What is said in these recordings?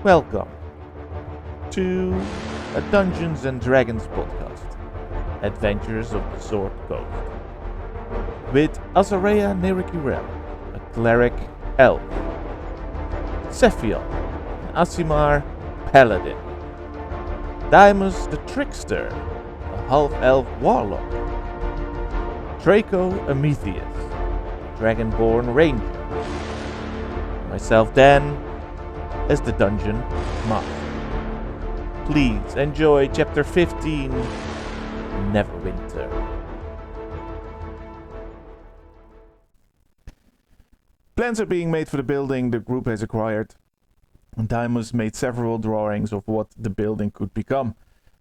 Welcome to a Dungeons and Dragons podcast, Adventures of the Sword Coast, with Azarea Nerikirel, a cleric elf, Cepheon, an Aasimar paladin, Daimos the trickster, a half-elf warlock, Draco a Metheus, a dragonborn ranger, myself Dan, as the Dungeon Master. Please enjoy Chapter 15, Neverwinter. Plans are being made for the building the group has acquired. Daimos made several drawings of what the building could become.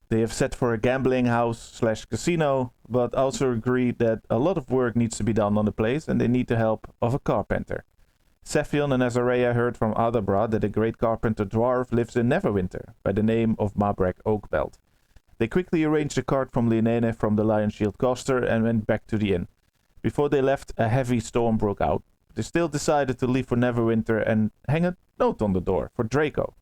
They have set for a gambling house/casino, but also agreed that a lot of work needs to be done on the place and they need the help of a carpenter. Cepheon and Azarea heard from Adabra that a great carpenter dwarf lives in Neverwinter by the name of Mabrek Oakbelt. They quickly arranged a cart from Linene from the Lion Shield Coster and went back to the inn. Before they left, a heavy storm broke out. They still decided to leave for Neverwinter and hang a note on the door for Draco,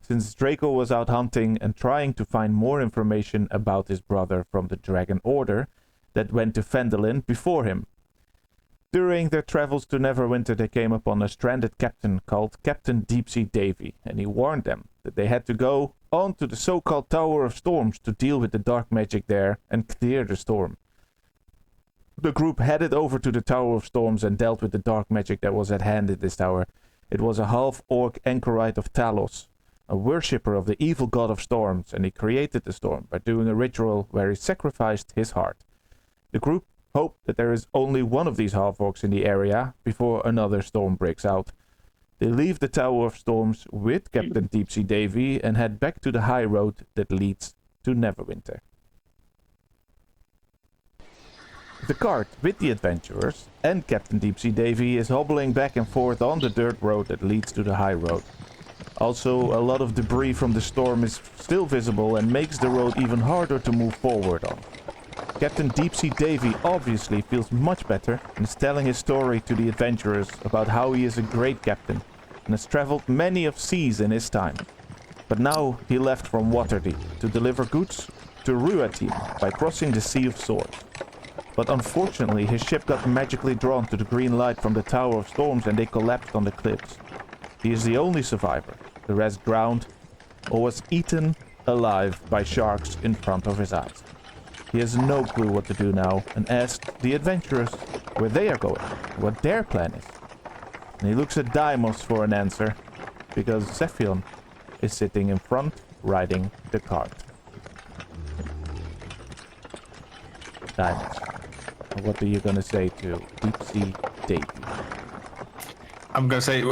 since Draco was out hunting and trying to find more information about his brother from the Dragon Order that went to Phandalin before him. During their travels to Neverwinter, they came upon a stranded captain called Captain Deepsea Davy, and he warned them that they had to go on to the so-called Tower of Storms to deal with the dark magic there and clear the storm. The group headed over to the Tower of Storms and dealt with the dark magic that was at hand in this tower. It was a half-orc anchorite of Talos, a worshipper of the evil god of storms, and he created the storm by doing a ritual where he sacrificed his heart. The group hope that there is only one of these half-orcs in the area before another storm breaks out. They leave the Tower of Storms with Captain Deepsea Davy and head back to the high road that leads to Neverwinter. The cart with the adventurers and Captain Deepsea Davy is hobbling back and forth on the dirt road that leads to the high road. Also, a lot of debris from the storm is still visible and makes the road even harder to move forward on. Captain Deepsea Davy obviously feels much better and is telling his story to the adventurers about how he is a great captain and has traveled many of seas in his time. But now he left from Waterdeep to deliver goods to Ruatim by crossing the Sea of Swords. But unfortunately his ship got magically drawn to the green light from the Tower of Storms and they collapsed on the cliffs. He is the only survivor. The rest drowned or was eaten alive by sharks in front of his eyes. He has no clue what to do now and asks the adventurers where they are going, what their plan is. And he looks at Daimos for an answer, because Cepheon is sitting in front, riding the cart. Daimos, what are you gonna say to Deepsea Davy? I'm gonna say,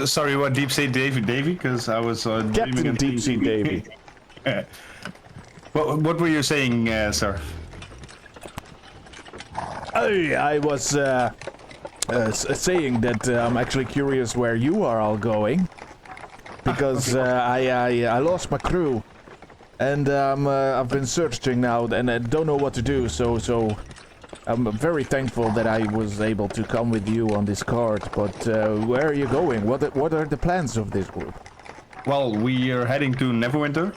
sorry, what Deepsea Davy? Because I was Captain Deepsea Davy. What were you saying, sir? I was saying that I'm actually curious where you are all going, because I lost my crew, and I've been searching now, and I don't know what to do. So I'm very thankful that I was able to come with you on this cart. But where are you going? What are the plans of this group? Well, we are heading to Neverwinter.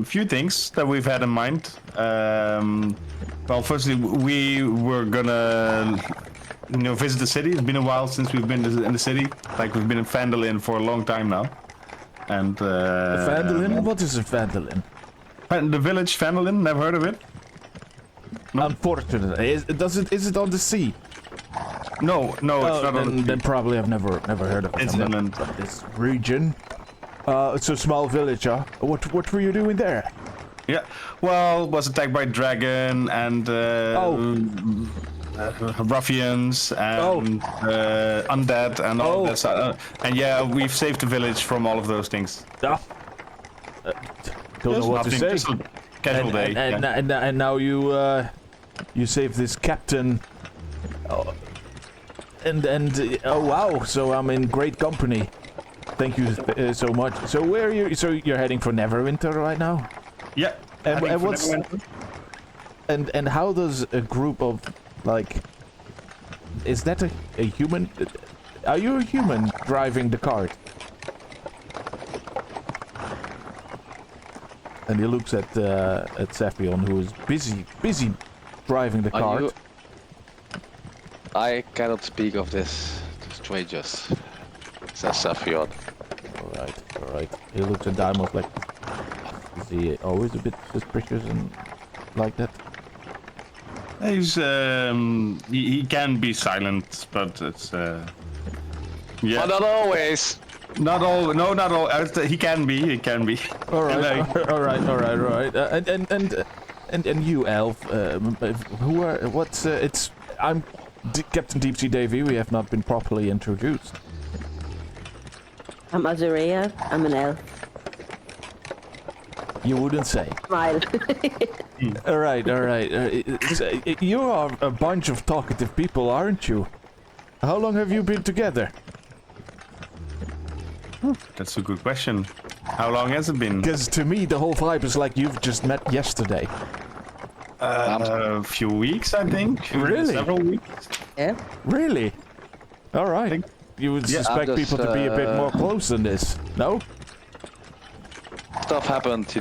Few things that we've had in mind. Well, firstly, we were gonna, visit the city. It's been a while since we've been in the city. Like, we've been in Phandalin for a long time now. And Phandalin? What is a Phandalin? The village Phandalin. Never heard of it? No? Unfortunately, is it on the sea? No, it's not on the sea. Then probably I've never heard of it. It's I'm not inland. from this region. It's a small village, huh? What were you doing there? Yeah, well, was attacked by dragon and ruffians and undead and all that stuff. And yeah, we've saved the village from all of those things. Don't know what to say. Just a casual day. And now you saved this captain. Oh wow! So I'm in great company. Thank you so much. So where are you? So you're heading for Neverwinter right now? Yeah. And what's and how does a group of is that a human? Are you a human driving the cart? and he looks at Cepheon, who is busy driving the cart. I cannot speak of this to strangers, says Cepheon. All right. He looks at Daimos like, is he always a bit suspicious and like that? He's he can be silent, but it's yeah. But not always. Not all. No, not all. He can be. He can be. All right. And you, Elf, who are? What's? I'm Captain Deep Sea Davy. We have not been properly introduced. I'm Azurea. I'm an elf. You wouldn't say. Smile. All right. You are a bunch of talkative people, aren't you? How long have you been together? That's a good question. How long has it been? Because to me, the whole vibe is like you've just met yesterday. A few weeks, I think. Really? Several weeks. Yeah. Really? All right. You would suspect I'm just, people to be a bit more close than this, no? Stuff happened,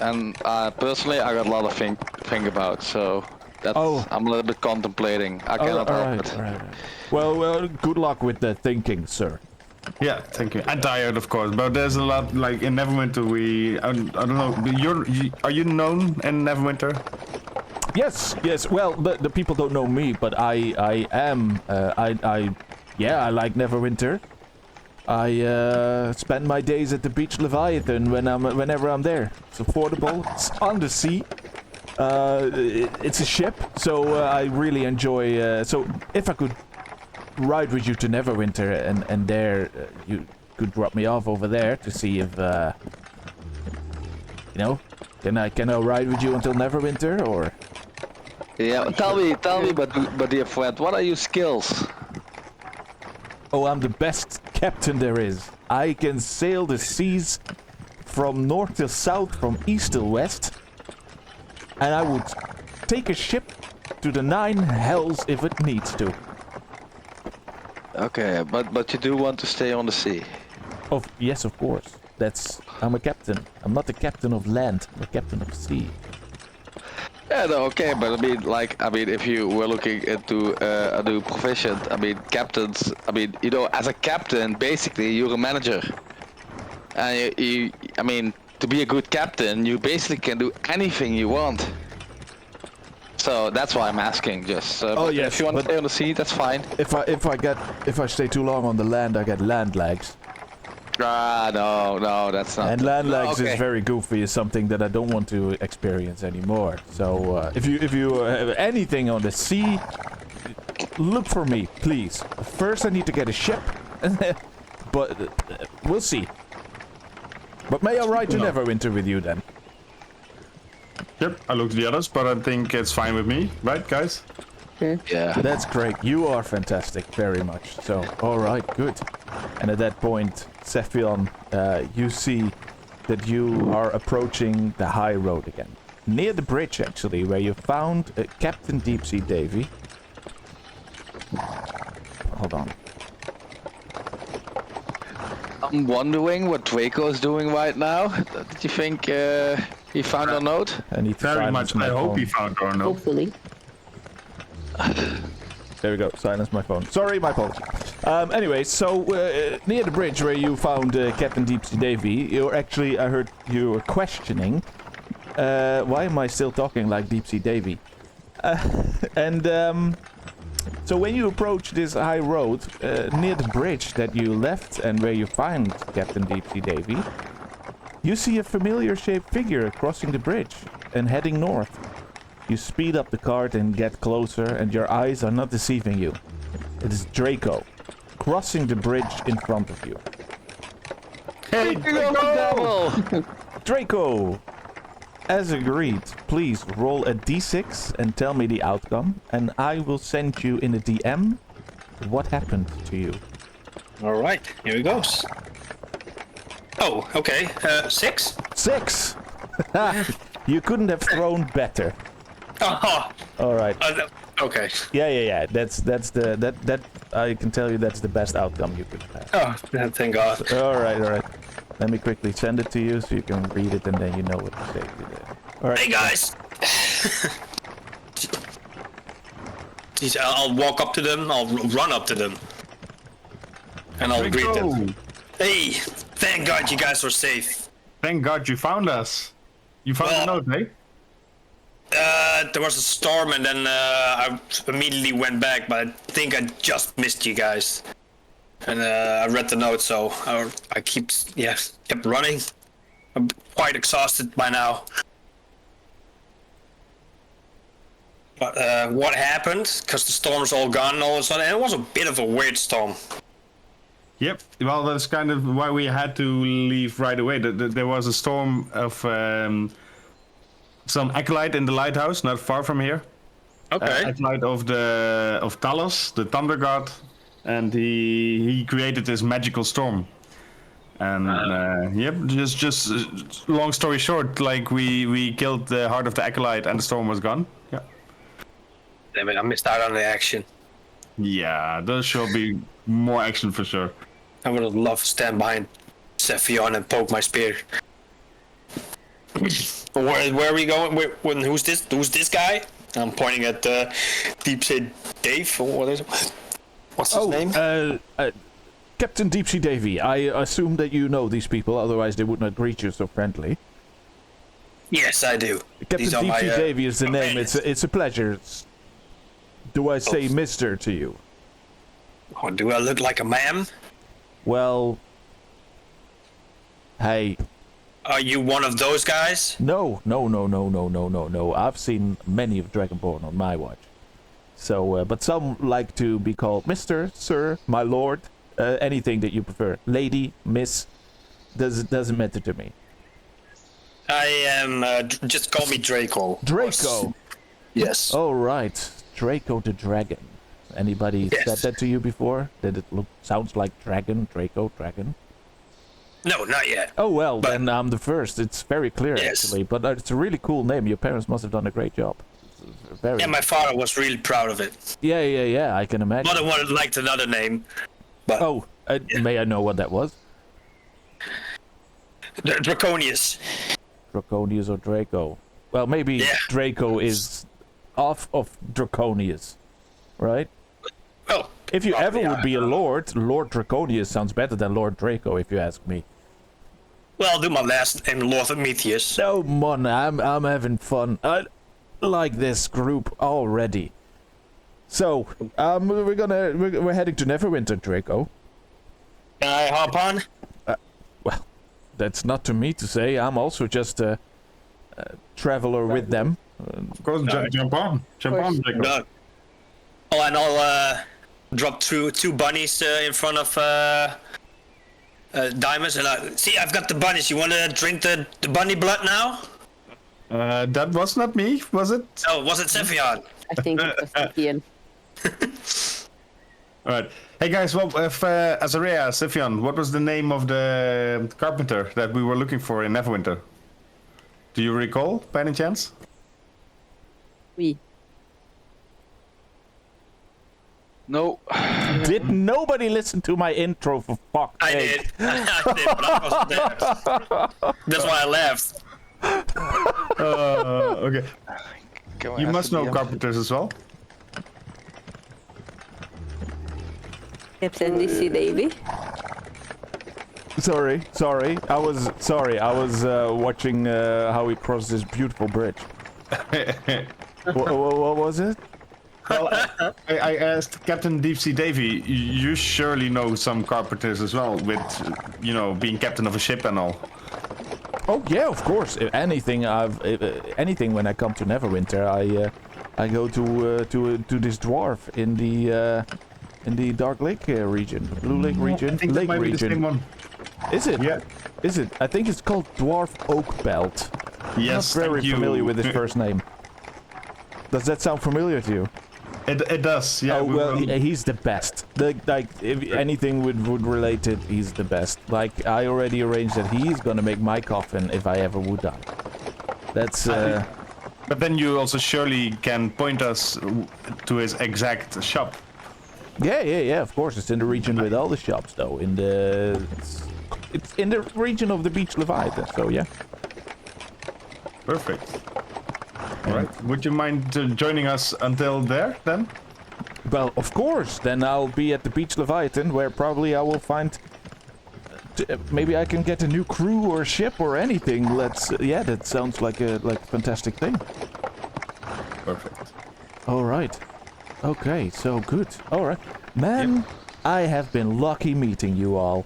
and personally, I got a lot of think about, so that's I'm a little bit contemplating. I cannot help it. All right. Well, good luck with the thinking, sir. Yeah, thank you. I'm tired, of course, but there's a lot. Like in Neverwinter, I don't know. Are you known in Neverwinter? Yes. Well, the people don't know me, but I am. I like Neverwinter. I spend my days at the beach Leviathan whenever I'm there. It's affordable. It's on the sea. It's a ship, so I really enjoy. So if I could ride with you to Neverwinter, and there you could drop me off over there to see if can I ride with you until Neverwinter, or? Yeah, tell me, but dear friend, what are your skills? Oh, I'm the best captain there is. I can sail the seas from north to south, from east to west, and I would take a ship to the 9 hells if it needs to. Okay, but you do want to stay on the sea. Yes, of course. I'm a captain. I'm not the captain of land. I'm a captain of sea. Yeah, no, okay, but I mean, if you were looking into a new profession, captains, as a captain, basically you're a manager. And to be a good captain, you basically can do anything you want. So that's why I'm asking. Just yes, if you want to stay on the sea, that's fine. If I stay too long on the land, I get land lags. No, that's not. And land lags is very goofy. Is something that I don't want to experience anymore. So if you have anything on the sea, look for me, please. First, I need to get a ship, but we'll see. But may I ride to Neverwinter with you then? Yep, I looked at the others, but I think it's fine with me, right, guys? Yeah. That's great. You are fantastic, very much. So, all right, good. And at that point, Cepheon, you see that you are approaching the high road again. Near the bridge, actually, where you found Captain Deep Sea Davy. Hold on. I'm wondering what Draco is doing right now. Did you think he found our note? I need to Very much. I hope he found our note. Hopefully. There we go. Silence my phone. Sorry, my apologies. Anyway, so near the bridge where you found Captain Deep Sea Davy, I heard you were questioning. Why am I still talking like Deep Sea Davy? So when you approach this high road near the bridge that you left and where you find Captain Deep Sea Davy, you see a familiar shaped figure crossing the bridge and heading north. You speed up the cart and get closer, and your eyes are not deceiving you. It is Draco, crossing the bridge in front of you. Hey, Draco! Draco! As agreed, please roll a d6 and tell me the outcome, and I will send you in a DM what happened to you. All right, here it goes. Oh, okay. 6? 6! You couldn't have thrown better. Oh, All right. okay. Yeah. That's I can tell you that's the best outcome you could have. Oh, thank God. All right. Let me quickly send it to you so you can read it and then you know what to say to there. All right. Hey guys! Jeez, I'll walk up to them, I'll run up to them. And I'll greet them. Hey, thank God you guys are safe. Thank God you found us. You found a note, eh? There was a storm and then I immediately went back, but I think I just missed you guys. And I read the note, so I kept running. I'm quite exhausted by now. But what happened? Because the storm's all gone all of a sudden, and it was a bit of a weird storm. Yep. Well, that's kind of why we had to leave right away. There was a storm of some acolyte in the lighthouse, not far from here. Okay. Acolyte of Talos, the Thunder God, and he created this magical storm. And yep, just long story short, like we killed the heart of the acolyte, and the storm was gone. Yeah. Damn it, I missed out on the action. Yeah, there shall be more action for sure. I would have loved to stand behind Cepheon and poke my spear. Where are we going? Who's this? Who's this guy? I'm pointing at Deep Sea Dave. Or what is it? What's his name? Captain Deep Sea Davy. I assume that you know these people, otherwise they would not greet you so friendly. Yes, I do. Captain Deep Sea Davy is the name. It's a pleasure. Do I say Mister to you? Oh, do I look like a man? Well, hey. Are you one of those guys? No. I've seen many of Dragonborn on my watch. So, but some like to be called Mr., Sir, my Lord, anything that you prefer. Lady, Miss, doesn't matter to me. I am, just call me Draco. Draco? Yes. Oh, right. Draco the Dragon. Anybody said that to you before? That it sounds like dragon, Draco, dragon? No, not yet. Oh, well, then I'm the first. It's very clear, Yes. actually. But it's a really cool name. Your parents must have done a great job. Very. Yeah, my father was really proud of it. Yeah, I can imagine. Mother would have liked another name. But Oh, may I know what that was? Draconius. Draconius or Draco? Well, maybe Draco is off of Draconius, right? Oh. If you ever would be a lord, Lord Draconius sounds better than Lord Draco, if you ask me. Well, I'll do my last name, Lord Prometheus. No, man, I'm having fun. I like this group already. So, we're heading to Neverwinter, Draco. Can I hop on? Well, that's not to me to say. I'm also just a traveler with them. Of course, jump on, Draco. No. Oh, and I'll drop two bunnies in front of Diamonds. And see, I've got the bunnies. You want to drink the bunny blood now? That was not me, was it? Oh, was it Cepheon? I think it was Cepheon. All right. Hey guys, well, if Azarea, Cepheon, what was the name of the carpenter that we were looking for in Neverwinter? Do you recall, by any chance? Oui. No. Did nobody listen to my intro, for fuck's I sake? did. I did, but I wasn't there. That's why I left. Okay. You must know carpenters as well. Captain DC Davy. Sorry. I was watching how we crossed this beautiful bridge. What was it? Well, I asked Captain Deep Sea Davy, you surely know some carpenters as well, with, being captain of a ship and all. Oh yeah, of course. Anything when I come to Neverwinter, I go to this dwarf in the Dark Lake region, Blue Lake region, I think that might be the same one. Is it? Yeah. Is it? I think it's called Dwarf Oakbelt. Yes, I'm not very familiar with his first name. Does that sound familiar to you? It does, yeah. Oh, well, he's the best. If anything would relate it, he's the best. Like, I already arranged that he's gonna make my coffin if I ever would die. That's, But then you also surely can point us to his exact shop. Yeah. Of course, it's in the region with all the shops, though. It's in the region of the Beach Leviathan. So yeah. Perfect. All right. Would you mind joining us until there then? Well, of course. Then I'll be at the Beach Leviathan, where probably I will find. Maybe I can get a new crew or ship or anything. Yeah, that sounds like a fantastic thing. Perfect. All right. Okay, so good. All right. Man, I have been lucky meeting you all.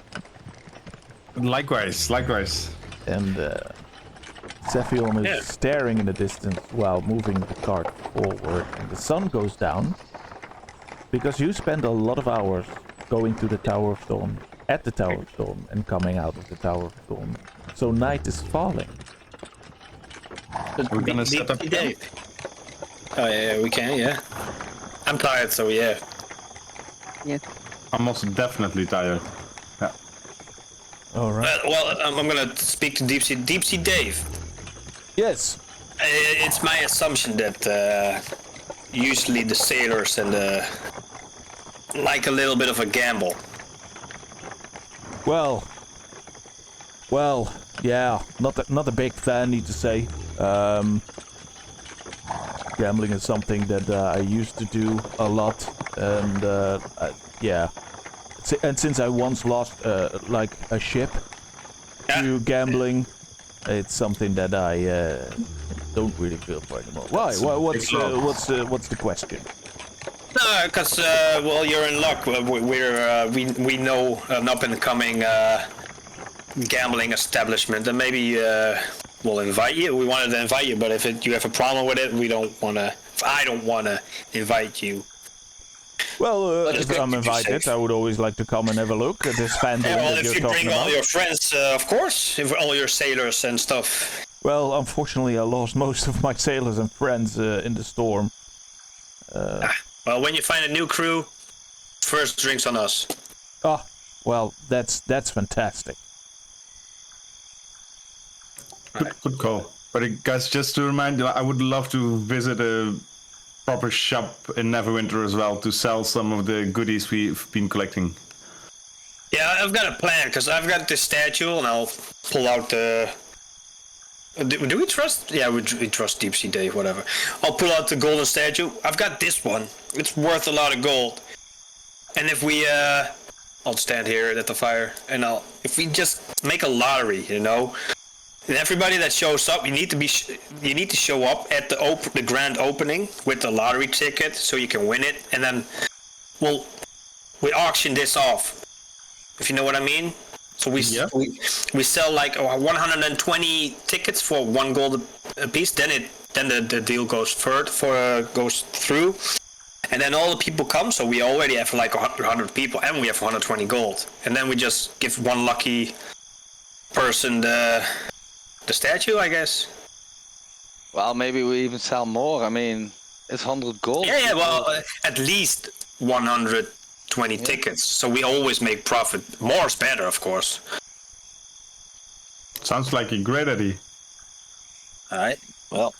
Likewise. And Cepheon is staring in the distance while moving the cart forward. And the sun goes down. Because you spend a lot of hours going to the Tower of Storm, at the Tower of Storm, and coming out of the Tower of Storm. So night is falling. We're gonna set up camp. Oh yeah, we can. Yeah. I'm tired, so yeah. Yeah. I'm also definitely tired. Yeah. All right. Well, I'm gonna speak to Deep Sea Dave. Yes. It's my assumption that usually the sailors and like a little bit of a gamble. Well, yeah. Not a big fan, need to say. Gambling is something that I used to do a lot, and yeah. And since I once lost like a ship to gambling, it's something that I don't really feel for anymore. Why? What's the question? No, because well, you're in luck. We know an up and coming gambling establishment, and maybe we'll invite you. We wanted to invite you, but if you have a problem with it, we don't want to. I don't want to invite you. Well, if I'm invited, I would always like to come and have a look at this fandom Well, that if you're you talking bring all about. your friends, of course, if all your sailors and stuff. Well, unfortunately, I lost most of my sailors and friends in the storm. Well, when you find a new crew, first drinks on us. Oh, well, that's fantastic. Good call. But guys, just to remind you, I would love to visit a proper shop in Neverwinter as well to sell some of the goodies we've been collecting. Yeah, I've got a plan because I've got this statue, and I'll pull out the. Do we trust? Yeah, we trust Deep Sea Dave. Whatever. I'll pull out the golden statue. I've got this one. It's worth a lot of gold. And if we, I'll stand here at the fire, and if we just make a lottery, and everybody that shows up, you need to show up at the grand opening with the lottery ticket so you can win it, and then we auction this off. If you know what I mean. So we sell like 120 tickets for 1 gold a piece. Then the deal goes through, and then all the people come. So we already have like 100 people, and we have 120 gold. And then we just give one lucky person the statue, I guess. Well, maybe we even sell more. I mean, it's 100 gold. Yeah. Well, at least 120 tickets. So we always make profit. More's better, of course. Sounds like a great idea. All right. Well,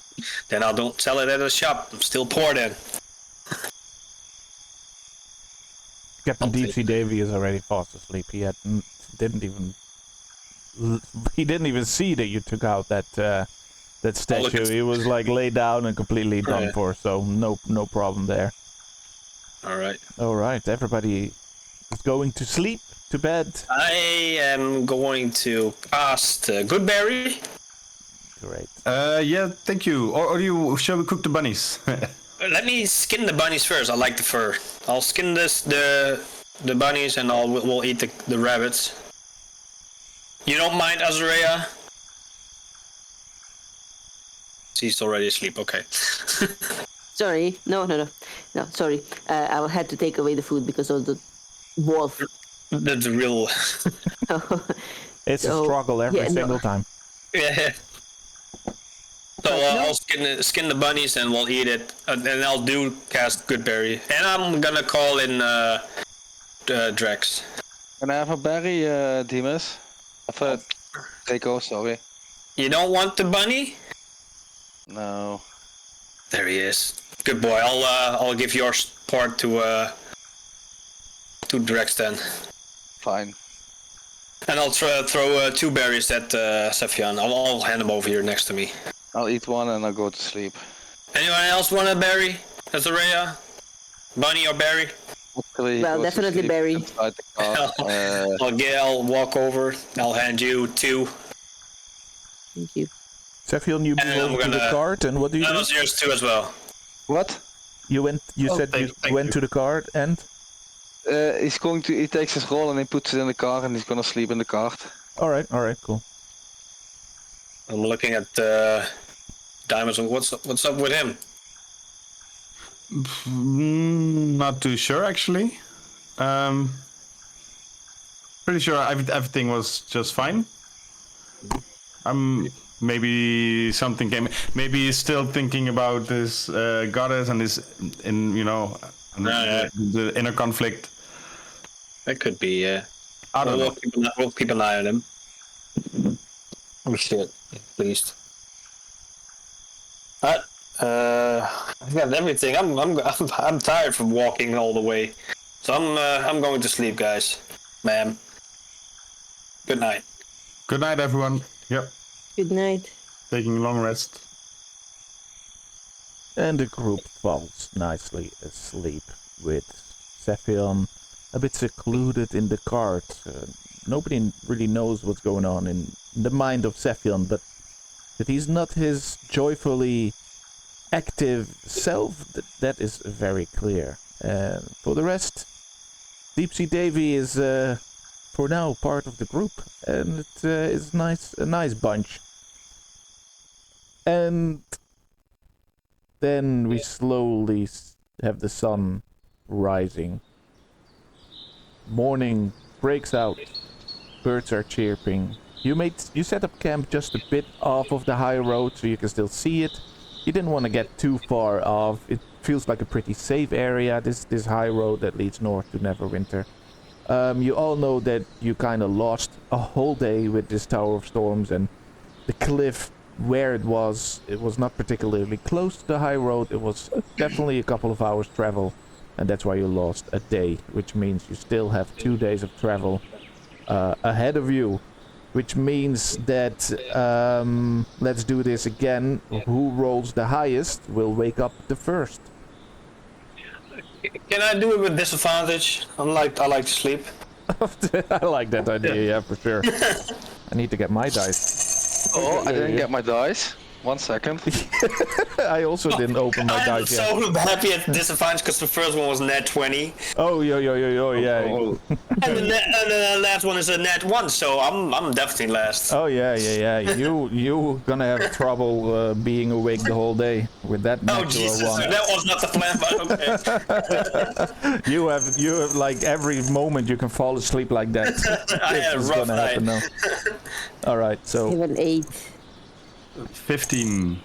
then I don't sell it at a shop. I'm still poor then. Captain Deep Sea Davy is already fast asleep. He didn't even see that you took out that statue. He was like laid down and completely done for. So no problem there. All right. Everybody is going to sleep, to bed. I am going to cast Goodberry. Great. Yeah, thank you. Or shall we cook the bunnies? Let me skin the bunnies first. I like the fur. I'll skin the bunnies, and we'll eat the rabbits. You don't mind, Azarea? She's already asleep. Okay. Sorry. No, sorry. I had to take away the food because of the wolf. That's real. It's a struggle every single time. Yeah. So I'll skin the bunnies, and we'll eat it. And I'll cast Goodberry. And I'm gonna call in Drax. Can I have a berry, Demas? Draco, sorry. You don't want the bunny? No. There he is. Good boy. I'll give your part to 2 Drex then. Fine. And I'll throw 2 berries at Cepheon. I'll hand them over here next to me. I'll eat one and I'll go to sleep. Anyone else want a berry? Azarea? Bunny or berry? Actually, he Well, goes to definitely sleep berry. inside the car. I'll walk over. I'll hand you 2. Thank you. Cepheon, you And move I'm over to the gonna- cart, and what do you That do? was yours too as well. What? You Oh, said you thank went you. to the cart, and He takes his roll and he puts it in the car and he's gonna sleep in the cart. all right, cool. I'm looking at Diamonds. What's up with him? Not too sure actually. Pretty sure everything was just fine. Maybe something came. Maybe he's still thinking about this goddess and his, the inner conflict. That could be, yeah. I don't know. We'll keep an eye on him. Oh shit! Please. I've got everything. I'm tired from walking all the way, so I'm going to sleep, guys. Ma'am. Good night. Good night, everyone. Yep, Good night. taking a long rest. And the group falls nicely asleep, with Cepheon a bit secluded in the cart. Nobody really knows what's going on in the mind of Cepheon, but that he's not his joyfully active self, that is very clear. For the rest, Deep Sea Davy is for now part of the group, and it is a nice bunch. And then we slowly have the sun rising. Morning breaks out. Birds are chirping. You set up camp just a bit off of the high road so you can still see it. You didn't want to get too far off. It feels like a pretty safe area, this high road that leads north to Neverwinter. You all know that you kind of lost a whole day with this Tower of Storms, and the cliff where it was not particularly close to the high road. It was definitely a couple of hours travel, and that's why you lost a day, which means you still have 2 days of travel ahead of you, which means that let's do this again. Who rolls the highest will wake up the first. Can I do it with disadvantage? I like to sleep. I like that idea, yeah, for sure. I need to get my dice. Oh, I didn't get my dice. 1 second. I also didn't open my I'm dice yet. so happy at disadvantage because the first one was net 20, Oh, yeah. Oh, and the last one is a net 1. So I'm definitely last. Oh, yeah. You gonna have trouble being awake the whole day with that Oh natural Jesus, one. that was not the plan, but okay. You have like every moment you can fall asleep like that. I had a It's rough gonna night. happen now. All right, so I have an 8. 15.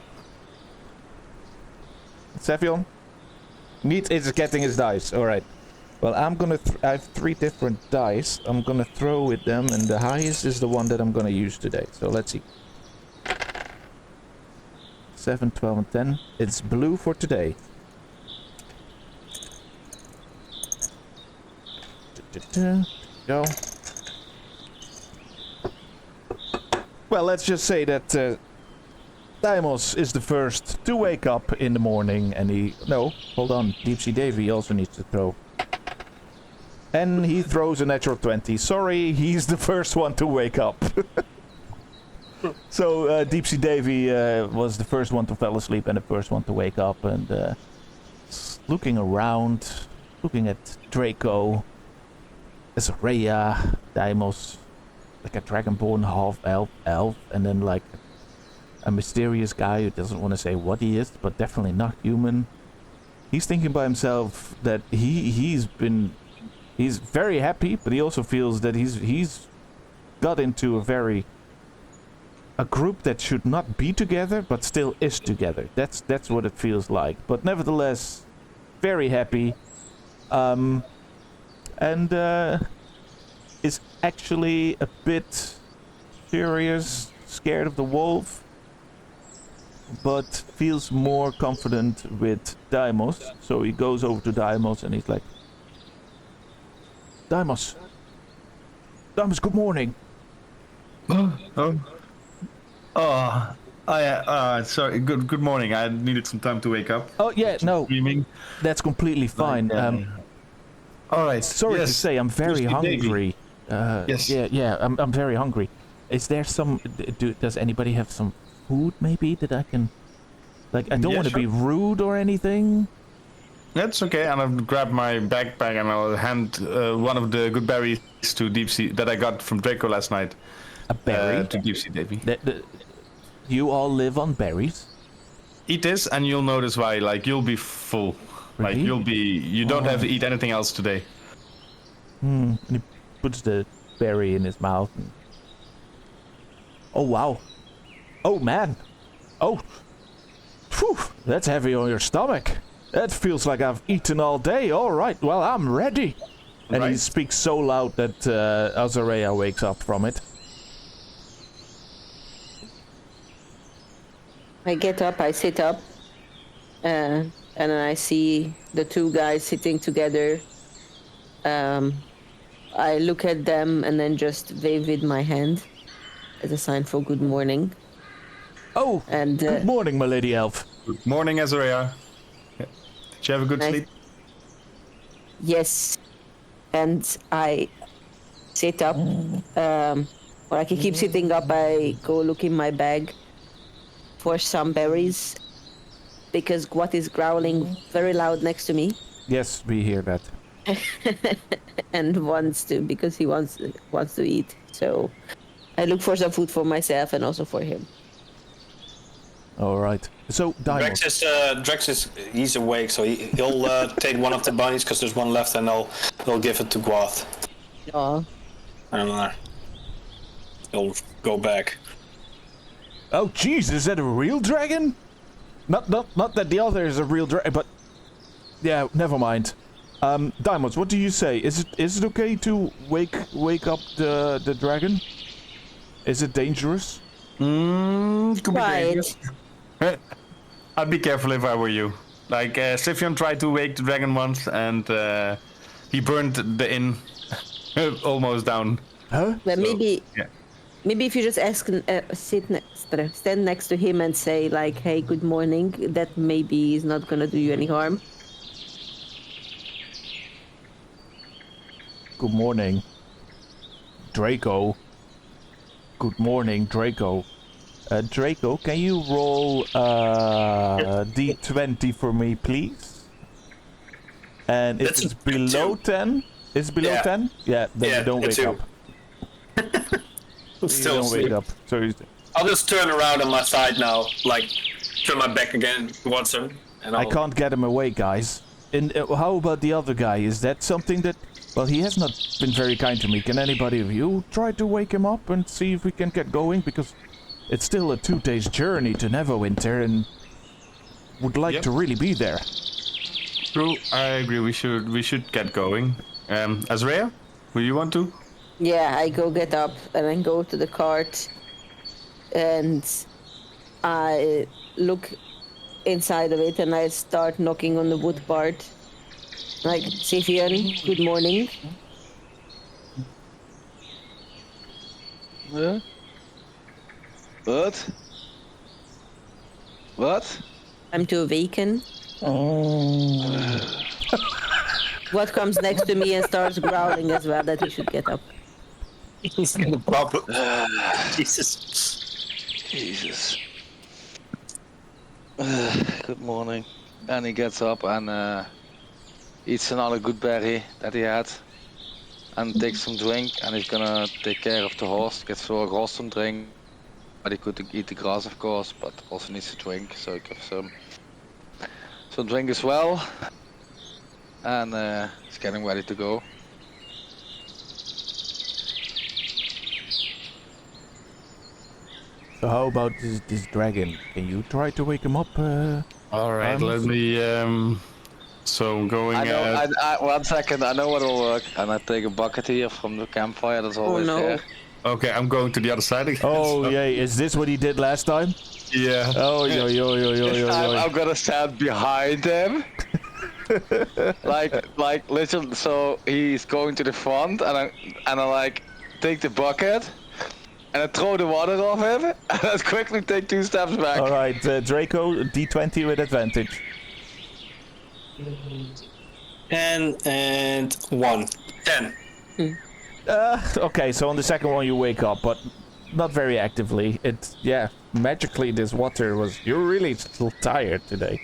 Cepheon is getting his dice. All right. Well, I have 3 different dice. I'm gonna throw with them, and the highest is the one that I'm gonna use today. So let's see. 7, 12, and 10. It's blue for today. Go. Well, let's just say that Daimos is the first to wake up in the morning, and hold on, Deep Sea Davy also needs to throw. And he throws a natural 20. Sorry, he's the first one to wake up. So Deep Sea Davy was the first one to fall asleep and the first one to wake up, and looking around, looking at Draco, Azarea, Daimos, like a dragonborn half-elf, and then like a mysterious guy who doesn't want to say what he is, but definitely not human. He's thinking by himself that he's very happy, but he also feels that he's got into a group that should not be together, but still is together. That's what it feels like. But nevertheless, very happy, and is actually a bit curious, scared of the wolf, but feels more confident with Daimos. So he goes over to Daimos and he's like, Deimos. Deimos, good morning. Sorry. Good morning. I needed some time to wake up. Oh, yeah, no, Dreaming. that's completely fine. All right. Sorry to say, I'm very Crispy Davy. hungry. Yes. Yeah, I'm very hungry. Is there some... does anybody have some food, maybe, that I can... Like, I don't want to be rude or anything. That's okay. And I'll grab my backpack and I'll hand one of the good berries to Deep Sea that I got from Draco last night. A berry? To Deep Sea Davy. You all live on berries? Eat this and you'll notice why. Like, you'll be full. Really? Like, you don't have to eat anything else today. And he puts the berry in his mouth. And... Oh, wow. Oh, man. Oh. Phew, that's heavy on your stomach. That feels like I've eaten all day. All right, well, I'm ready. And he speaks so loud that Azarea wakes up from it. I get up, I sit up, and then I see the two guys sitting together. I look at them and then just wave with my hand as a sign for good morning. Oh, and good morning, my lady elf. Good morning, Azarea. Did you have a good sleep? Yes. And I sit up. Or I can keep sitting up. I go look in my bag for some berries because Gwat is growling very loud next to me. Yes, we hear that. And wants to because he wants to eat. So I look for some food for myself and also for him. All right. So, Drex he's awake, so he'll take one of the bunnies because there's one left, and he'll give it to Gwath. Aw. And he'll go back. oh, jeez, is that a real dragon? Not that the other is a real dragon, but yeah, never mind. Diamonds, what do you say? Is it okay to wake up the dragon? Is it dangerous? Could be Right. dangerous. I'd be careful if I were you. Like, Cepheon tried to wake the dragon once, and he burned the inn almost down. Huh? But maybe Yeah. maybe if you just stand next to him and say like, "Hey, good morning," that maybe is not gonna do you any harm. Good morning, Draco. Good morning, Draco. Draco, can you roll D20 for me, please? And if That's it's a below two. 10, is it below Yeah. 10? Yeah, then Yeah, you don't a wake two. up. He'll You still don't wake sleep. up. So I'll just turn around on my side now, like turn my back again towards him, and I can't get him away, guys. And how about the other guy? Is that something that... Well, he has not been very kind to me. Can anybody of you try to wake him up and see if we can get going? Because it's still a 2 days journey to Neverwinter and would like to really be there. True, I agree. We should get going. Azrea, will you want to? Yeah, I go get up and then go to the cart, and I look inside of it and I start knocking on the wood part. Like, Cepheon, good morning. Yeah. What? What? I'm to awaken. What comes next to me and starts growling as well that he should get up. He's gonna problem. Jesus. Jesus. Good morning. And he gets up and eats another good berry that he had. And takes some drink, and he's gonna take care of the horse. Gets for a grass some drink. But he could eat the grass, of course, but also needs to drink, so he gives some drink as well. And he's getting ready to go. So how about this dragon? Can you try to wake him up? All right, let me. So I'm going. I know. I 1 second. I know what'll work. And I take a bucket here from the campfire. That's always no. there. Okay, I'm going to the other side again. Oh, so- yay. Is this what he did last time? Yeah. Oh, yo. I'm gonna stand behind him. like literally. So he's going to the front, and I like take the bucket, and I throw the water off him, and I quickly take 2 steps back. All right, Draco, D20 with advantage. 10 and 1. 10. Okay, so on the second one you wake up, but not very actively. Magically this water was... You're really still tired today.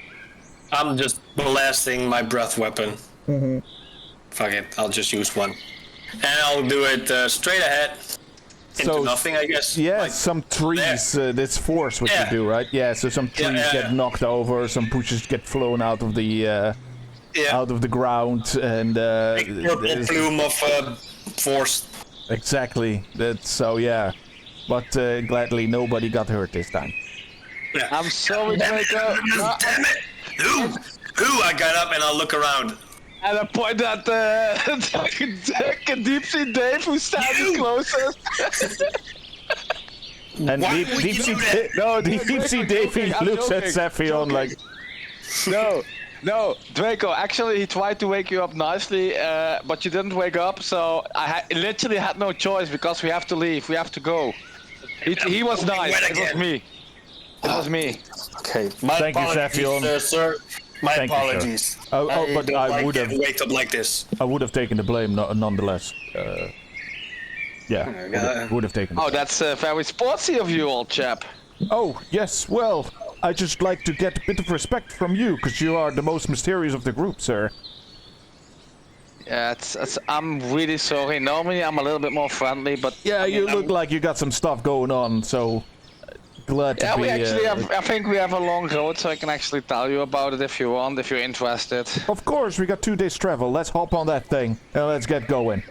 I'm just blasting my breath weapon. Mm-hmm. Fuck it, I'll just use one. And I'll do it straight ahead. Into nothing, I guess. Yeah, Like, some trees, that's force what you do, right? Yeah, so some trees get knocked over, some bushes get flown out of the out of the ground, and purple plume of force. Exactly. That's so yeah. But gladly nobody got hurt this time. Yeah. I'm sorry, Draco. Damn it! Who? I got up and I'll look around. And I point at Deep Sea Dave, who's standing closest. And Why Deep would you Sea do that? no, Deep Sea Davey I'm looks at joking, Cepheon like No, Draco, actually he tried to wake you up nicely, but you didn't wake up, so I literally had no choice because we have to leave, we have to go. He was nice, it was me. It was me. Okay, my Thank you, apologies, Cepheon. sir. My Thank you, sir. apologies. but don't I like would have- getting waked up like this. I would have taken the blame nonetheless. Would have taken. Oh, that's very sportsy of you, old chap. Oh, yes, well, I just like to get a bit of respect from you, because you are the most mysterious of the group, sir. Yeah, I'm really sorry. Normally I'm a little bit more friendly, but... Yeah, you look like you got some stuff going on, so glad to Yeah, be... we actually have, I think we have a long road, so I can actually tell you about it if you want, if you're interested. Of course, we got 2 days travel. Let's hop on that thing, and let's get going.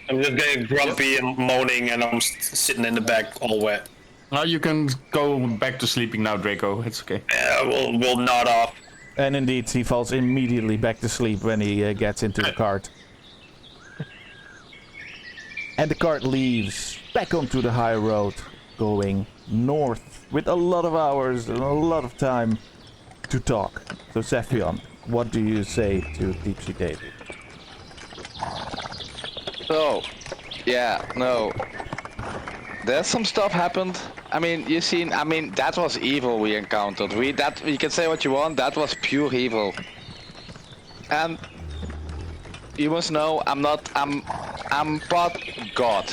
I'm just getting grumpy and moaning, and I'm sitting in the back all wet. Now you can go back to sleeping now, Draco. It's okay. Yeah, we'll nod off. And indeed, he falls immediately back to sleep when he gets into the cart. And the cart leaves back onto the high road, going north with a lot of hours and a lot of time to talk. So Cepheon, what do you say to Deep Sea Davey? So, yeah, no. There's some stuff happened. I mean, you seen, I mean, that was evil we encountered. You can say what you want, that was pure evil. And you must know, I'm part God.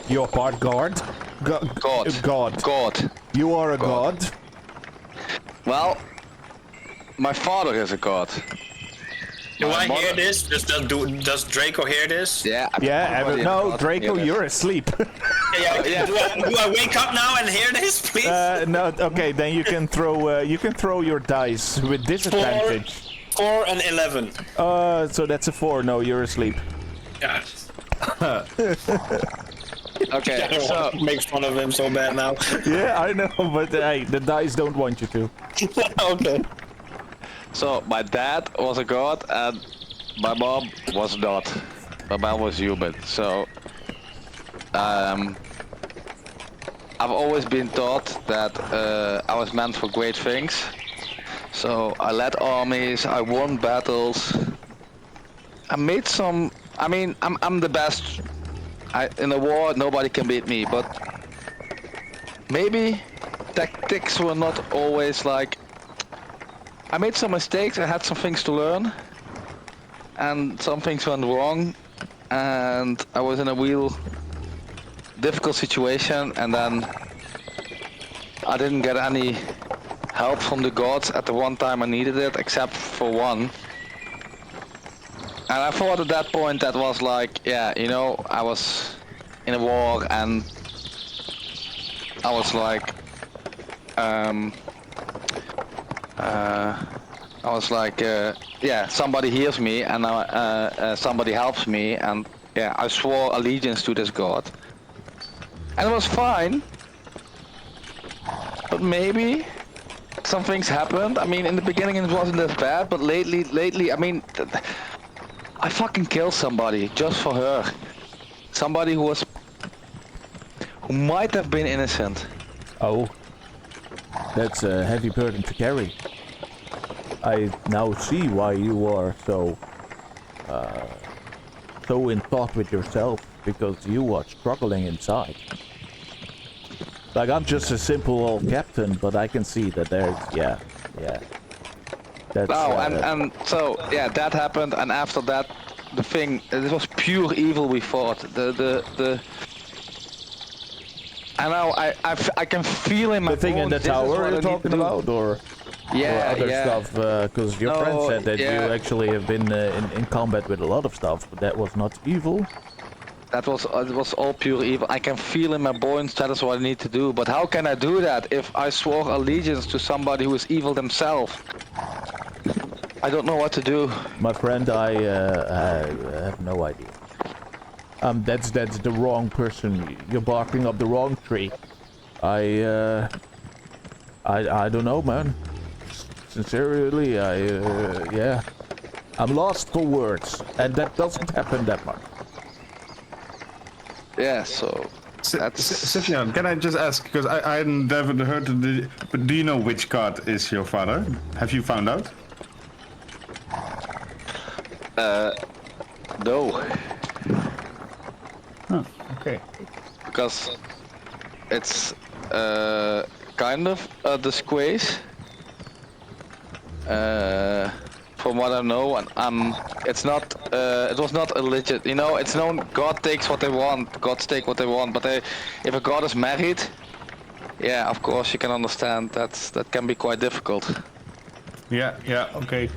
You're part God? God. God. You are a god? Well, my father is a god. Do My I mother- hear this? Does Draco hear this? Yeah. Yeah, no, Draco, you're asleep. Yeah. Do I wake up now and hear this, please? No, okay, then you can throw your dice with disadvantage. 4 and 11. So that's a 4. No, you're asleep. Yeah. Okay, I don't so want to make fun of him so bad now. Yeah, I know, but hey, the dice don't want you to. Okay. So my dad was a god and my mom was not. My mom was human. So I've always been taught that I was meant for great things. So I led armies, I won battles. I made some. I mean, I'm the best. In a war, nobody can beat me. But maybe tactics were not always like. I made some mistakes, I had some things to learn, and some things went wrong, and I was in a real difficult situation, and then I didn't get any help from the gods at the one time I needed it, except for one. And I thought at that point that was like, yeah, you know, I was in a war, and I was like, I was like, yeah, somebody hears me and somebody helps me, and yeah, I swore allegiance to this god. And it was fine, but maybe some things happened. I mean, in the beginning it wasn't as bad, but lately, I mean, I fucking killed somebody just for her. Somebody who might have been innocent. Oh, that's a heavy burden to carry. I now see why you are so in thought with yourself, because you are struggling inside. Like, I'm just a simple old captain, but I can see that there's, yeah. That's, No, and so yeah, that happened, and after that, the thing, it was pure evil. We fought the. I know, I can feel in my the thing in the bones, this is tower what you're I need to talking do. about, or other stuff? Because your friend No, said that you yeah. actually have been in combat with a lot of stuff, but that was not evil. That was it was all pure evil. I can feel in my bones that is what I need to do. But how can I do that if I swore allegiance to somebody who is evil themselves? I don't know what to do. My friend, I have no idea. That's the wrong person. You're barking up the wrong tree. I don't know, man. Sincerely, yeah. I'm lost for words, and that doesn't happen that much. Yeah, so that's... Cepheon, can I just ask, because I never heard of the... But do you know which god is your father? Have you found out? No, Oh, okay. because it's kind of a disgrace. From what I know, and it's not. It was not a legit. You know, it's known. God takes what they want. Gods take what they want. But if a god is married, yeah, of course you can understand that can be quite difficult. Yeah, okay.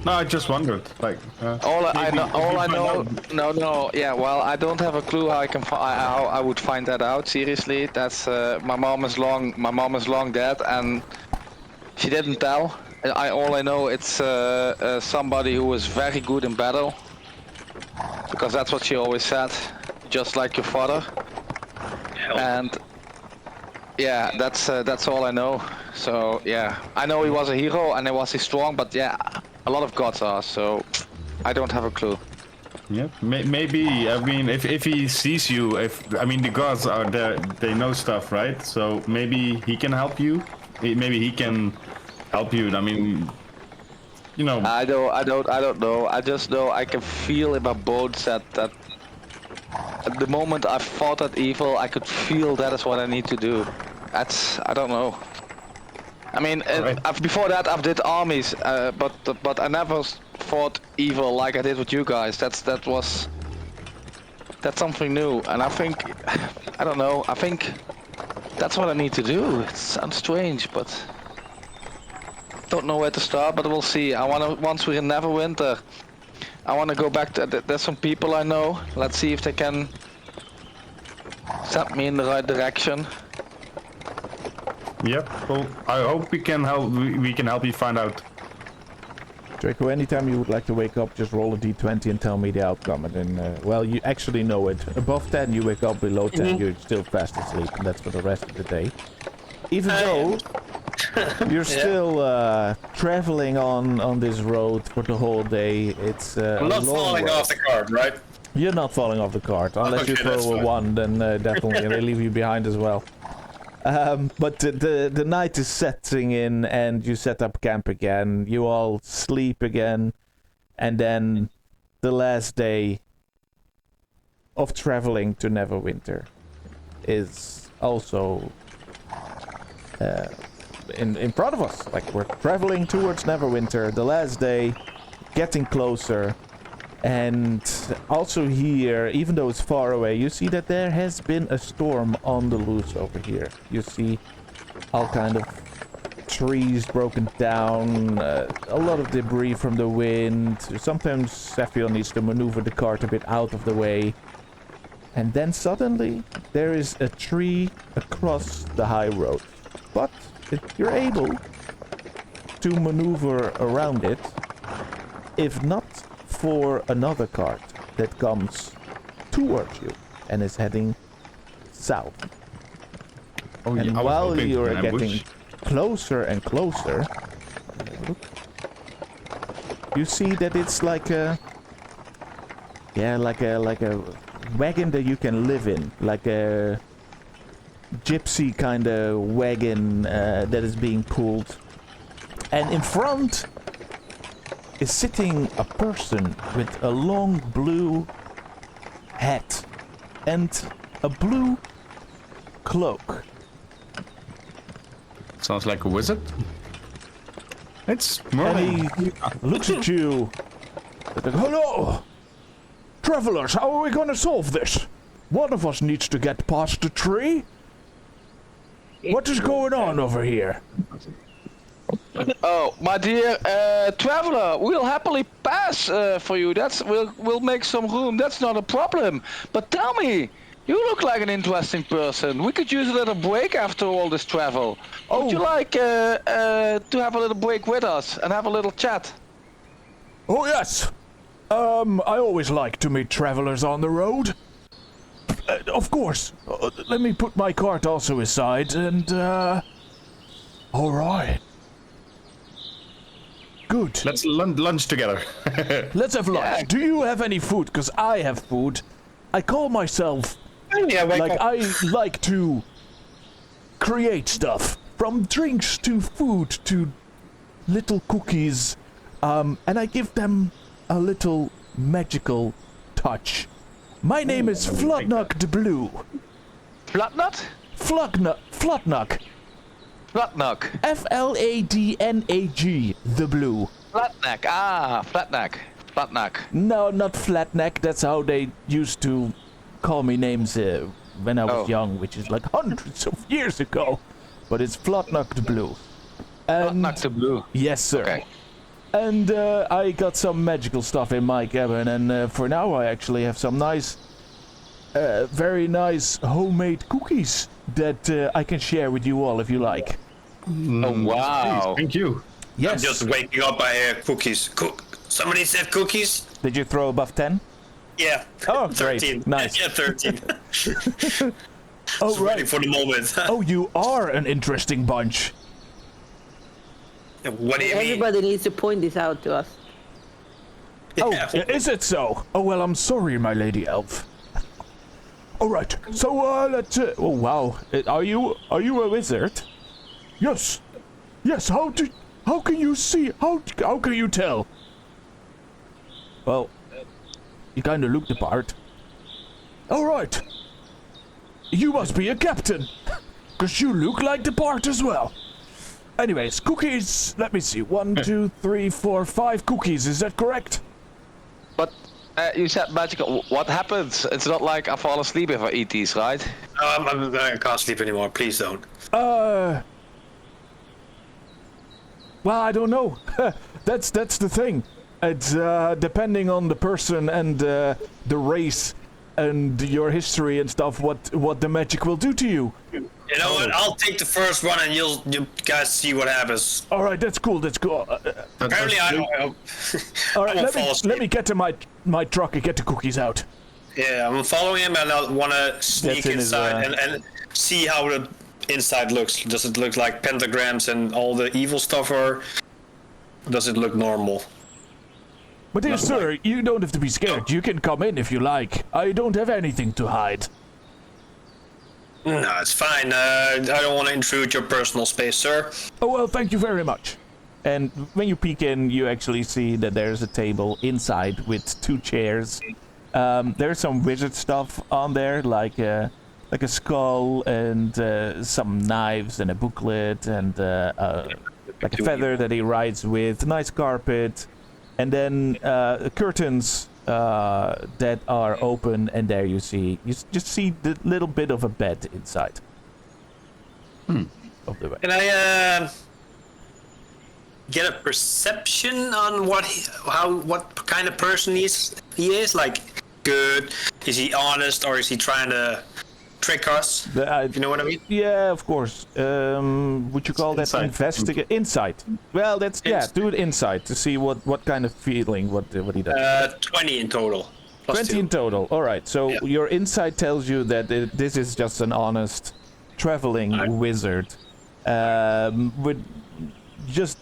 No, I just wondered, like... All I maybe know, if you all I find know, out- no, yeah. Well, I don't have a clue how I can how I would find that out. Seriously, that's my mom is long dead, and she didn't tell. All I know, it's somebody who was very good in battle, because that's what she always said, just like your father. And yeah, that's all I know. So yeah, I know he was a hero and he strong, but yeah, a lot of gods are. So I don't have a clue. Yeah, maybe. I mean, if he sees you, I mean, the gods are there. They know stuff, right? So maybe he can help you. Maybe he can help you. I mean, you know. I don't know. I just know I can feel in my bones that at the moment I fought that evil, I could feel that is what I need to do. I don't know. I mean, Right. before that I've did armies, but I never fought evil like I did with you guys. That's something new, and I think, I don't know. I think that's what I need to do. It sounds strange, but don't know where to start. But we'll see. Once we're in Neverwinter, I wanna go back to. There's some people I know. Let's see if they can set me in the right direction. Yeah. Well, I hope we can help. We can help you find out. Draco, anytime you would like to wake up, just roll a d20 and tell me the outcome. And then, well, you actually know it. Above 10, you wake up. Below 10, you're still fast asleep. And that's for the rest of the day. Even though you're still traveling on this road for the whole day, it's I'm not a long falling road. off the cart, right? You're not falling off the cart. Unless you Okay, that's throw a fine. 1, then definitely they leave you behind as well. But the night is setting in, and you set up camp again. You all sleep again, and then the last day of traveling to Neverwinter is also in front of us. Like, we're traveling towards Neverwinter. The last day, getting closer. And also here, even though it's far away, you see that there has been a storm on the loose over here. You see all kind of trees broken down, a lot of debris from the wind. Sometimes Cepheon needs to maneuver the cart a bit out of the way. And then suddenly, there is a tree across the high road. But you're able to maneuver around it, if not for another cart that comes towards you and is heading south. Oh, And I was while hoping for you're an ambush. getting closer and closer, look, you see that it's like a wagon that you can live in, like a gypsy kind of wagon that is being pulled. And in front is sitting a person with a long blue hat and a blue cloak. Sounds like a wizard. It's And Merlin. he looks at you. Like, hello! Travelers, how are we gonna solve this? One of us needs to get past the tree. What is going on over here? Oh, my dear traveler, we'll happily pass for you. We'll make some room. That's not a problem. But tell me, you look like an interesting person. We could use a little break after all this travel. Would you like to have a little break with us and have a little chat? Oh yes. I always like to meet travelers on the road. Of course. Let me put my cart also aside and all right. Good. Let's lunch together. Let's have lunch. Do you have any food? Because I have food. I call myself Yeah, wake like up. I like to create stuff from drinks to food to little cookies, and I give them a little magical touch. My name is Flutnock the Blue. Flatnut? Flutnock. Flatnock. Fladnag, the Blue. Flatneck. Ah, Flatneck. Flatneck. No, not Flatneck. That's how they used to call me names when I was Oh. young, which is like hundreds of years ago. But it's Flutnock the Blue. And Flatneck the Blue. yes, sir. Okay. And I got some magical stuff in my cabin, and for now I actually have some nice, very nice homemade cookies that I can share with you all if you like. Oh, wow. Thank you. I'm Yes. just waking up. I hear cookies. Somebody said cookies? Did you throw above 10? Yeah. Oh, great. 13. Nice. Yeah, 13. Oh, Ready right. for the moment. Oh, you are an interesting bunch. What do you mean? Everybody needs to point this out to us. Oh, Yeah. is it so? Oh, well, I'm sorry, my lady elf. All right. So, let's. Oh, wow. Are you a wizard? Yes. Yes. How can you see? How can you tell? Well, you kind of look the part. All right. You must be a captain, 'cause you look like the part as well. Anyways, cookies. Let me see. 1, 2, 3, 4, 5 cookies. Is that correct? But you said magical. What happens? It's not like I fall asleep if I eat these, right? I can't sleep anymore. Please don't. Well, I don't know. That's the thing. It's depending on the person and the race and your history and stuff. What the magic will do to you. You know what? I'll take the first one, and you guys see what happens. All right, that's cool. That's cool. Apparently, I don't. All right, I won't fall asleep. let me get to my truck and get the cookies out. Yeah, I'm following him, and I want to sneak in his, inside and see how the inside looks. Does it look like pentagrams and all the evil stuff, or does it look normal? But dear sir, you don't have to be scared. You can come in if you like. I don't have anything to hide. No, it's fine. I don't want to intrude your personal space, sir. Oh, well, thank you very much. And when you peek in, you actually see that there's a table inside with 2 chairs. There's some wizard stuff on there, like a skull and some knives and a booklet and like a feather that he rides with, a nice carpet, and then curtains that are open, and there you just see the little bit of a bed inside. Of the bed. Can I get a perception on what kind of person he is? Like, good? Is he honest, or is he trying to trick us? If you know what I mean? Yeah, of course. Would you call that Insight. investigate? Insight. Well, that's do it insight to see what kind of feeling what he does. 20 in total. Plus 20 2. in total. All right. So Yeah. your insight tells you that this is just an honest traveling wizard. With just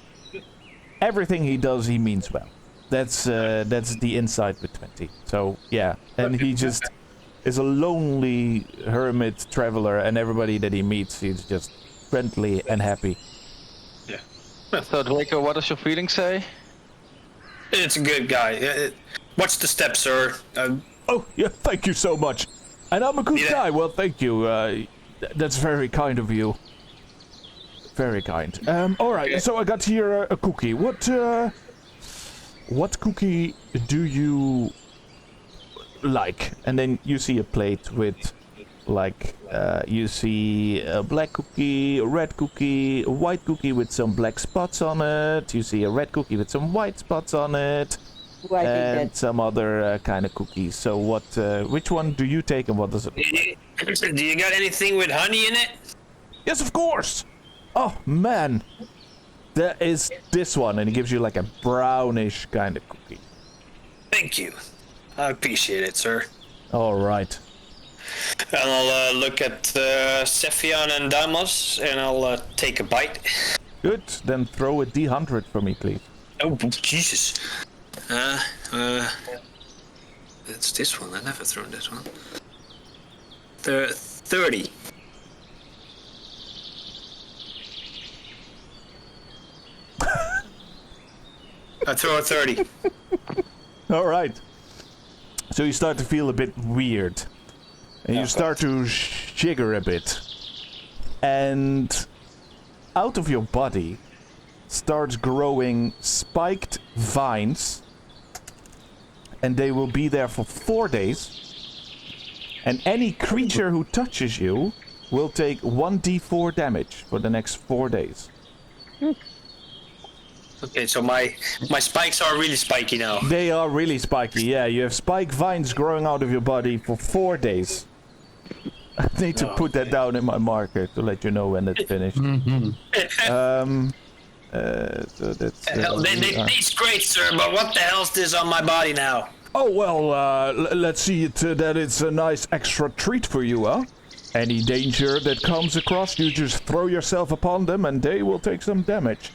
everything he does, he means well. That's the insight with 20. So yeah, and he just is a lonely hermit traveler, and everybody that he meets, he's just friendly and happy. So Draco, what does your feeling say? It's a good guy. Watch the step, sir. Oh, yeah, thank you so much. And I'm a good Yeah. guy. Well, thank you. That's very kind of you. Very kind. All right. So I got here a cookie. What cookie do you like? And then you see a plate with, like, you see a black cookie, a red cookie, a white cookie with some black spots on it. You see a red cookie with some white spots on it. Well, I think And that some other kind of cookies. So which one do you take and what does it look like? Do you got anything with honey in it? Yes, of course! Oh, man! There is this one, and it gives you like a brownish kind of cookie. Thank you. I appreciate it, sir. Alright. And I'll look at Cepheon and Damos, and I'll take a bite. Good, then throw a D100 for me, please. Oh, Jesus. That's this one. I never thrown this one. 30. I throw a 30. Alright. So you start to feel a bit weird. And you start to shiver a bit. And out of your body starts growing spiked vines. And they will be there for 4 days. And any creature who touches you will take 1d4 damage for the next 4 days. Okay, so my spikes are really spiky now. They are really spiky, yeah. You have spike vines growing out of your body for 4 days. I need to put that down in my marker to let you know when it's finished. So that's... Hell, they taste great, sir, but what the hell's this on my body now? Oh, well, let's see it that it's a nice extra treat for you, huh? Any danger that comes across, you just throw yourself upon them and they will take some damage.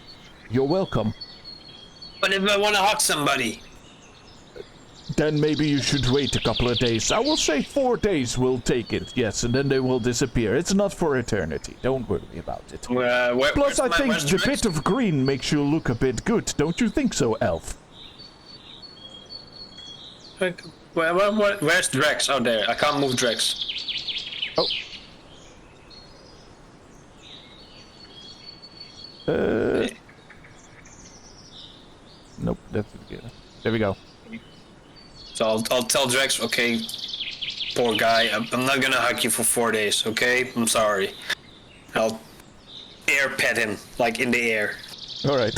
You're welcome. But if I want to hug somebody? Then maybe you should wait a couple of days. I will say 4 days will take it, yes, and then they will disappear. It's not for eternity. Don't worry about it. Plus, I think the bit of green makes you look a bit good. Don't you think so, Elf? Where's Drex? Oh, there. I can't move Drex. Oh. Nope, that's good. There we go. So I'll tell Drex, okay, poor guy, I'm not gonna hug you for 4 days, okay? I'm sorry. I'll air pet him, like in the air. Alright.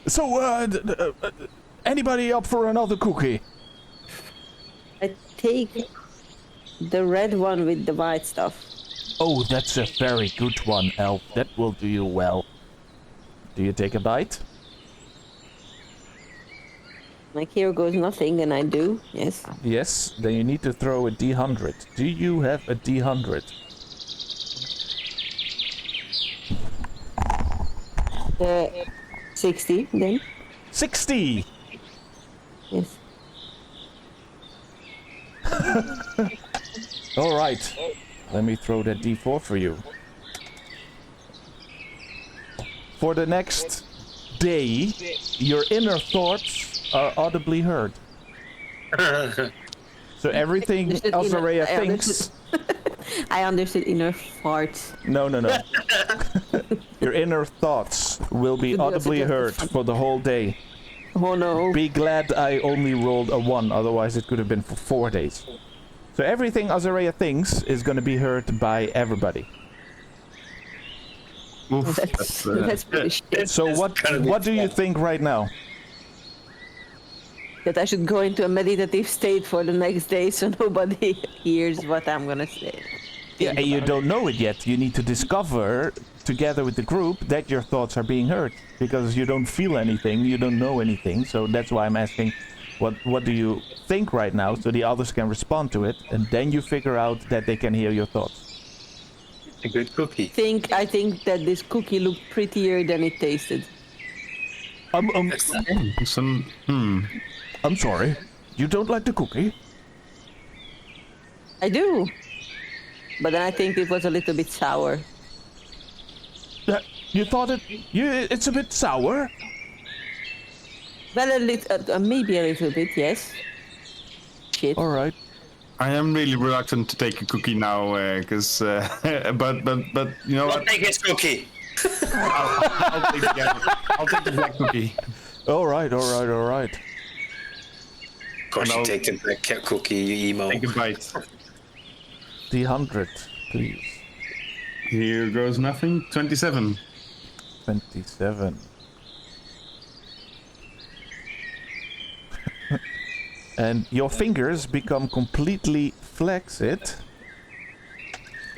So, anybody up for another cookie? I take the red one with the white stuff. Oh, that's a very good one, Elf. That will do you well. Do you take a bite? Like, here goes nothing, and I do, yes. Yes, then you need to throw a D100. Do you have a D100? 60, then. 60! Yes. Alright. Let me throw that D4 for you. For the next day, your inner thoughts are audibly heard. So everything Azarea thinks... I understood inner farts. No. Your inner thoughts will be audibly heard for the whole day. Oh no. Be glad I only rolled a 1, otherwise it could have been for 4 days. So everything Azarea thinks is going to be heard by everybody. Oof, That's pretty shit. So what do you think right now? That I should go into a meditative state for the next day so nobody hears what I'm gonna say. Yeah, you don't know it yet. You need to discover, together with the group, that your thoughts are being heard. Because you don't feel anything, you don't know anything. So that's why I'm asking, what do you think right now, so the others can respond to it, and then you figure out that they can hear your thoughts. A good cookie. I think that this cookie looked prettier than it tasted. I'm sorry. You don't like the cookie? I do. But then I think it was a little bit sour. You thought it's a bit sour? Well, a little, maybe a little bit, yes. Shit. All right. I am really reluctant to take a cookie now, because but you know Don't what? take his cookie. I'll take the black cookie. All right. All right. All right. Of course, And you I'll take the black cookie, you emo. Take a bite. The 100, please. Here goes nothing. 27. 27. And your fingers become completely flaccid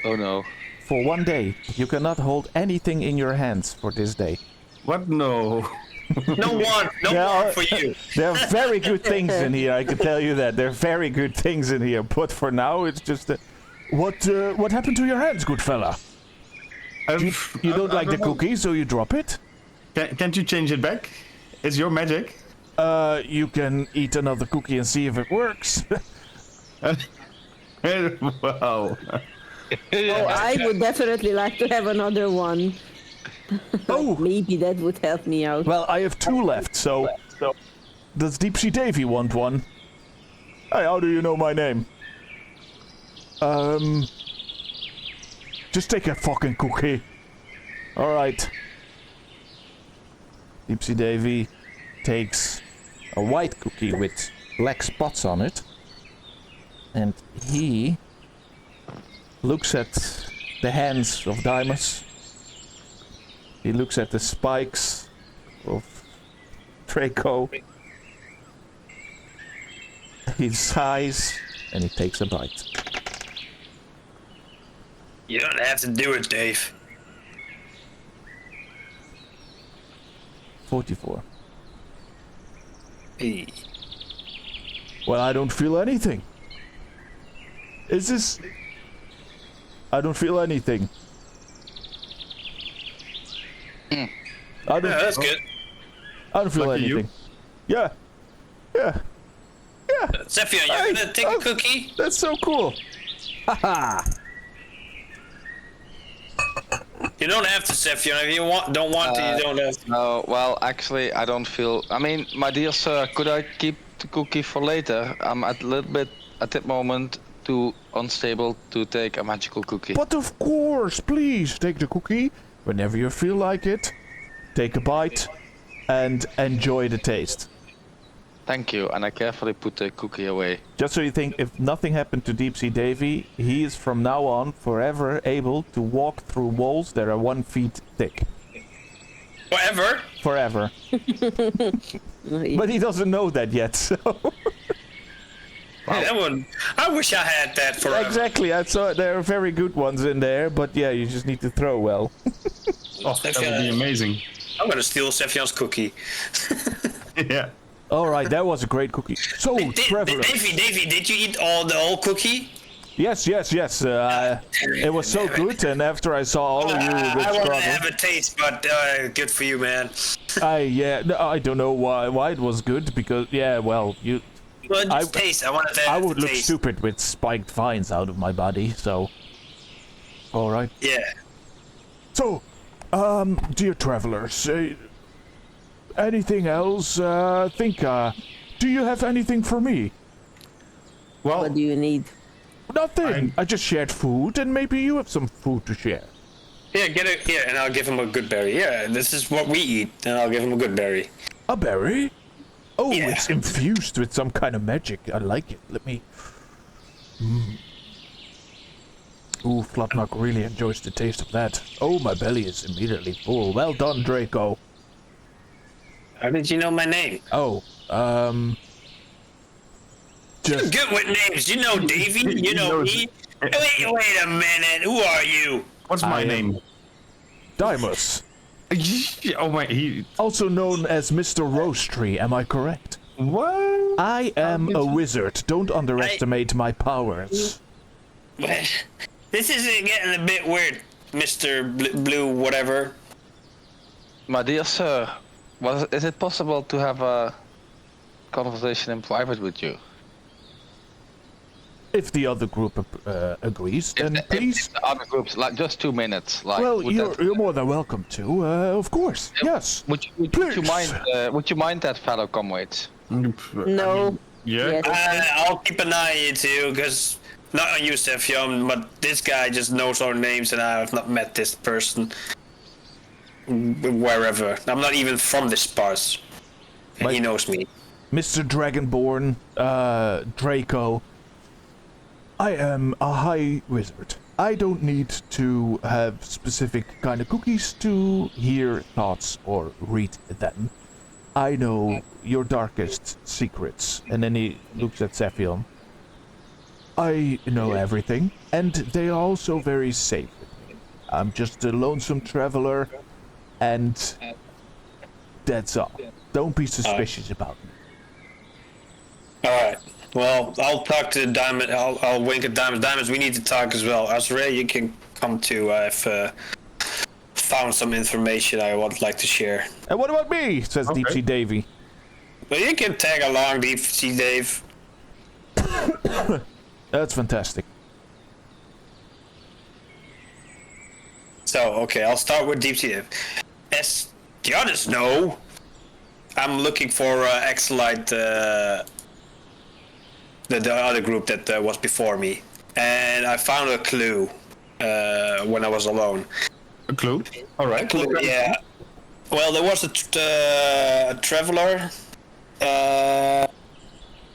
Oh no. for 1 day. You cannot hold anything in your hands for this day. What? No. No one for you. There are very good things in here, I can tell you that. There are very good things in here, but for now it's just... what happened to your hands, good fella? You don't like the cookie, so you drop it? Can't you change it back? It's your magic. You can eat another cookie and see if it works. Wow. Oh, I would definitely like to have another one. Oh! Maybe that would help me out. Well, I have 2 left, so... Does Deep Sea Davy want one? Hey, how do you know my name? Just take a fucking cookie. Alright. Deep Sea Davy takes a white cookie with black spots on it. And he looks at the hands of Dymus. He looks at the spikes of Draco. He sighs and he takes a bite. You don't have to do it, Dave. 44. Hey. Well, I don't feel anything. Is this... I don't feel anything. I don't, Yeah, that's good. I don't feel Lucky you. anything. Yeah. Yeah. Cepheon, you gonna take a cookie? That's so cool. Haha. You don't have to, Cepheon. If you don't want to, you don't have to. No, well, actually, I don't feel... I mean, my dear sir, could I keep the cookie for later? I'm a little bit, at that moment, too unstable to take a magical cookie. But of course, please take the cookie whenever you feel like it. Take a bite and enjoy the taste. Thank you, and I carefully put the cookie away. Just so you think, if nothing happened to Deep Sea Davy, he is from now on forever able to walk through walls that are 1 feet thick. Forever. Forever. But he doesn't know that yet, so... Hey, that one. I wish I had that forever. Exactly, I saw there are very good ones in there, but yeah, you just need to throw well. Oh, that would be amazing. I'm gonna steal Cepheon's cookie. Yeah. Alright, that was a great cookie. So, Traveler. Davey, did you eat the whole cookie? Yes. It was so good, and after I saw all of you with I want to struggle... have a taste, but good for you, man. I don't know why it was good, because, yeah, well, you... Well, taste. I want to have I would the look taste. stupid with spiked vines out of my body, so... Alright. Yeah. So, dear travelers, anything else? Do you have anything for me? Well, What do you need? Nothing. I just shared food, and maybe you have some food to share. Yeah, get it. Yeah, and I'll give him a good berry. Yeah, this is what we eat, and I'll give him a good berry. A berry? Oh, Yeah. it's infused with some kind of magic. I like it. Let me... Ooh, Flutnock really enjoys the taste of that. Oh, my belly is immediately full. Well done, Draco. How did you know my name? Oh, You're just... good with names. You know Davey. You know me. Wait a minute. Who are you? what's my I am- name? Dymus. Oh my, Also known as Mr. Roastree, am I correct? what? I am a wizard. Don't underestimate my powers. This is getting a bit weird, Mr. Blue whatever. My dear sir, is it possible to have a conversation in private with you? If the other group agrees, then please. If the other groups, like just 2 minutes, like. Well, would that- you're more than welcome to. Of course, yes. Would you Please. mind? Would you mind that, fellow comrades? No. Yeah. Yes. I'll keep an eye on you two, because not on you, Cepheon, but this guy just knows our names, and I have not met this person wherever. I'm not even from this part, and he knows me. Mr. Dragonborn, Draco, I am a high wizard. I don't need to have specific kind of cookies to hear thoughts or read them. I know your darkest secrets. And then he looks at Cepheon. I know everything, and they are also very safe with me. I'm just a lonesome traveler, and that's all. Don't be suspicious about me. Alright. Well, I'll talk to Diamond. I'll wink at Diamond. Diamonds, we need to talk as well. Azrael, you can come too. I've found some information I would like to share. And what about me? Says Deep Sea Davy. Well, you can tag along, Deep Sea Dave. That's fantastic. So, okay, I'll start with Deep Sea Dave. As the others know, I'm looking for Exolite, the other group that was before me. And I found a clue when I was alone. A clue? All right. Clue, yeah. Well, there was a traveler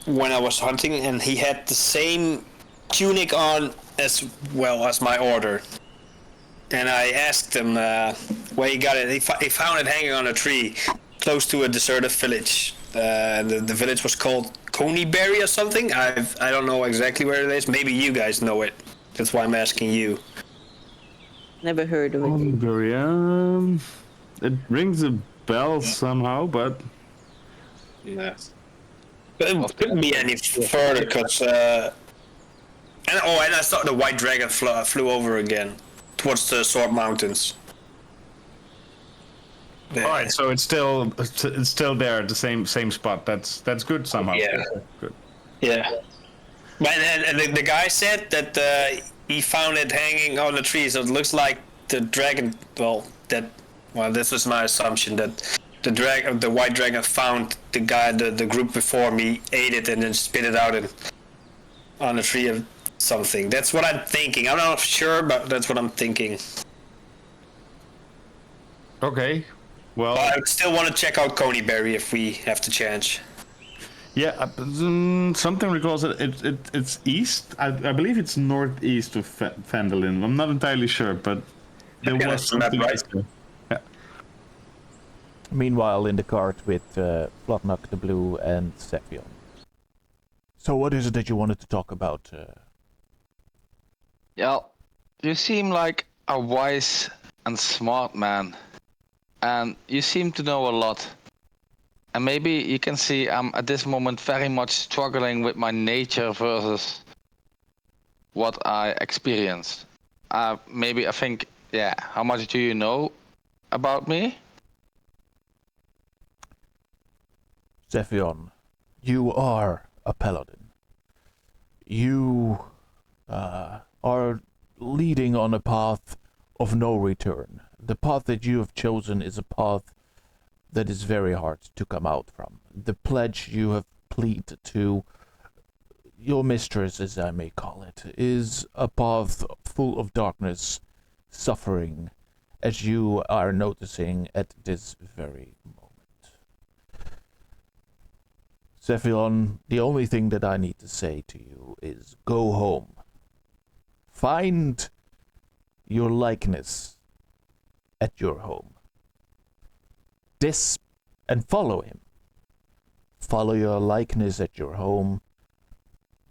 when I was hunting, and he had the same tunic on as well as my order. And I asked him where he got it. He found it hanging on a tree close to a deserted village. The village was called Coneyberry or something. I don't know exactly where it is. Maybe you guys know it. That's why I'm asking you. Never heard of it. Very, it rings a bell somehow, but Yes. But it couldn't be any further because. And I saw the white dragon flew over again towards the Sword Mountains. all right. So it's still there at the same spot. That's good somehow. Yeah. Good. Yeah. But and the guy said that he found it hanging on a tree, so it looks like the dragon. Well, this was my assumption that the white dragon found the group before me, ate it, and then spit it out on a tree of something. That's what I'm thinking. I'm not sure, but that's what I'm thinking. Okay. Well, But I still want to check out Coneyberry if we have the chance. yeah. Something recalls that it's east. I believe it's northeast of Phandalin. I'm not entirely sure, but there Yeah, was that's not something. right. Yeah. Meanwhile, in the cart with Flotnock the Blue and Cepheon. So what is it that you wanted to talk about? Yeah, you seem like a wise and smart man, and you seem to know a lot. And maybe you can see I'm at this moment very much struggling with my nature versus what I experience. Maybe I think, yeah, how much do you know about me? Cepheon, you are a paladin. You are leading on a path of no return. The path that you have chosen is a path that is very hard to come out from. The pledge you have pleaded to your mistress, as I may call it, is a path full of darkness, suffering, as you are noticing at this very moment. Cepheon, the only thing that I need to say to you is go home. Find your likeness at your home. And follow him. Follow your likeness at your home,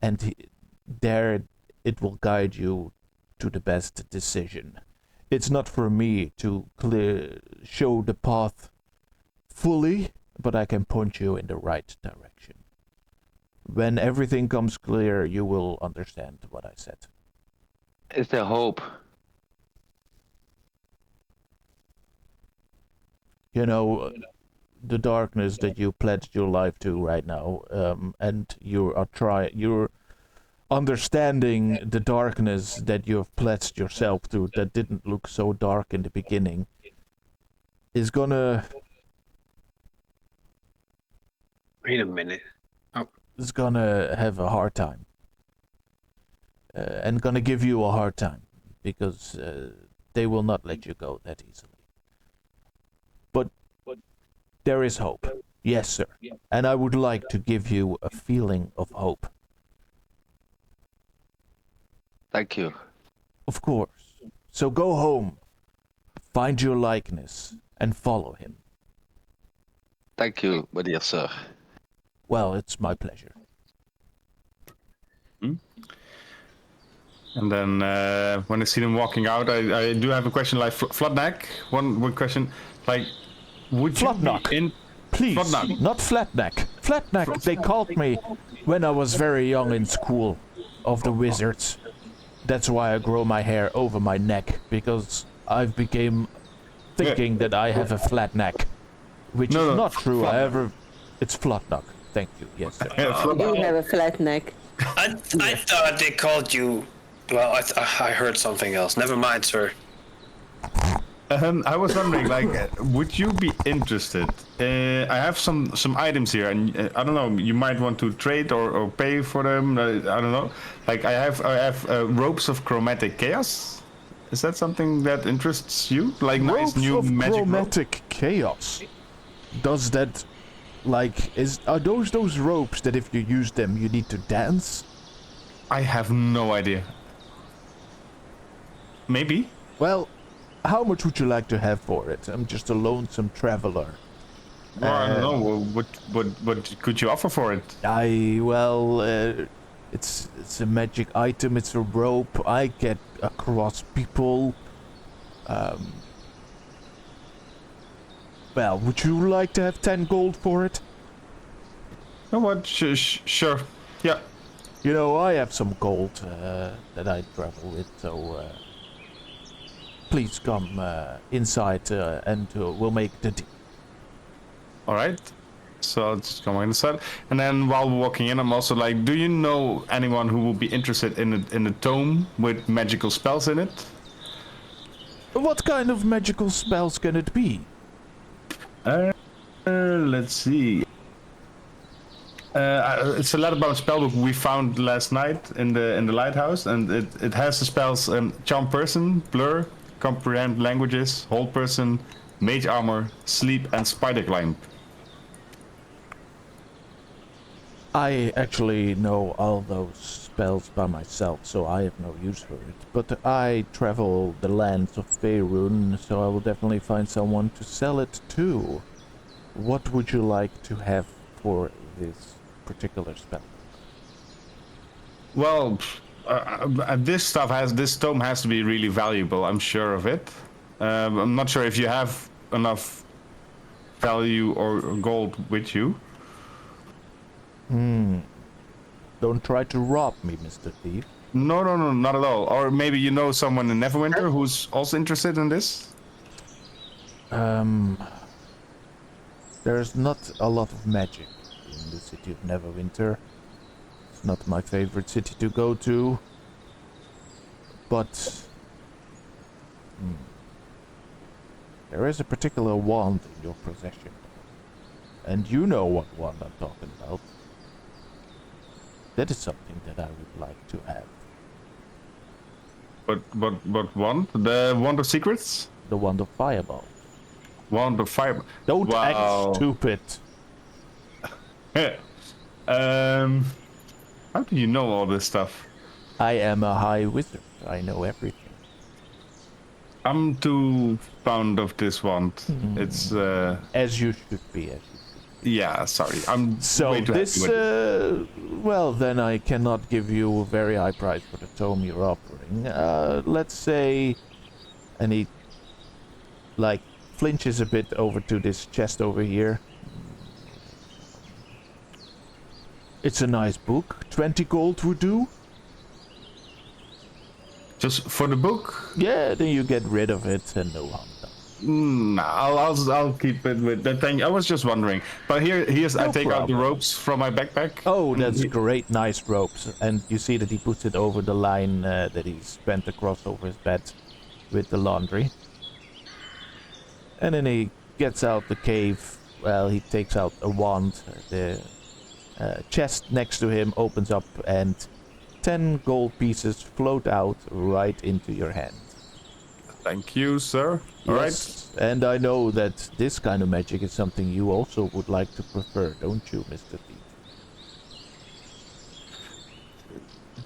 and there it will guide you to the best decision. It's not for me to show the path fully, but I can point you in the right direction. When everything comes clear, you will understand what I said. Is there hope? You know, the darkness that you pledged your life to right now, and you're understanding the darkness that you have pledged yourself to, that didn't look so dark in the beginning, is gonna Wait a minute. have a hard time. And gonna give you a hard time, because they will not let you go that easily. But there is hope. Yes, sir. And I would like to give you a feeling of hope. Thank you. Of course. So go home, find your likeness, and follow him. Thank you, my dear sir. Well, it's my pleasure. And then when I see them walking out, I do have a question like Flatneck. One question, like, would you Flatneck. be in? Please, Flatneck. not Flatneck. Flatneck, they called me when I was very young in school of the wizards. That's why I grow my hair over my neck, because I've became thinking that I have a flat neck, which is not true. However, it's Flatneck. Thank you. Yes, sir. You have a flat neck. I thought they called you. Well, I heard something else. Never mind, sir. I was wondering, like, would you be interested? I have some items here, and I don't know. You might want to trade or pay for them. I don't know. Like, I have ropes of chromatic chaos. Is that something that interests you? Like nice Ropes new of magic chromatic chaos. Does that, like, are those ropes that if you use them you need to dance? I have no idea. Maybe. Well, how much would you like to have for it? I'm just a lonesome traveler. Well, I don't know. What could you offer for it? It's a magic item. It's a rope. I get across people. Well, would you like to have 10 gold for it? You know what? Sure. Yeah. You know, I have some gold that I travel with, so please come inside and we'll make the deal. All right. So I'll just come inside, and then while we're walking in, I'm also like, do you know anyone who will be interested in a tome with magical spells in it? What kind of magical spells can it be? Let's see. It's a Letterbound spellbook we found last night in the lighthouse, and it has the spells Charm Person, Blur, Comprehend Languages, Hold Person, Mage Armor, Sleep, and Spider Climb. I actually know all those spells by myself, so I have no use for it. But I travel the lands of Faerun, so I will definitely find someone to sell it to. What would you like to have for this particular spell? Well, this tome has to be really valuable. I'm sure of it. I'm not sure if you have enough value or gold with you. Don't try to rob me, Mr. Thief. No, not at all. Or maybe you know someone in Neverwinter who's also interested in this? There's not a lot of magic in the city of Neverwinter. It's not my favorite city to go to. But there is a particular wand in your possession. And you know what wand I'm talking about. That is something that I would like to have. But wand? The Wand of Secrets? The wand of Fireball. Wand of Fire. Don't act stupid. How do you know all this stuff? I am a high wizard. I know everything. I'm too fond of this wand. It's As you should be, yeah, sorry. I'm So way too this, happy with it. well, then I cannot give you a very high price for the tome you're offering. Let's say, and he, like, flinches a bit over to this chest over here. It's a nice book. 20 gold would do. Just for the book? Yeah, then you get rid of it and no harm done. I'll keep it with that thing. I was just wondering. But here's I No take out the problem. ropes from my backpack. Oh, that's great, nice ropes. And you see that he puts it over the line that he spent across over his bed with the laundry. And then he gets out the cave. Well, he takes out a wand. The chest next to him opens up and 10 gold pieces float out right into your hand. Thank you, sir. All right. Yes, and I know that this kind of magic is something you also would like to prefer, don't you, Mr. Thief?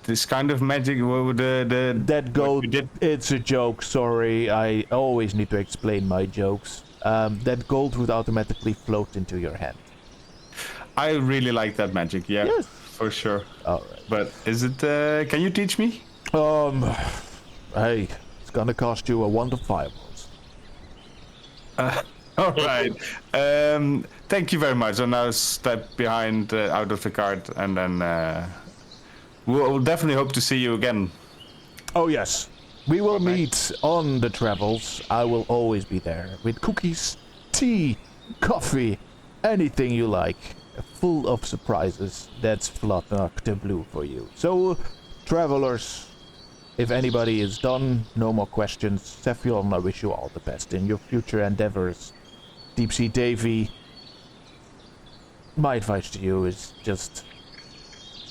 This kind of magic, That what gold, you did. it's a joke, sorry. I always need to explain my jokes. That gold would automatically float into your hand. I really like that magic. Yeah, Yes. for sure. Alright. But is it? Can you teach me? Hey, it's gonna cost you a wand of fireballs. All right. Thank you very much. I'll now step behind out of the cart, and then we'll definitely hope to see you again. Oh yes, we will meet on the travels. I will always be there with cookies, tea, coffee, anything you like. Full of surprises. That's Flotnock the Blue for you. So, travelers, if anybody is done, no more questions. Cepheon, I wish you all the best in your future endeavors. Deep Sea Davy, my advice to you is just,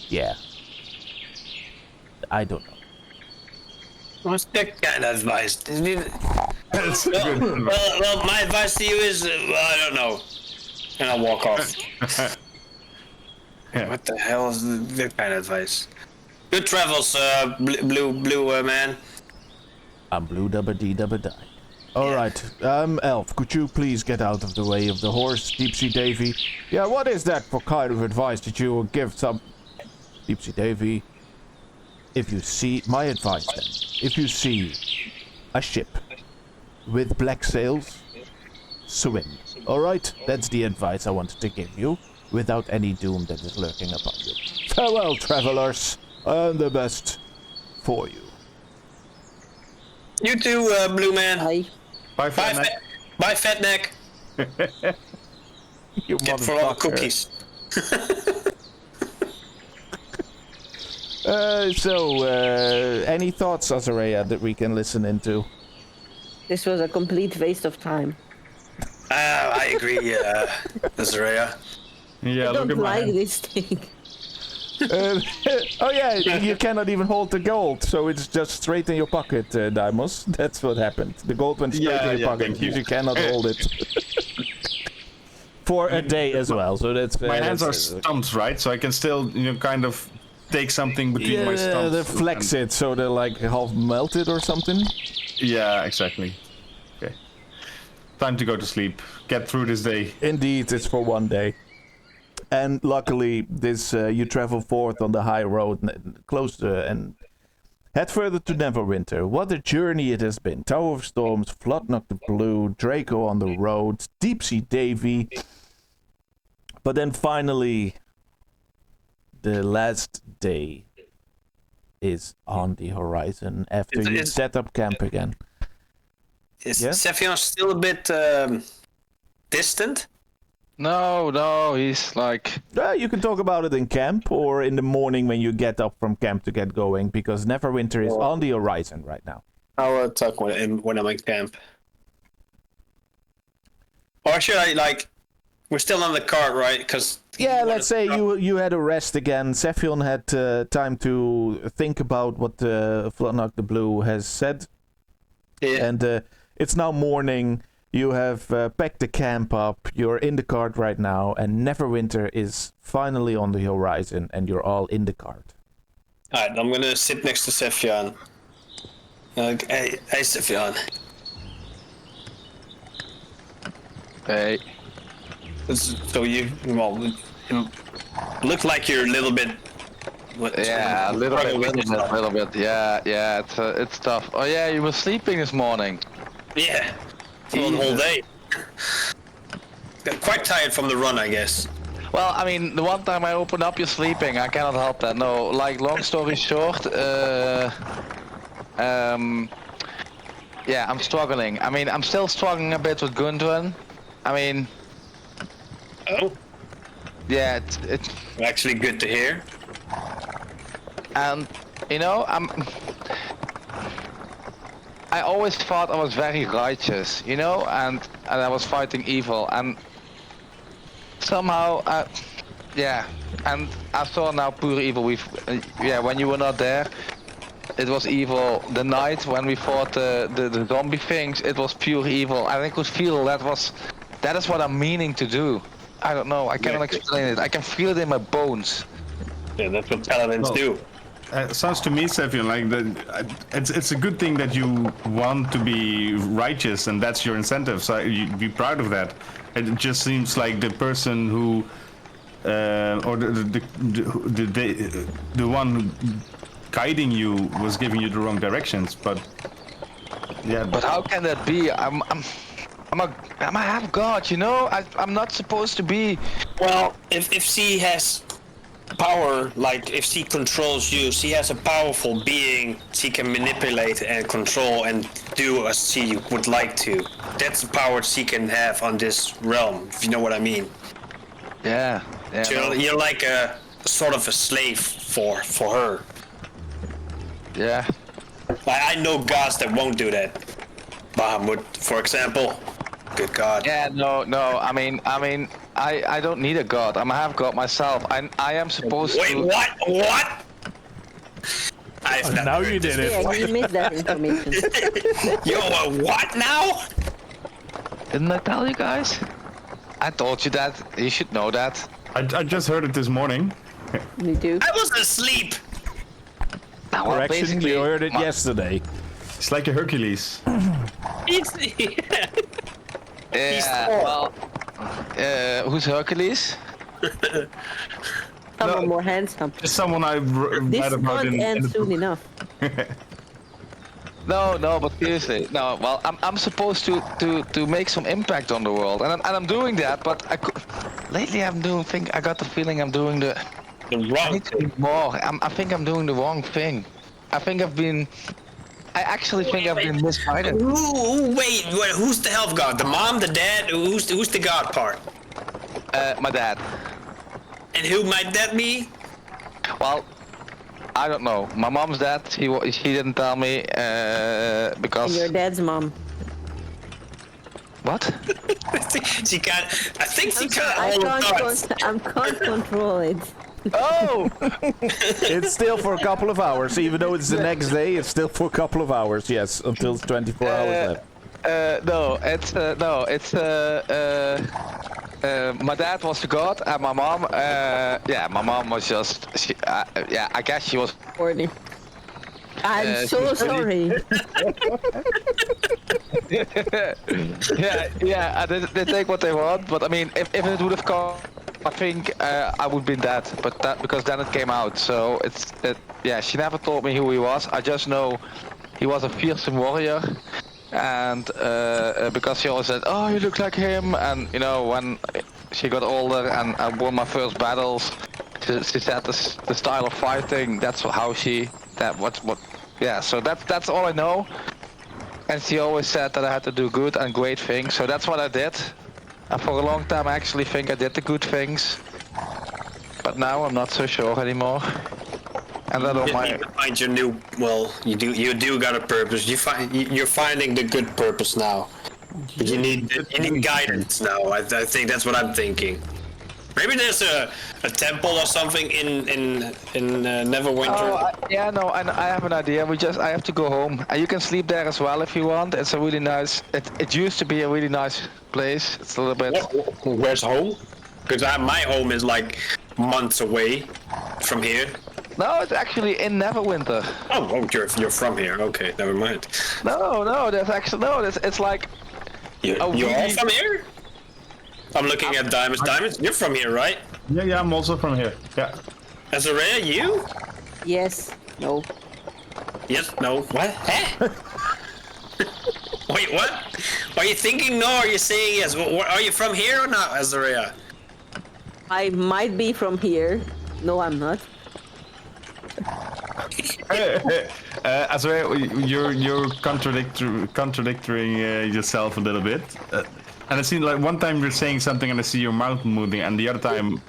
yeah, I don't know. What's that kind of advice? That's a good one. Well, my advice to you is, I don't know. And I'll walk off. Yeah. What the hell is that kind of advice? Good travels, blue man. I'm blue dubba dee dubba die. Alright, Elf, could you please get out of the way of the horse, Deep Sea Davy? Yeah, what is that for kind of advice that you will give some... Deep Sea Davy, if you see... My advice then, if you see a ship with black sails, swim. Alright, that's the advice I wanted to give you, without any doom that is lurking upon you. Farewell, travelers, and the best for you. You too, blue man. Hi. Bye, Bye, Fat bye, fat neck. You Get for all the motherfucker. cookies. Any thoughts, Azarea, that we can listen into? This was a complete waste of time. I agree, Azarea. Yeah, I look don't at my like hand. this thing. Oh yeah, you cannot even hold the gold, so it's just straight in your pocket, Daimos. That's what happened. The gold went straight in your pocket. thank you. You cannot hold it. For a day as well, so that's... My hands are that's, stumps, right? So I can still, kind of take something between my stumps. they flex and- it, so they're like half melted or something. Yeah, exactly. Okay. Time to go to sleep. Get through this day. Indeed, it's for one day. And luckily, this you travel forth on the high road, close to, and head further to Neverwinter. What a journey it has been. Tower of Storms, Flotnock the Blue, Draco on the road, Deep Sea Davy. But then finally, the last day is on the horizon after you It's- set up camp again. Is Yeah? Cepheon still a bit distant? No, he's like... You can talk about it in camp or in the morning when you get up from camp to get going, because Neverwinter is on the horizon right now. I'll talk when I'm in camp. Or should I, we're still on the cart, right? Because Yeah, let's say you had a rest again. Cepheon had time to think about what Flotnock the Blue has said. Yeah. And it's now morning. You have packed the camp up. You're in the cart right now. And Neverwinter is finally on the horizon. And you're all in the cart. Alright, I'm gonna sit next to Cepheon. Hey, Cepheon. Hey. So you look like you're a little bit. Yeah, a little bit. Yeah, it's tough. Oh yeah, you were sleeping this morning. Yeah, for the whole day. Got quite tired from the run, I guess. Well, I mean, the one time I opened up, you're sleeping. I cannot help that. No, like, long story short, yeah, I'm struggling. I mean, I'm still struggling a bit with Gundren. I mean, Oh, yeah, it's actually good to hear. and you know, I always thought I was very righteous, you know, and I was fighting evil, and somehow, yeah, and I saw now pure evil. Yeah, when you were not there, it was evil. The night when we fought the zombie things, it was pure evil, and I could feel that is what I'm meaning to do. I don't know. I cannot explain it. I can feel it in my bones. Yeah, that's what paladins do. Sounds to me, Cepheon, like it's a good thing that you want to be righteous, and that's your incentive. So you be proud of that. It just seems like the person who, or the one guiding you was giving you the wrong directions. But yeah. But how can that be? I'm a half god, you know. I'm not supposed to be. Well, if she has power, like if she controls you, she has a powerful being she can manipulate and control and do as she would like to. That's the power she can have on this realm, if you know what I mean. Yeah. So you're like a sort of a slave for her. Yeah. Like, I know gods that won't do that. Bahamut, for example. Good god. Yeah. No. I mean, I don't need a god. I'm a half god myself. I am supposed Wait, to. what? I've never Now heard you this did it. Yeah, you missed that information. Yo, what now? Didn't I tell you guys? I told you that. You should know that. I just heard it this morning. Me too. I was asleep. Now, well, Correction, basically, you heard it yesterday. It's like a Hercules. Yeah. Well. Who's Hercules? Someone more handsome. Just someone I've This read about won't in end the soon book. enough. No, but seriously, no. Well, I'm supposed to make some impact on the world, and I'm doing that. But lately I got the feeling I'm doing the I wrong need to do more. I think I'm doing the wrong thing. I actually think I've been misguided. Wait, who's the health god? The mom, the dad? Who's the god part? My dad. And who might that be? Well, I don't know. My mom's dad. He didn't tell me because. Your dad's mom. What? She can't. I think she can't I hold thoughts. can't control it. Oh! It's still for a couple of hours, even though it's the next day. It's still for a couple of hours. Yes, until it's 24 hours left. My dad was the god, and my mom, my mom was just, I guess she was. Horny. I'm so sorry. They take what they want, but I mean, if it would have come, I think I would have been dead, but that because then it came out. So she never told me who he was. I just know he was a fearsome warrior, and because she always said, "Oh, you look like him," and you know when she got older and I won my first battles, she said the style of fighting. That's how So that's all I know. And she always said that I had to do good and great things, so that's what I did. And for a long time I actually think I did the good things. But now I'm not so sure anymore. And that all You my... need to find your new. Well, you do got a purpose. You're finding the good purpose now. But you need guidance now. I think that's what I'm thinking. Maybe there's a temple or something in Neverwinter. I have an idea. I have to go home. And you can sleep there as well if you want. It's a really nice. It used to be a really nice place. It's a little bit. Where's home? Because my home is like months away from here. No, it's actually in Neverwinter. Oh, you're from here. Okay, never mind. No, there's actually no. It's like. You're all from here? I'm looking at Diamonds. Diamonds, you're from here, right? Yeah, I'm also from here. Yeah. Azarea, you? Yes. No. Yes, no. What? Huh? Wait, what? Are you thinking no, or are you saying yes? Are you from here or not, Azarea? I might be from here. No, I'm not. Azrael, you're contradicting yourself a little bit. And it seems like one time you're saying something and I see your mouth moving, and the other time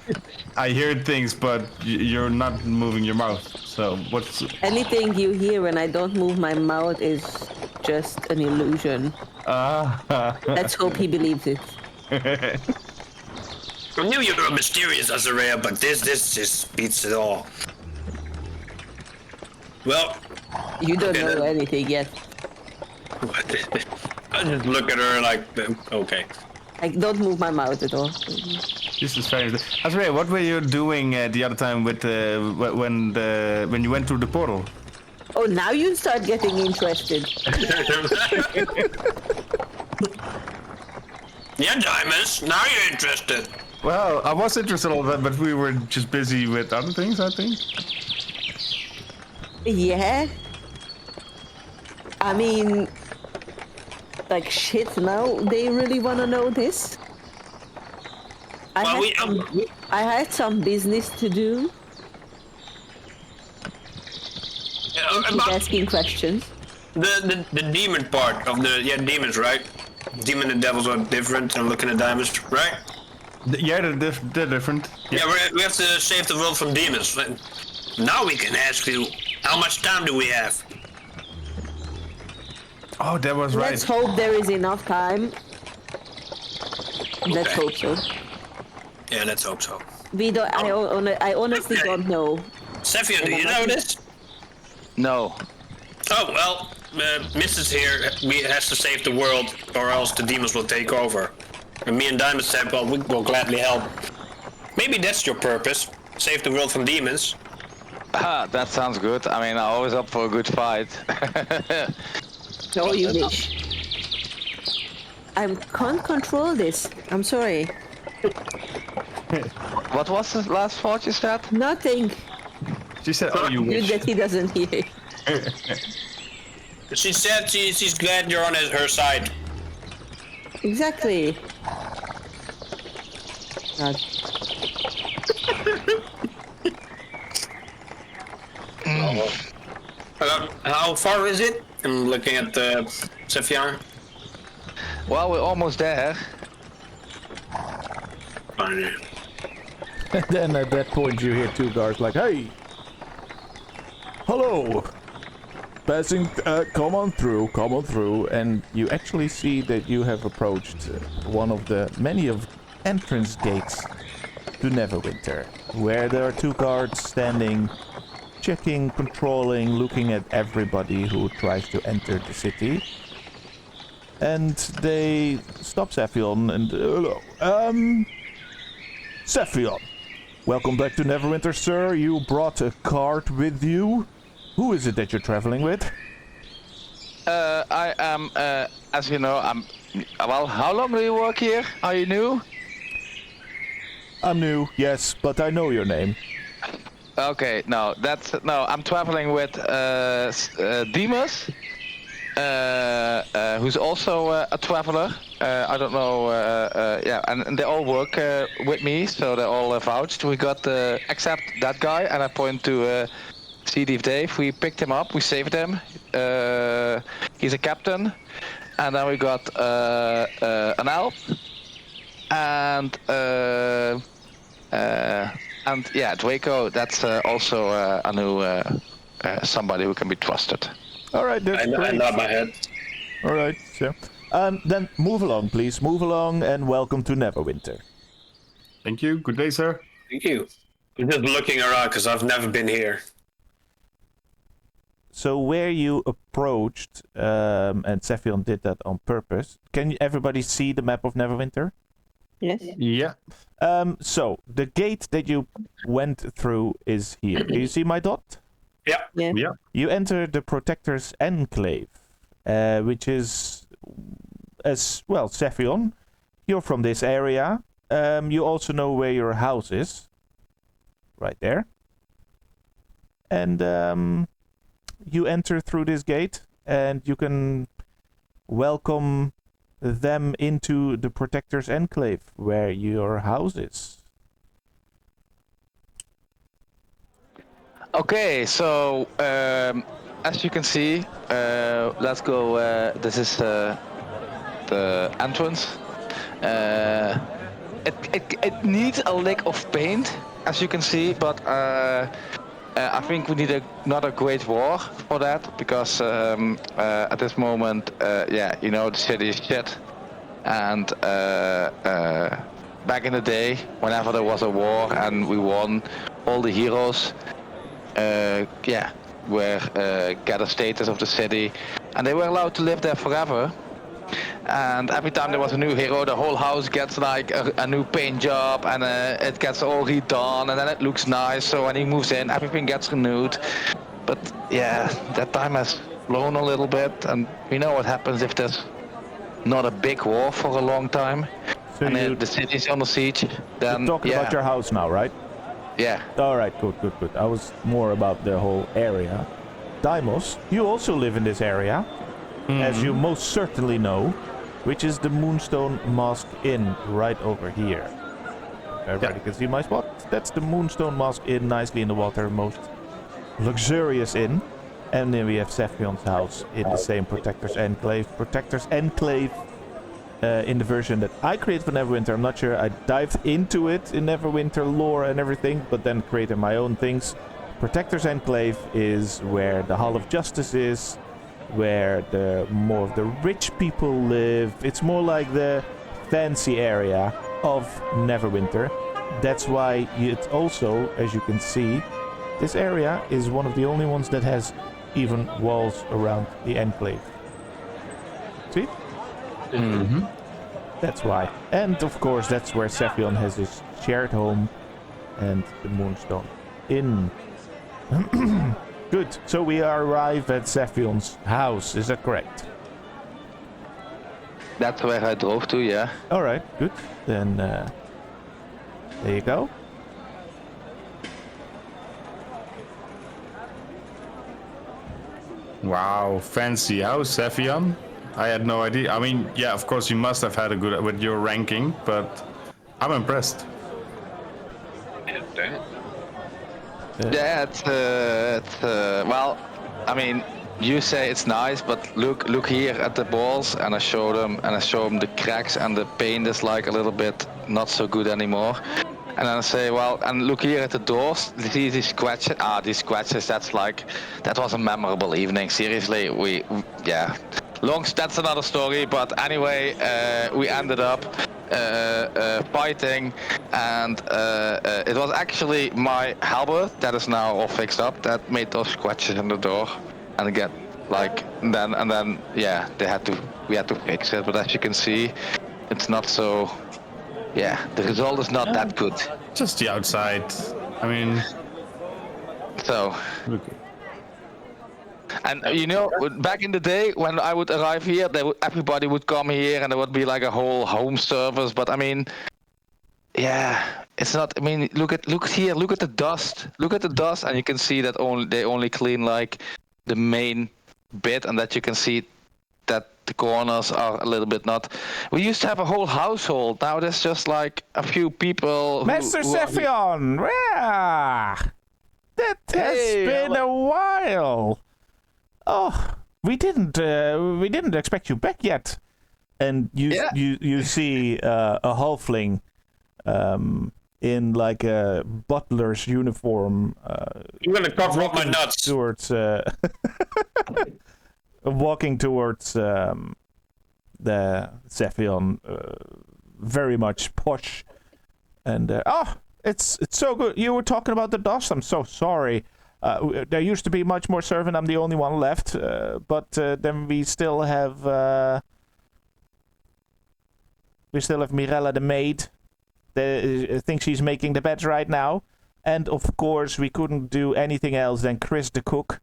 I hear things but you're not moving your mouth. So what's... Anything you hear when I don't move my mouth is just an illusion. Let's hope he believes it. I knew you were mysterious, Azrael, but this just beats it all. Well, You don't know anything yet. I just look at her like, okay. I don't move my mouth at all. This is very... Azrael, what were you doing the other time with when you went through the portal? Oh, now you start getting interested. Yeah, Diamonds, now you're interested. Well, I was interested in all that, but we were just busy with other things, I think. Yeah. I mean, like shit. Now they really want to know this. I had some business to do. Keep asking questions. The demon part of the demons, right? Demon and devils are different. I'm looking at diamonds, right? Yeah, they're different. Yeah, we have to save the world from demons. Now we can ask you, how much time do we have? Oh, that was right. Let's hope there is enough time. Let's hope so. Yeah, let's hope so. We don't. I honestly don't know. Cepheon, do you know this? No. Oh, well, Mrs. here has to save the world or else the demons will take over. And me and Diamond said, well, we will gladly help. Maybe that's your purpose. Save the world from demons. Ah, that sounds good. I mean, I'm always up for a good fight. No, you wish. I can't control this. I'm sorry. What was the last thought you said? Nothing. She said, oh, you Good wish. that he doesn't hear. She said she's glad you're on her side. Exactly. God. How far is it? I'm looking at the Cepheon. Well, we're almost there. Fine. And then at that point you hear two guards like, hey! Hello! Passing, come on through, and you actually see that you have approached one of the many of entrance gates to Neverwinter, where there are two guards standing, checking, controlling, looking at everybody who tries to enter the city. And they stop Cepheon and, hello, Cepheon, welcome back to Neverwinter, sir. You brought a cart with you. Who is it that you're traveling with? I am, as you know, well, how long do you work here? Are you new? I'm new, yes, but I know your name. Okay, no, I'm traveling with Demas, who's also a traveler. I don't know, yeah, and they all work with me, so they're all vouched. We got, except that guy, and I point to CD Dave. We picked him up, we saved him. He's a captain. And then we got an elf. And yeah, Draco, that's also a new somebody who can be trusted. Alright, that's great. I nod my head. Alright, so. Then move along, please. Move along and welcome to Neverwinter. Thank you. Good day, sir. Thank you. I'm just looking around because I've never been here. So where you approached, and Cepheon did that on purpose, can everybody see the map of Neverwinter? Yes. Yeah. So the gate that you went through is here. Do you see my dot? Yeah. Yeah. Yeah. You enter the Protector's Enclave, which is, as well, Cepheon. You're from this area. You also know where your house is. Right there. And you enter through this gate, and you can welcome them into the Protector's Enclave, where your house is. Okay, so as you can see, let's go. This is the entrance. It needs a lick of paint, as you can see, but I think we need not a great war for that, because at this moment, the city is shit. And back in the day, whenever there was a war and we won, all the heroes, were get a status of the city, and they were allowed to live there forever. And every time there was a new hero, the whole house gets like a new paint job, and it gets all redone, and then it looks nice. So when he moves in, everything gets renewed. But yeah, that time has flown a little bit, and we know what happens if there's not a big war for a long time, So and then the city's under siege. Then you're talking about your house now, right? yeah. All right, good. I was more about the whole area. Daimos, you also live in this area, as you most certainly know, which is the Moonstone Mosque Inn right over here. Everybody can see my spot. That's the Moonstone Mosque Inn, nicely in the water, most luxurious inn. And then we have Cephion's house in the same Protector's Enclave. Protector's Enclave, in the version that I created for Neverwinter. I'm not sure I dived into it in Neverwinter lore and everything, but then created my own things. Protector's Enclave is where the Hall of Justice is, where the more of the rich people live. It's more like the fancy area of Neverwinter. That's why it's also, as you can see, this area is one of the only ones that has even walls around the enclave. See? Mm-hmm. That's why. And of course, that's where Cepheon has his shared home and the Moonstone Inn. Good. So we arrive at Cephion's house. Is that correct? That's where I drove to, yeah. All right. Good. Then there you go. Wow, fancy house, Cepheon. I had no idea. I mean, yeah, of course you must have had a good with your ranking, but I'm impressed. Yeah, it's well, I mean, you say it's nice, but look here at the walls, and I show them the cracks, and the paint is like a little bit not so good anymore. And then I say, well, and look here at the doors. See these scratches? These scratches. That was a memorable evening. Seriously, that's another story. But anyway, we ended up fighting, and it was actually my halberd that is now all fixed up that made those scratches in the door, and again, we had to fix it. But as you can see, it's not so. Yeah, the result is not that good. Just the outside. I mean, so. look. And back in the day when I would arrive here, everybody would come here, and there would be like a whole home service. But I mean, yeah, it's not. I mean, look here, look at the dust, and you can see that they only clean like the main bit, and that you can see that the corners are a little bit not. We used to have a whole household. Now there's just like a few people. Master Cepheon, yeah, that has been a while. Oh, we didn't expect you back yet. And you see a halfling in like a butler's uniform. You're gonna cover up my nuts. Towards walking towards the Cepheon, very much posh, and it's so good. You were talking about the dust. I'm so sorry. There used to be much more servant. I'm the only one left, but then we still have Mirella the maid. I think she's making the beds right now, and of course we couldn't do anything else than Chris the cook.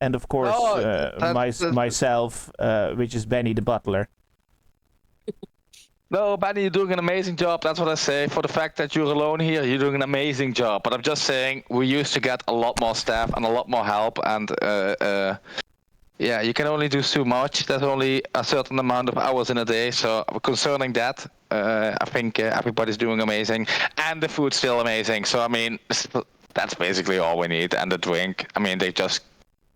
And of course, myself, which is Benny the butler. No, Benny, you're doing an amazing job. That's what I say. For the fact that you're alone here, you're doing an amazing job. But I'm just saying, we used to get a lot more staff and a lot more help. And you can only do so much. There's only a certain amount of hours in a day. So concerning that, I think everybody's doing amazing. And the food's still amazing. So, I mean, that's basically all we need. And the drink, I mean, they just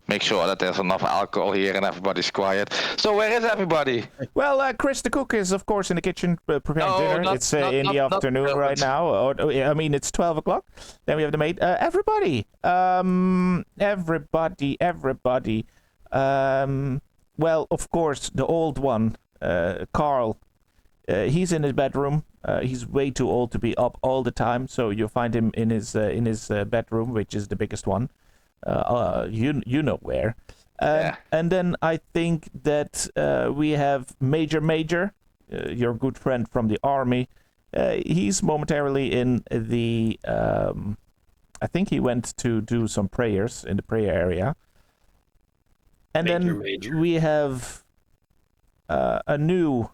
make sure that there's enough alcohol here and everybody's quiet. So where is everybody? Well, Chris the cook is, of course, in the kitchen preparing No, dinner. not- It's not- in the not- not afternoon Velvet. right now. I mean, it's 12 o'clock. Then we have the maid. Everybody. Everybody. Well, of course, the old one, Carl. He's in his bedroom. He's way too old to be up all the time, so you'll find him in his bedroom, which is the biggest one. You know where. Yeah. And then I think that we have Major, your good friend from the army. He's momentarily in the. I think he went to do some prayers in the prayer area. And Major. we have a new.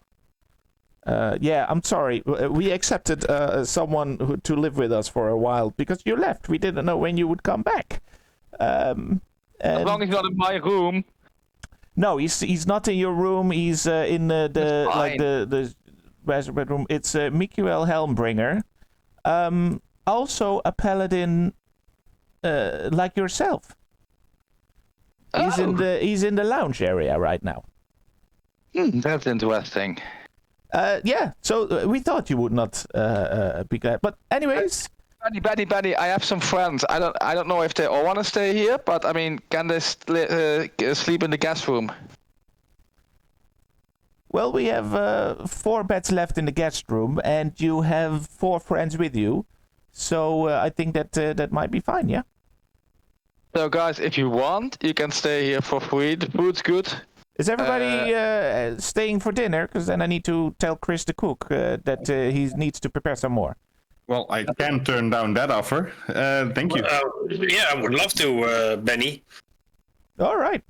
I'm sorry. We accepted someone to live with us for a while because you left. We didn't know when you would come back. As long as he's not in my room. No, he's not in your room. He's in the That's like fine. the master bedroom. It's Mikael Helmbringer, also a paladin like yourself. He's in the lounge area right now. That's interesting. So we thought you would not be glad, but anyways. Benny, I have some friends. I don't know if they all want to stay here, but I mean, can they sleep in the guest room? Well, we have 4 beds left in the guest room, and you have 4 friends with you, so I think that might be fine. Yeah. So guys, if you want, you can stay here for free. The food's good. Is everybody staying for dinner? Because then I need to tell Chris the cook that he needs to prepare some more. Well, I can turn down that offer. Thank you. Yeah, I would love to, Benny. All right.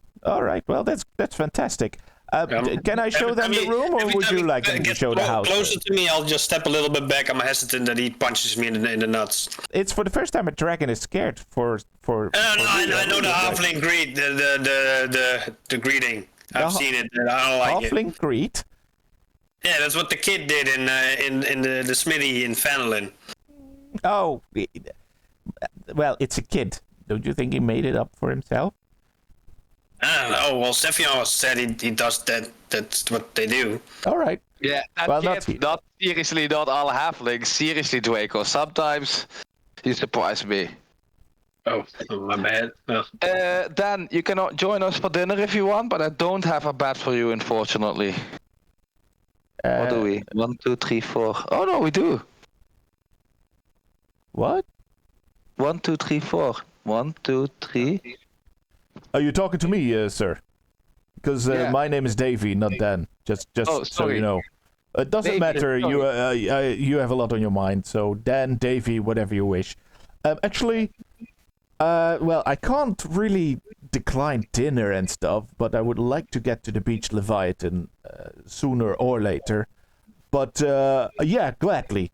Well, that's fantastic. Can I show them the room, or every would time you he like them to gets show the house? Closer to me, I'll just step a little bit back. I'm hesitant that he punches me in the nuts. It's for the first time a dragon is scared for. No, I know the halfling greet, the greeting. I've seen it. And I don't like it. Halfling greet. Yeah, that's what the kid did in the smithy in Fenelin. Oh, well, it's a kid. Don't you think he made it up for himself? I don't know. Well, Cepheon said he does that. That's what they do. All right. Yeah, Well, not here. not seriously, not all halflings. Seriously, Draco. Sometimes you surprise me. Oh, my bad. Well, Dan, you can join us for dinner if you want, but I don't have a bed for you, unfortunately. What do we? 1, 2, 3, 4. Oh no, we do. What? 1, 2, 3, 4. 1, 2, 3. Are you talking to me, sir? Because Yeah. my name is Davey, not Dan. Just Oh, so you sorry. know. It doesn't Davey, matter. You have a lot on your mind. So Dan, Davey, whatever you wish. Actually, well, I can't really decline dinner and stuff, but I would like to get to the beach Leviathan sooner or later. But yeah, gladly.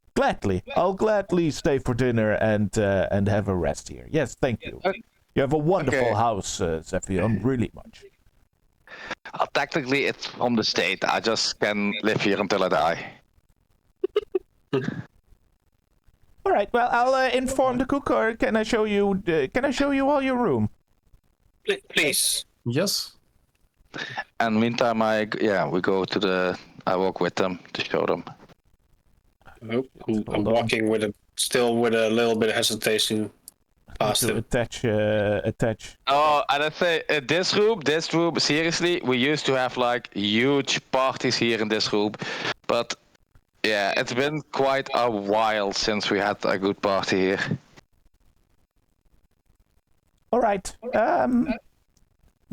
I'll gladly stay for dinner and have a rest here. Yes, thank you. You have a wonderful Okay. house, Cepheon, really much. Technically, it's from the state. I just can live here until I die. All right. Well, I'll inform the cook, or can I show you? Can I show you all your room? please. Yes. And meantime, we go to the. I walk with them to show them. Oh, I'm Hold on. walking still with a little bit of hesitation past To him. attach. Oh, and I say this room. Seriously, we used to have like huge parties here in this room, but yeah, it's been quite a while since we had a good party here. All right.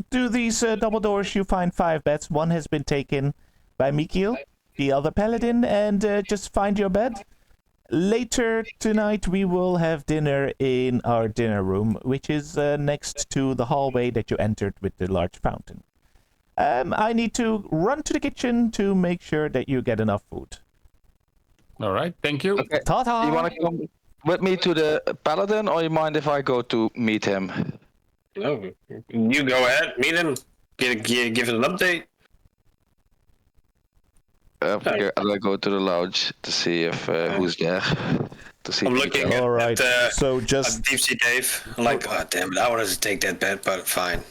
Do these double doors, you find 5 beds. One has been taken by Mikil, the other paladin, and just find your bed. Later tonight, we will have dinner in our dinner room, which is next to the hallway that you entered with the large fountain. I need to run to the kitchen to make sure that you get enough food. All right. Thank you. Okay. Ta-ta! You want to come with me to the paladin, or you mind if I go to meet him? Oh, you go ahead, meet him, give it an update. Okay, I'll go to the lounge to see if who's there. To see. I'm if looking he- at, All right. at, So at just Deep Sea Dave. I'm like, oh damn it, I wanted to take that bet, but fine.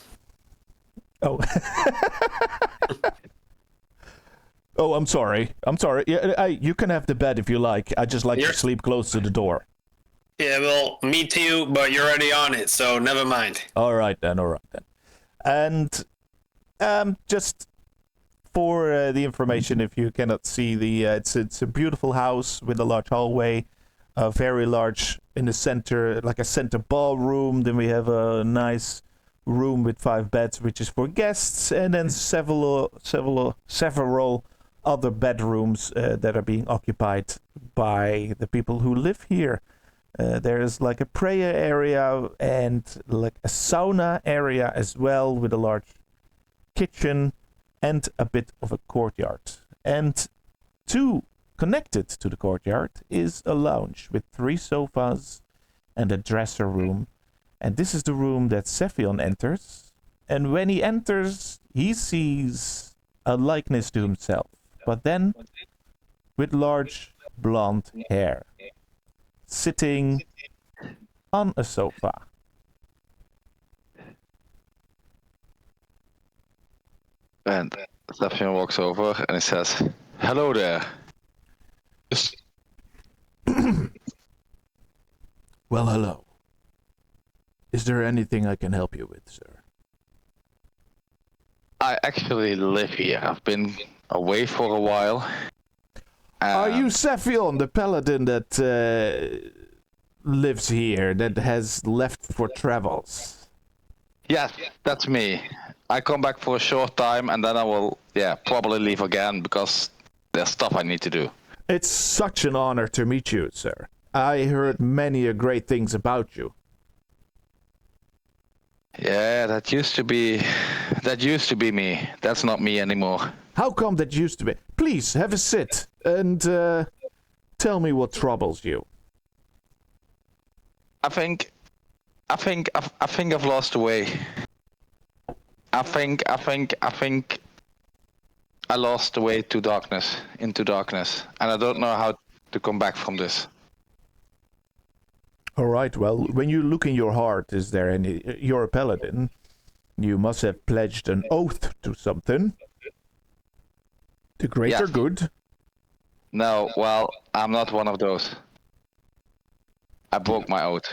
Oh. Oh, I'm sorry. I'm sorry. Yeah, you can have the bed if you like. I just like to sleep close to the door. Yeah, well, me too, but you're already on it, so never mind. All right then. And just for the information, if you cannot see it's a beautiful house with a large hallway, very large in the center, like a center ballroom. Then we have a nice room with 5 beds, which is for guests, and then several other bedrooms that are being occupied by the people who live here. There's like a prayer area and like a sauna area as well, with a large kitchen and a bit of a courtyard. And connected to the courtyard is a lounge with 3 sofas and a dresser room. And this is the room that Cepheon enters. And when he enters, he sees a likeness to himself, but then with large blonde hair, sitting on a sofa. And Cepheon walks over and he says, "Hello there." Well, hello. Is there anything I can help you with, sir? I actually live here. I've been away for a while. Are you Cepheon, the paladin that lives here, that has left for travels? Yes, that's me. I come back for a short time and then I will, probably leave again because there's stuff I need to do. It's such an honor to meet you, sir. I heard many great things about you. Yeah, that used to be me. That's not me anymore. How come that used to be? Please, have a sit and tell me what troubles you. I think I've lost the way. I think I lost the way to darkness, into darkness, and I don't know how to come back from this. All right, well, when you look in your heart, is there any... You're a paladin. You must have pledged an oath to something. The greater good. No, well, I'm not one of those. I broke my oath.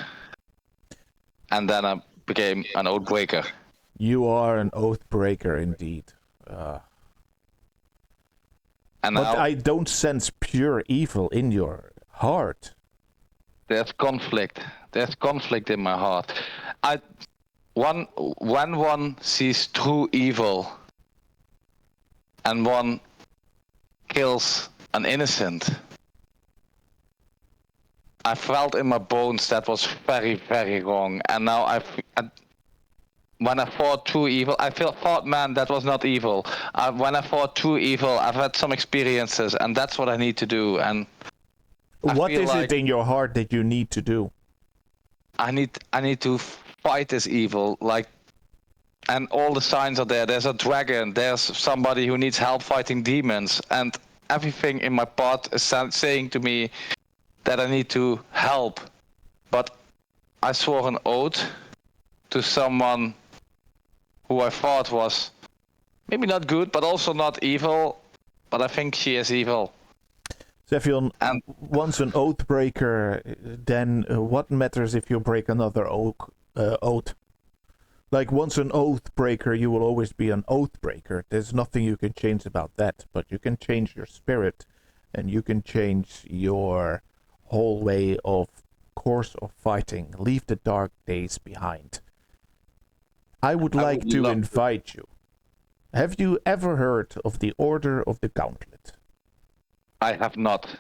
And then I became an oath breaker. You are an oath breaker indeed. And but now I don't sense pure evil in your heart. there's conflict. There's conflict in my heart. When one sees true evil and one kills an innocent, I felt in my bones that was very, very wrong. And now when I fought true evil, I thought, man, that was not evil. When I fought true evil, I've had some experiences, and that's what I need to do. And what is it in your heart that you need to do? I need to fight this evil, and all the signs are there. There's a dragon. There's somebody who needs help fighting demons, and everything in my part is saying to me that I need to help. But I swore an oath to someone who I thought was maybe not good, but also not evil. But I think she is evil. Cepheon, once an oath breaker, then what matters if you break another oath? Like, once an oath breaker, you will always be an oath breaker. There's nothing you can change about that, but you can change your spirit, and you can change your whole way of course of fighting. Leave the dark days behind. I would like to invite you. Have you ever heard of the Order of the Gauntlet? I have not.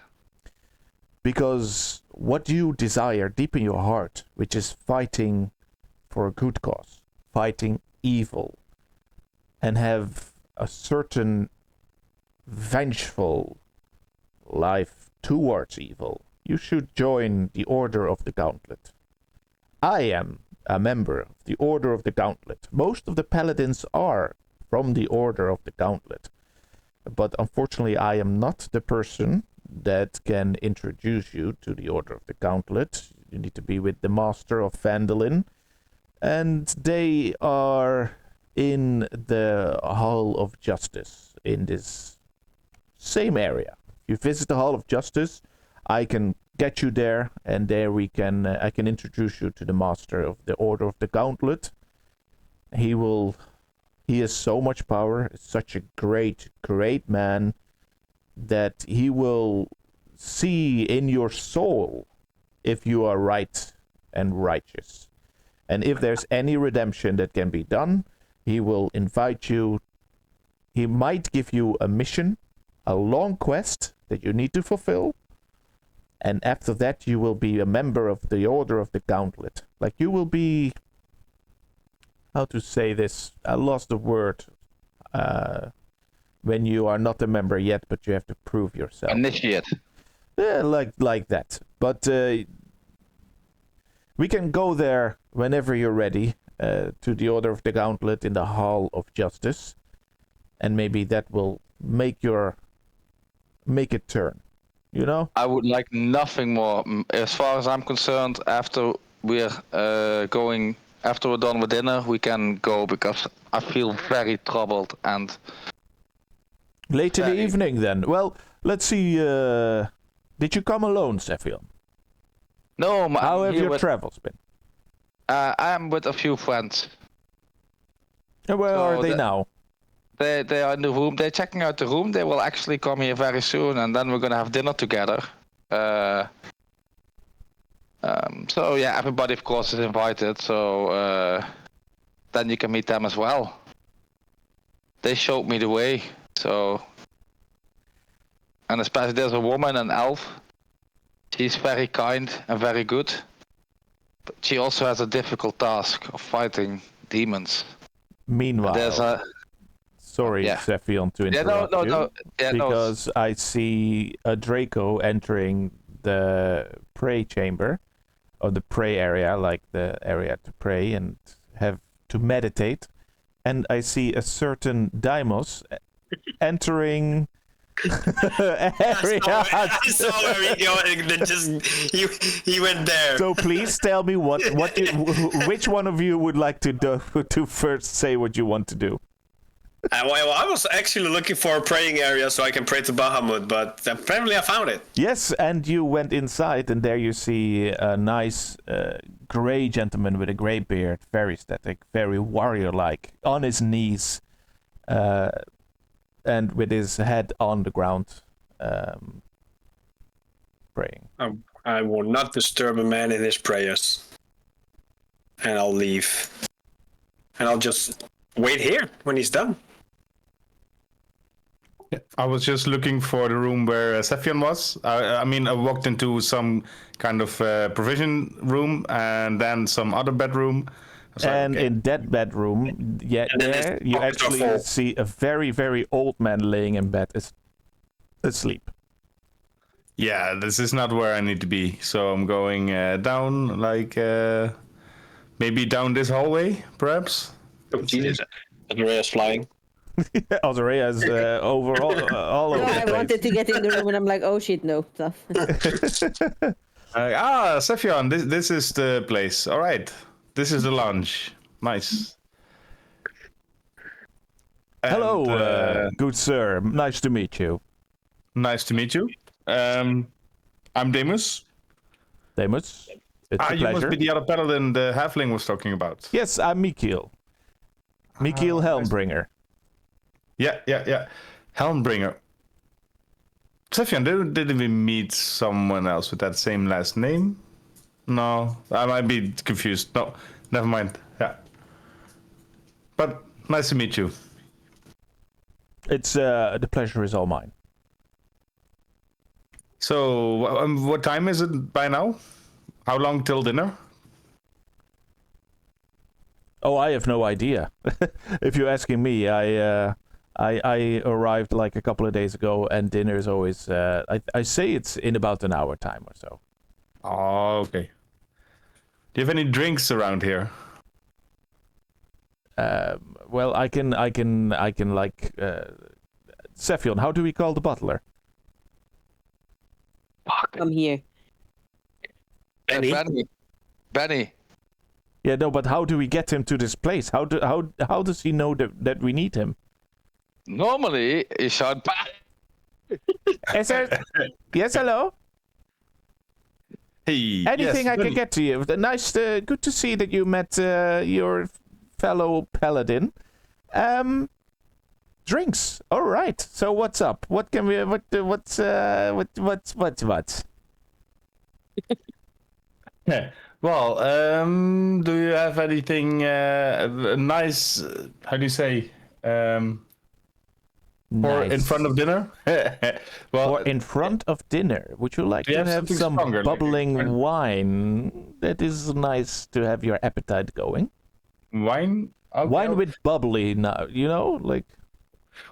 Because what you desire deep in your heart, which is fighting for a good cause, fighting evil, and have a certain vengeful life towards evil, you should join the Order of the Gauntlet. I am a member of the Order of the Gauntlet. Most of the paladins are from the Order of the Gauntlet. But unfortunately, I am not the person that can introduce you to the Order of the Gauntlet. You need to be with the Master of Vandalin. And they are in the Hall of Justice in this same area. If you visit the Hall of Justice, I can get you there, and there we can I can introduce you to the master of the Order of the Gauntlet. He has so much power, such a great man, that he will see in your soul if you are right and righteous. And if there's any redemption that can be done, he will invite you. He might give you a mission, a long quest that you need to fulfill. And after that, you will be a member of the Order of the Gauntlet. Like, you will be... How to say this? I lost the word. When you are not a member yet, but you have to prove yourself. Initiate. Yeah, like that. But we can go there whenever you're ready, to the Order of the Gauntlet in the Hall of Justice. And maybe that will make it turn. You know? I would like nothing more. As far as I'm concerned, after we're done with dinner, we can go, because I feel very troubled and... Late in the evening, then. Well, let's see. Did you come alone, Cepheon? No, How have your travels been? I'm with a few friends. And where are they now? They are in the room. They're checking out the room. They will actually come here very soon, and then we're gonna have dinner together. So yeah, everybody of course is invited. So then you can meet them as well. They showed me the way. So, and especially there's a woman, an elf. She's very kind and very good. But she also has a difficult task of fighting demons. Meanwhile, There's a... Sorry, Yeah. Cepheon, to interrupt you. No. Yeah, because I see a Draco entering the prey chamber, or the prey area, like the area to pray and have to meditate. And I see a certain Deimos entering area. I saw where he going. He went there. So please tell me which one of you would like to first say what you want to do. Well, I was actually looking for a praying area so I can pray to Bahamut, but apparently I found it. Yes, and you went inside, and there you see a nice gray gentleman with a gray beard, very static, very warrior-like, on his knees, and with his head on the ground, praying. I will not disturb a man in his prayers. And I'll leave. And I'll just wait here when he's done. I was just looking for the room where Cepheon was. I mean, I walked into some kind of provision room and then some other bedroom. And in that bedroom, there you actually see a very, very old man laying in bed asleep. Yeah, this is not where I need to be. So I'm going down, like maybe down this hallway, perhaps. Oh, Jesus. Andrea's flying. Azarea is all over No, the I place. wanted to get in the room and I'm like, oh shit, no. Cepheon, this is the place. All right. This is the lounge. Nice. Hello, good sir. Nice to meet you. Nice to meet you. I'm Demus. Demus, it's a You pleasure. must be the other paladin the halfling was talking about. Yes, I'm Mikiel. Mikiel Helmbringer. Yeah. Helmbringer. Cepheon, didn't we meet someone else with that same last name? No, I might be confused. No, never mind. Yeah. But nice to meet you. It's the pleasure is all mine. So, what time is it by now? How long till dinner? Oh, I have no idea. If you're asking me, I arrived like a couple of days ago, and dinner is always. I say it's in about an hour time or so. Oh, okay. Do you have any drinks around here? Well, I can like. Cepheon, how do we call the butler? Come here. Benny? Benny. Yeah, no, but how do we get him to this place? How does he know that we need him? Normally, he shout, Is there... Yes, hello? Hey, Anything yes, I can get to you? Nice, good to see that you met your fellow paladin. Drinks. All right. So what's up? What can we? What's? Well, do you have anything nice? How do you say? For in front of dinner? Well, or in front of dinner. Would you like do you to have have something some stronger, like a bubbling kind of- wine? That is nice to have your appetite going. wine. Okay. Wine with bubbly now, you know, like.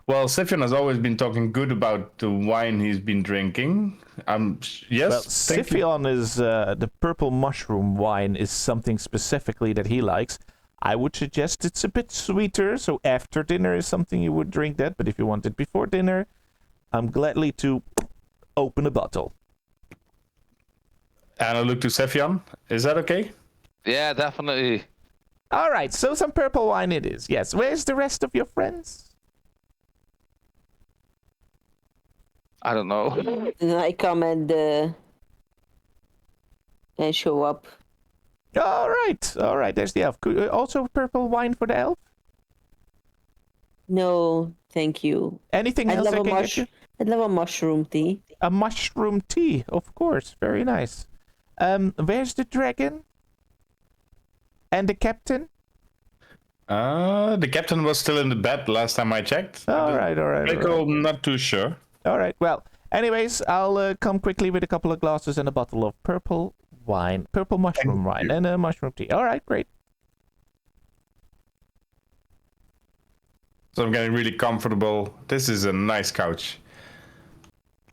Well, Cepheon has always been talking good about the wine he's been drinking. Yes. Well, thank you. Cepheon is the purple mushroom wine is something specifically that he likes. I would suggest it's a bit sweeter, so after dinner is something you would drink that. But if you want it before dinner, I'm gladly to open a bottle. And I look to Cepheon. Is that okay? yeah, definitely. All right, so some purple wine it is. Yes. Where's the rest of your friends? I don't know. And I come and show up. All right. There's the elf. Also purple wine for the elf. No, thank you. Anything I'd else love I a can get you? I'd love a mushroom tea. A mushroom tea, of course. Very nice. Where's the dragon? And the captain? The captain was still in the bed last time I checked. All right. Draco, I'm not too sure. All right. Well, anyways, I'll come quickly with a couple of glasses and a bottle of purple mushroom wine, and a mushroom tea. All right, great. So I'm getting really comfortable. This is a nice couch.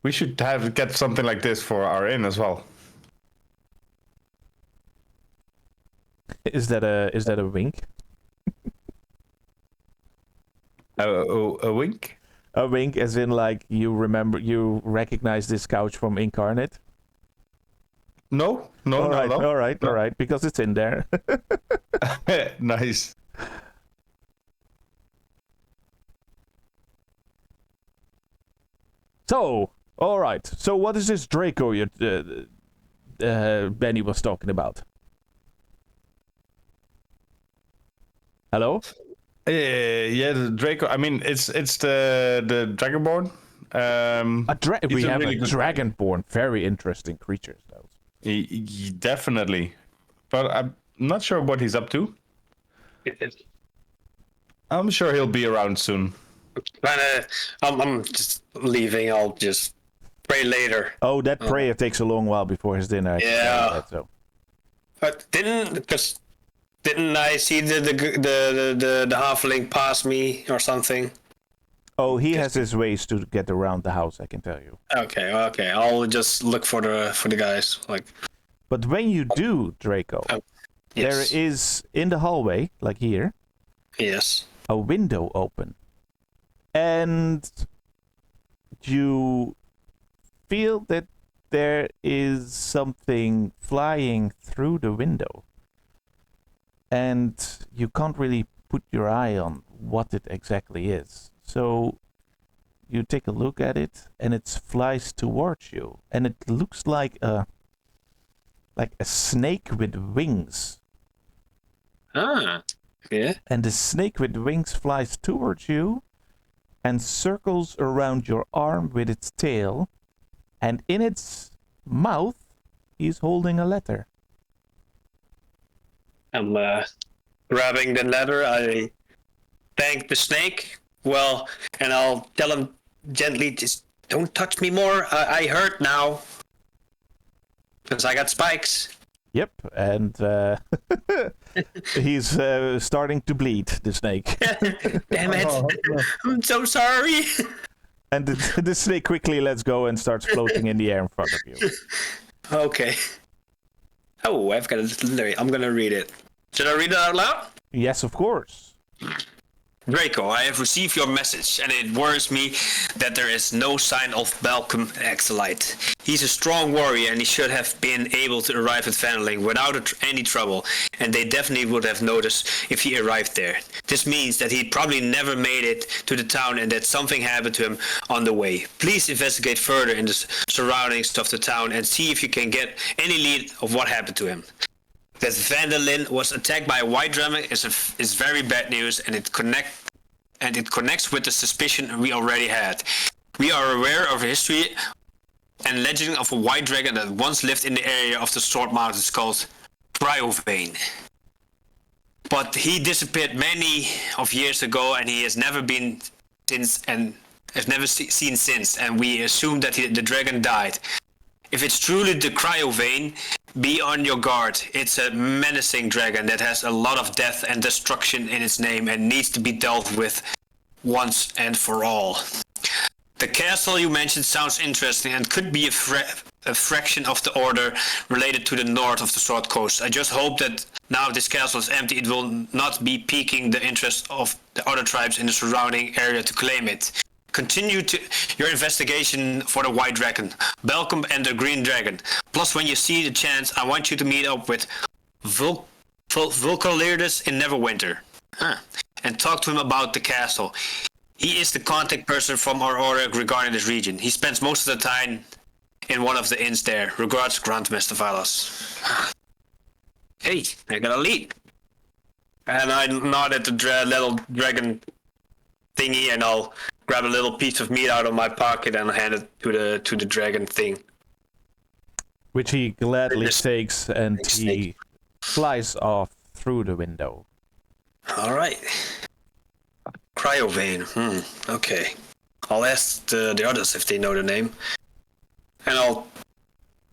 We should get something like this for our inn as well. Is that a wink? A wink? A wink, as in like you recognize this couch from Incarnate. No, All not right, at all right, because it's in there. Nice. So, all right. So, what is this Draco Benny was talking about? Hello? Yeah, the Draco. I mean, it's the Dragonborn. We have really a good dragonborn. Very interesting creatures, though. Definitely, but I'm not sure what he's up to. I'm sure he'll be around soon. I'm just leaving. I'll just pray later. Oh, that prayer takes a long while before his dinner. I can tell you Yeah. that, so. But didn't I see the halfling pass me or something? Oh, he has his ways to get around the house, I can tell you. Okay. I'll just look for the guys. Like, But when you do, Draco, yes. there is in the hallway, like here, Yes. a window open. And you feel that there is something flying through the window. And you can't really put your eye on what it exactly is. So you take a look at it, and it flies towards you, and it looks like a snake with wings. Ah. Yeah. And the snake with wings flies towards you and circles around your arm with its tail, and in its mouth he's holding a letter. I'm grabbing the letter. I thank the snake. Well, and I'll tell him gently, just don't touch me more. I hurt now. Because I got spikes. Yep, and he's starting to bleed, the snake. Damn it. Oh, no. I'm so sorry. And the snake quickly lets go and starts floating in the air in front of you. Okay. Oh, I've got a letter. I'm going to read it. Should I read it out loud? Yes, of course. Draco, I have received your message, and it worries me that there is no sign of Balcom Exelite. He's a strong warrior, and he should have been able to arrive at Vanderling without any trouble, and they definitely would have noticed if he arrived there. This means that he probably never made it to the town and that something happened to him on the way. Please investigate further in the surroundings of the town and see if you can get any lead of what happened to him. That Vanderlyn was attacked by a white dragon is very bad news, and it connects with the suspicion we already had. We are aware of history and legend of a white dragon that once lived in the area of the Sword Mountains called Cryovane. But he disappeared many of years ago, and he has never been since, and has never seen since. And we assume that the dragon died. If it's truly the Cryovane, be on your guard. It's a menacing dragon that has a lot of death and destruction in its name and needs to be dealt with once and for all. The castle you mentioned sounds interesting and could be a fraction of the order related to the north of the Sword Coast. I just hope that now this castle is empty, it will not be piquing the interest of the other tribes in the surrounding area to claim it. Continue your investigation for the White Dragon, Balcom and the Green Dragon. Plus, when you see the chance, I want you to meet up with Vulcalirdus in Neverwinter. And talk to him about the castle. He is the contact person from our order regarding this region. He spends most of the time in one of the inns there. Regards, Grandmaster Valos. Hey, I got a lead. And I nod at the little dragon thingy, and I'll grab a little piece of meat out of my pocket and hand it to the dragon thing. Which he gladly takes, and he flies off through the window. All right. Cryovane. Okay. I'll ask the others if they know the name. And I'll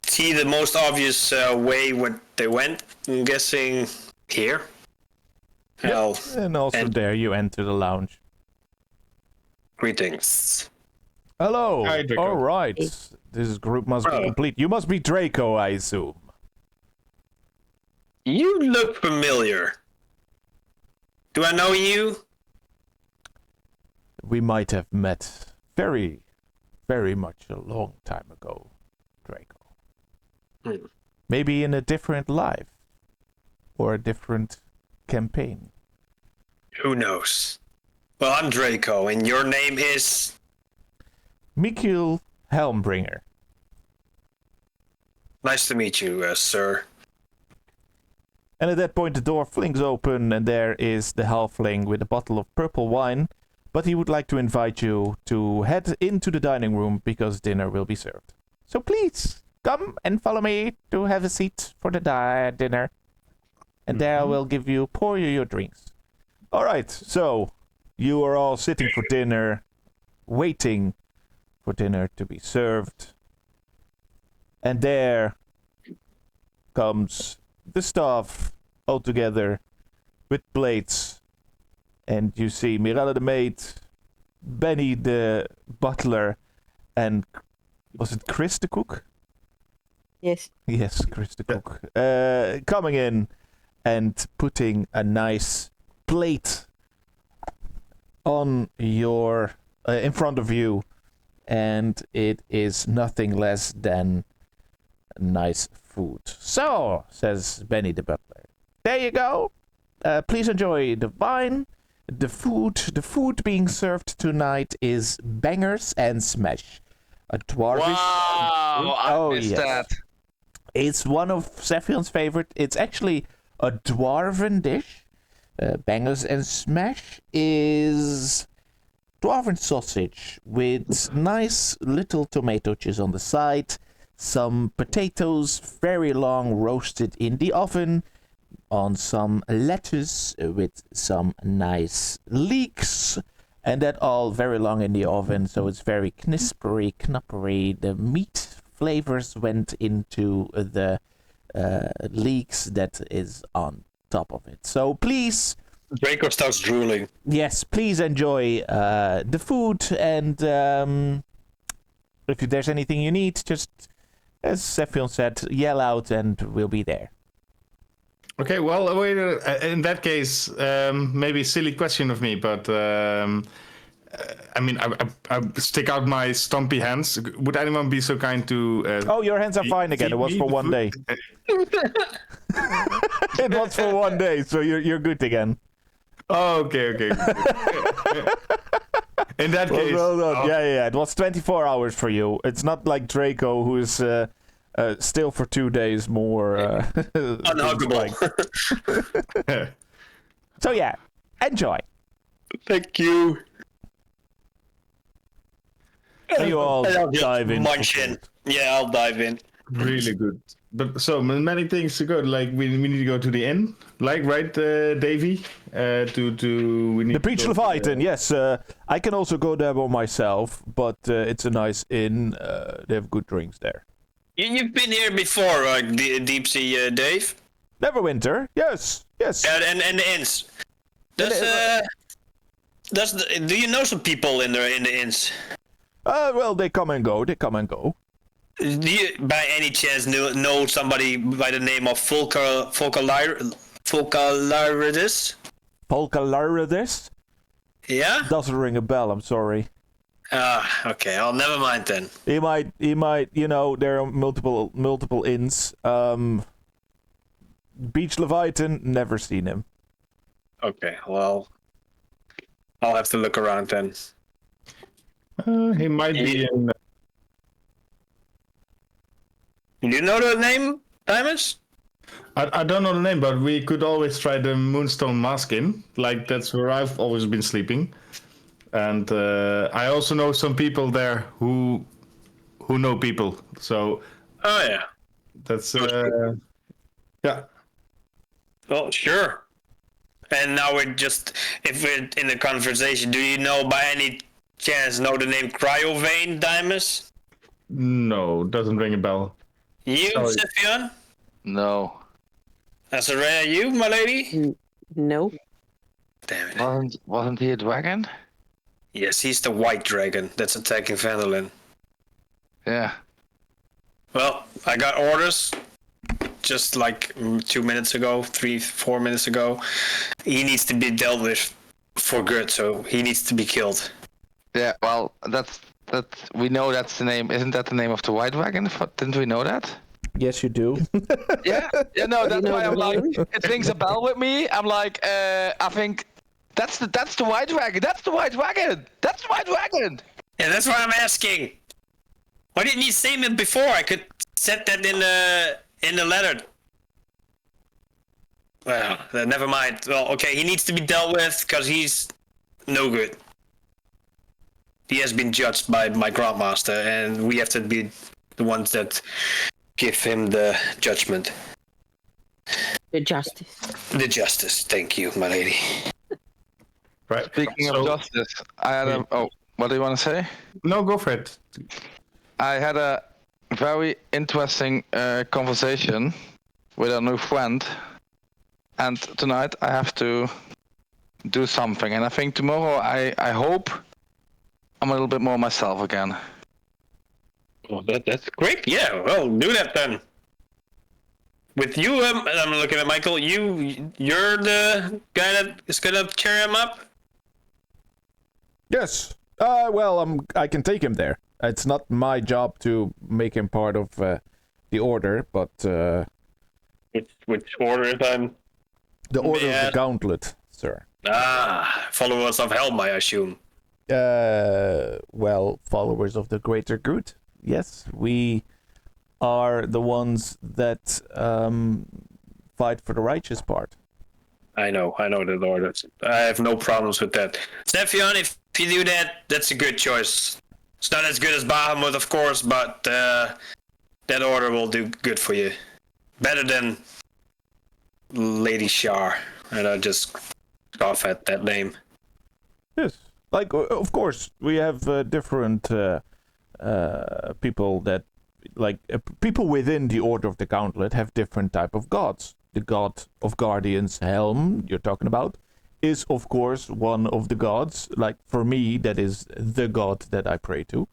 see the most obvious way where they went. I'm guessing here. Yep. And also there you enter the lounge. Greetings. Hello. Hi, Draco. All right. This group must be complete. You must be Draco, I assume. You look familiar. Do I know you? We might have met very, very much a long time ago, Draco. Maybe in a different life. Or a different campaign. Who knows? Well, I'm Draco, and your name is... Mikhail Helmbringer. Nice to meet you, sir. And at that point the door flings open and there is the halfling with a bottle of purple wine. But he would like to invite you to head into the dining room because dinner will be served. So please, come and follow me to have a seat for the dinner. And there I will pour you your drinks. Alright, so you are all sitting for dinner, waiting for dinner to be served. And there comes the staff all together with plates. And you see Mirella the maid, Benny the butler, and was it Chris the cook? Yes. Yes, Chris the cook. Coming in and putting a nice plate on your in front of you, and it is nothing less than nice food. So, says Benny the butler, there you go. Please enjoy the wine. The food being served tonight is bangers and smash. A dwarvish. Wow, I missed that. It's one of Cephion's favorite. It's actually a dwarven dish. Bangers and smash is dwarven sausage with nice little tomato cheese on the side, some potatoes very long roasted in the oven, on some lettuce with some nice leeks, and that all very long in the oven, so it's very knappery. The meat flavors went into the leeks that is on top of it. So please, Draco starts drooling. yes, please enjoy the food, and if there's anything you need, just, as Cepheon said, yell out and we'll be there. Okay, well, wait, in that case, maybe a silly question of me, but I mean, I stick out my stumpy hands. Would anyone be so kind to? Oh, your hands are fine again. It was for one day. It was for one day, so you're good again. Oh, okay. In that case, Well done. Yeah. It was 24 hours for you. It's not like Draco, who is still for 2 days more Unhuggable. So yeah, enjoy. Thank you. And you all I'll just dive in. munch in. Yeah, I'll dive in. really good. But so many things to go. Like we need to go to the inn, like right, Davy. We need The Breach Leviathan, yes. I can also go there by myself, but it's a nice inn. They have good drinks there. You've been here before, Deep Sea Dave. Neverwinter, yes. And the inns. Do you know some people in the inns? Well, they come and go. Do you, by any chance, know somebody by the name of Fulcalaridis? Polkalaridis? Yeah? Doesn't ring a bell, I'm sorry. Okay. Oh, never mind then. He might, there are multiple inns. Beach Leviathan, never seen him. Okay, well, I'll have to look around then. He might be in. You know the name, Diamonds? I don't know the name, but we could always try the Moonstone Mask Inn. Like that's where I've always been sleeping, and I also know some people there who know people. So. Oh yeah. That's yeah. Well, sure. And now if we're in the conversation, do you know by any chance know the name Cryovane, Diamonds? No, doesn't ring a bell. You, Sorry. Cepheon? No. That's a rare you, my lady? No. Damn it. Wasn't he a dragon? Yes, he's the white dragon that's attacking Vandalin. Yeah. Well, I got orders just like 2 minutes ago, 3-4 minutes ago. He needs to be dealt with for good, so he needs to be killed. Yeah. Well, we know that's the name. Isn't that the name of the white dragon? Didn't we know that? Yes, you do. Yeah. No. That's why I'm like, name? it rings a bell with me. I'm like, I think that's the white dragon. That's the white dragon. That's the white dragon. Yeah, that's why I'm asking. Why didn't you say it before? I could set that in the letter. Well, never mind. Well, okay, he needs to be dealt with because he's no good. He has been judged by my Grandmaster, and we have to be the ones that give him the judgment. The justice. The justice. Thank you, my lady. Right. Speaking of justice, I had a. Oh, what do you want to say? No, go for it. I had a very interesting conversation with a new friend, and tonight I have to do something. And I think tomorrow I hope I'm a little bit more myself again. Well, that's great. Yeah, well, do that then. With you, I'm looking at Michael. You're the guy that is gonna cheer him up. Yes. Well, I can take him there. It's not my job to make him part of the order, but Which order then? the order Yeah. of the Gauntlet, sir. Followers of Helm, I assume. Well, followers of the greater good. Yes, we are the ones that fight for the righteous part. I know the Lord. I have no problems with that. Cepheon, if you do that, that's a good choice. It's not as good as Bahamut, of course, but that order will do good for you. Better than Lady Shar. And I just scoff at that name. Yes, like of course we have different people that people within the Order of the Gauntlet have different type of gods. The god of guardians, Helm, you're talking about, is of course one of the gods. Like for me, that is the god that I pray to.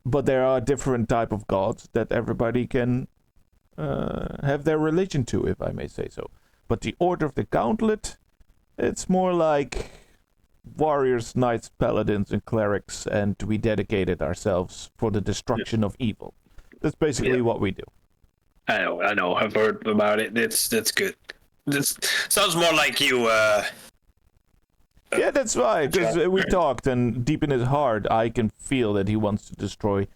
But there are different type of gods that everybody can have their religion to, if I may say so. But the Order of the Gauntlet, it's more like warriors, knights, paladins, and clerics, and we dedicated ourselves for the destruction of evil. That's basically what we do. I know. I've heard about it. That's good. This sounds more like you. Yeah, that's why. Because we talked, and deep in his heart, I can feel that he wants to destroy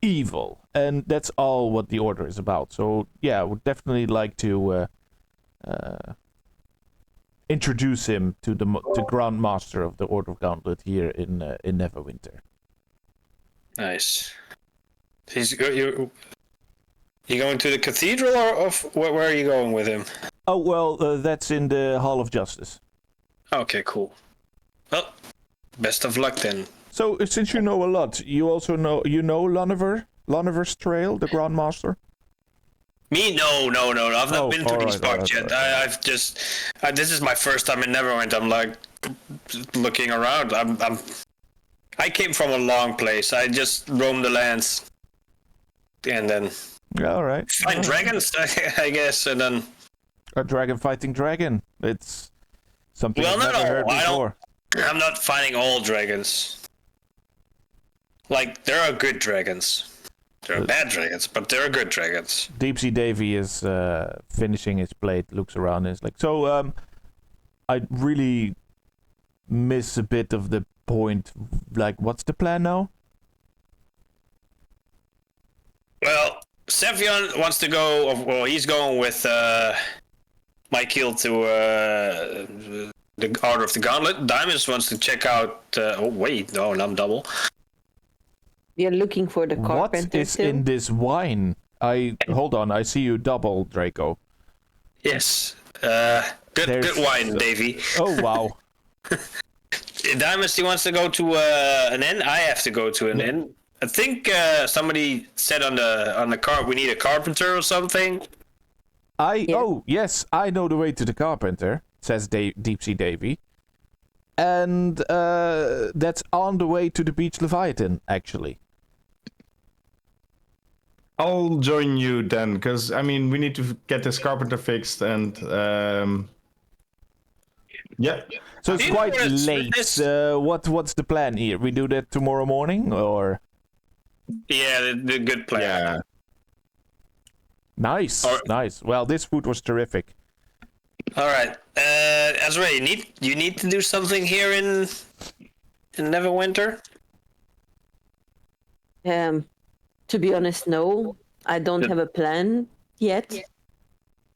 evil, and that's all what the Order is about. So yeah, I would definitely like to introduce him to the Grand Master of the Order of Gauntlet here in Neverwinter. Nice. You going to the cathedral, or where are you going with him? Oh well, that's in the Hall of Justice. Okay, cool. Well, best of luck then. So since you know a lot, you also know Loniver's Trail, the Grand Master. Me? No. I've not been to these parts yet. Right. I've just. This is my first time in Neverwinter. I'm like looking around. I came from a long place. I just roamed the lands, and then All right. find dragons, I guess, and then. A dragon fighting dragon. It's something Well, I've never heard before. I'm not fighting all dragons. Like, there are good dragons. There are bad dragons, but there are good dragons. Deep Sea Davy is finishing his plate, looks around, and is like, so, I really miss a bit of the point. Like, what's the plan now? Well, Cepheon wants to go. Well, he's going with Michael to the Order of the Gauntlet. Diamonds wants to check out. Oh wait, no, I'm double. We are looking for the carpenter. What is too. in this wine? Hold on, I see you double, Draco. Yes. Good wine, Davey. Oh wow. Diamonds, he wants to go to an inn. I have to go to an inn. I think somebody said on the cart we need a carpenter or something. Oh yes, I know the way to the carpenter, says Deep Sea Davy. And that's on the way to the Beach Leviathan, actually. I'll join you then, because I mean we need to get this carpenter fixed, and yeah. So it's quite late. What's the plan here? We do that tomorrow morning, or? Yeah, the good plan. Yeah. Nice. Well, this food was terrific. All right, Ezra, you need to do something here in Neverwinter. To be honest, no. I don't have a plan yet.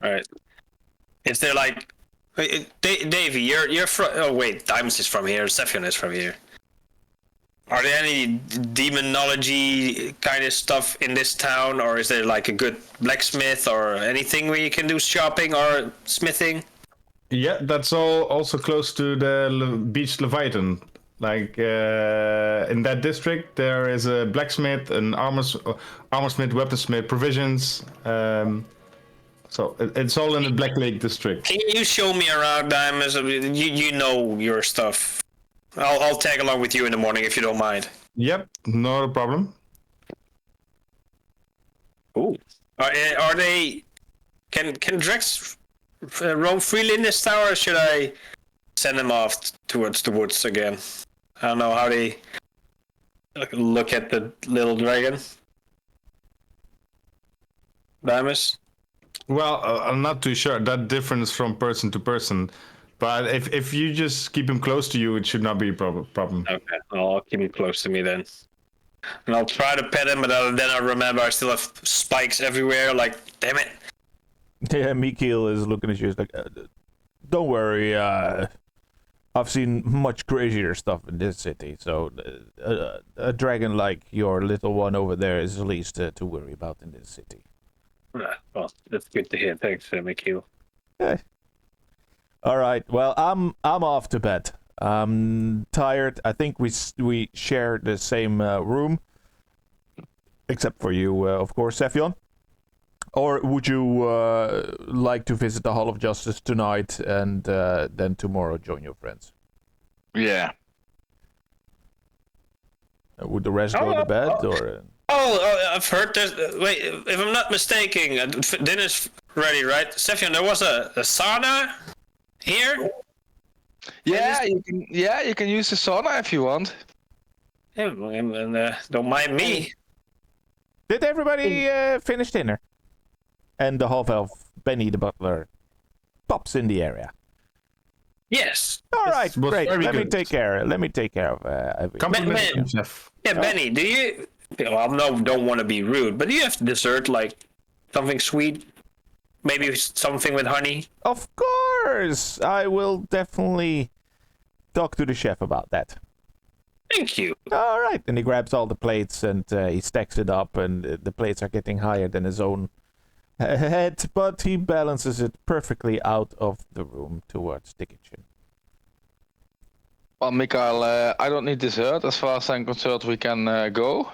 All right. Is there like, Davey? You're from. Oh wait, Diamonds is from here. Cepheon is from here. Are there any demonology kind of stuff in this town, or is there like a good blacksmith or anything where you can do shopping or smithing? Yeah, that's all also close to the Beach Leviathan. Like in that district, there is a blacksmith, an armorsmith, weaponsmith, provisions. So it's all in the Black Lake district. Can you show me around, Diamonds? I mean, you know your stuff. I'll tag along with you in the morning if you don't mind. Yep, not a problem. Ooh. Are they? Can Drex roam freely in this tower, or should I send them off towards the woods again? I don't know how they look at the little dragon. Diamonds? Well, I'm not too sure. That differs from person to person. But if you just keep him close to you, it should not be a problem. Okay, I'll keep him close to me then. And I'll try to pet him, but then I remember I still have spikes everywhere. Like, damn it. Yeah, Mikhail is looking at you. He's like, don't worry. I've seen much crazier stuff in this city. So a dragon like your little one over there is the least to worry about in this city. Well, that's good to hear. Thanks, Mikhail. Yeah. All right. Well, I'm off to bed. I'm tired. I think we share the same room, except for you, of course, Cepheon. Or would you like to visit the Hall of Justice tonight and then tomorrow join your friends? Yeah. Would the rest go to bed, or? I've heard there's. Wait, if I'm not mistaken, dinner's ready, right? Cepheon, there was a sauna here. Yeah, you can use the sauna if you want. Yeah, and don't mind me. Did everybody finish dinner? And the half-elf Benny the butler pops in the area. Yes. All right, was great. very Let me good. take care. Let me take care of everything. Compliment, chef. Yeah, Benny, do you? Well, don't want to be rude, but do you have dessert like something sweet? Maybe something with honey. Of course, I will definitely talk to the chef about that. Thank you. All right, and he grabs all the plates and he stacks it up, and the plates are getting higher than his own head, but he balances it perfectly out of the room towards the kitchen. Well, Mikael, I don't need dessert. As far as I'm concerned, we can go.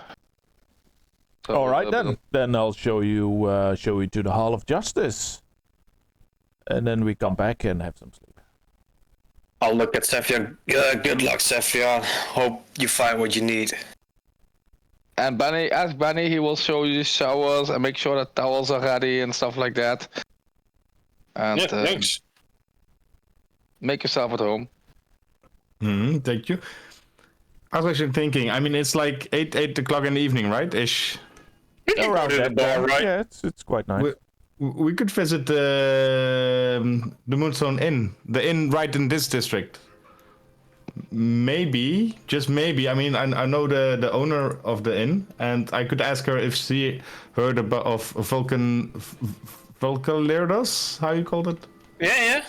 So, All right then. Then I'll show you to the Hall of Justice, and then we come back and have some sleep. I'll look at Cepheon. Good luck, Cepheon. Hope you find what you need. And Benny, ask Benny. He will show you showers and make sure that towels are ready and stuff like that. And Yeah, thanks. make yourself at home. Thank you. I was actually thinking. I mean, it's like 8 o'clock in the evening, right? Ish. Around to the that bar, time. right? Yeah, it's quite nice. We could visit the Moonstone Inn, the inn right in this district. Maybe, just maybe. I mean, I know the owner of the inn, and I could ask her if she heard of Vulcanlerdos, how you called it. Yeah.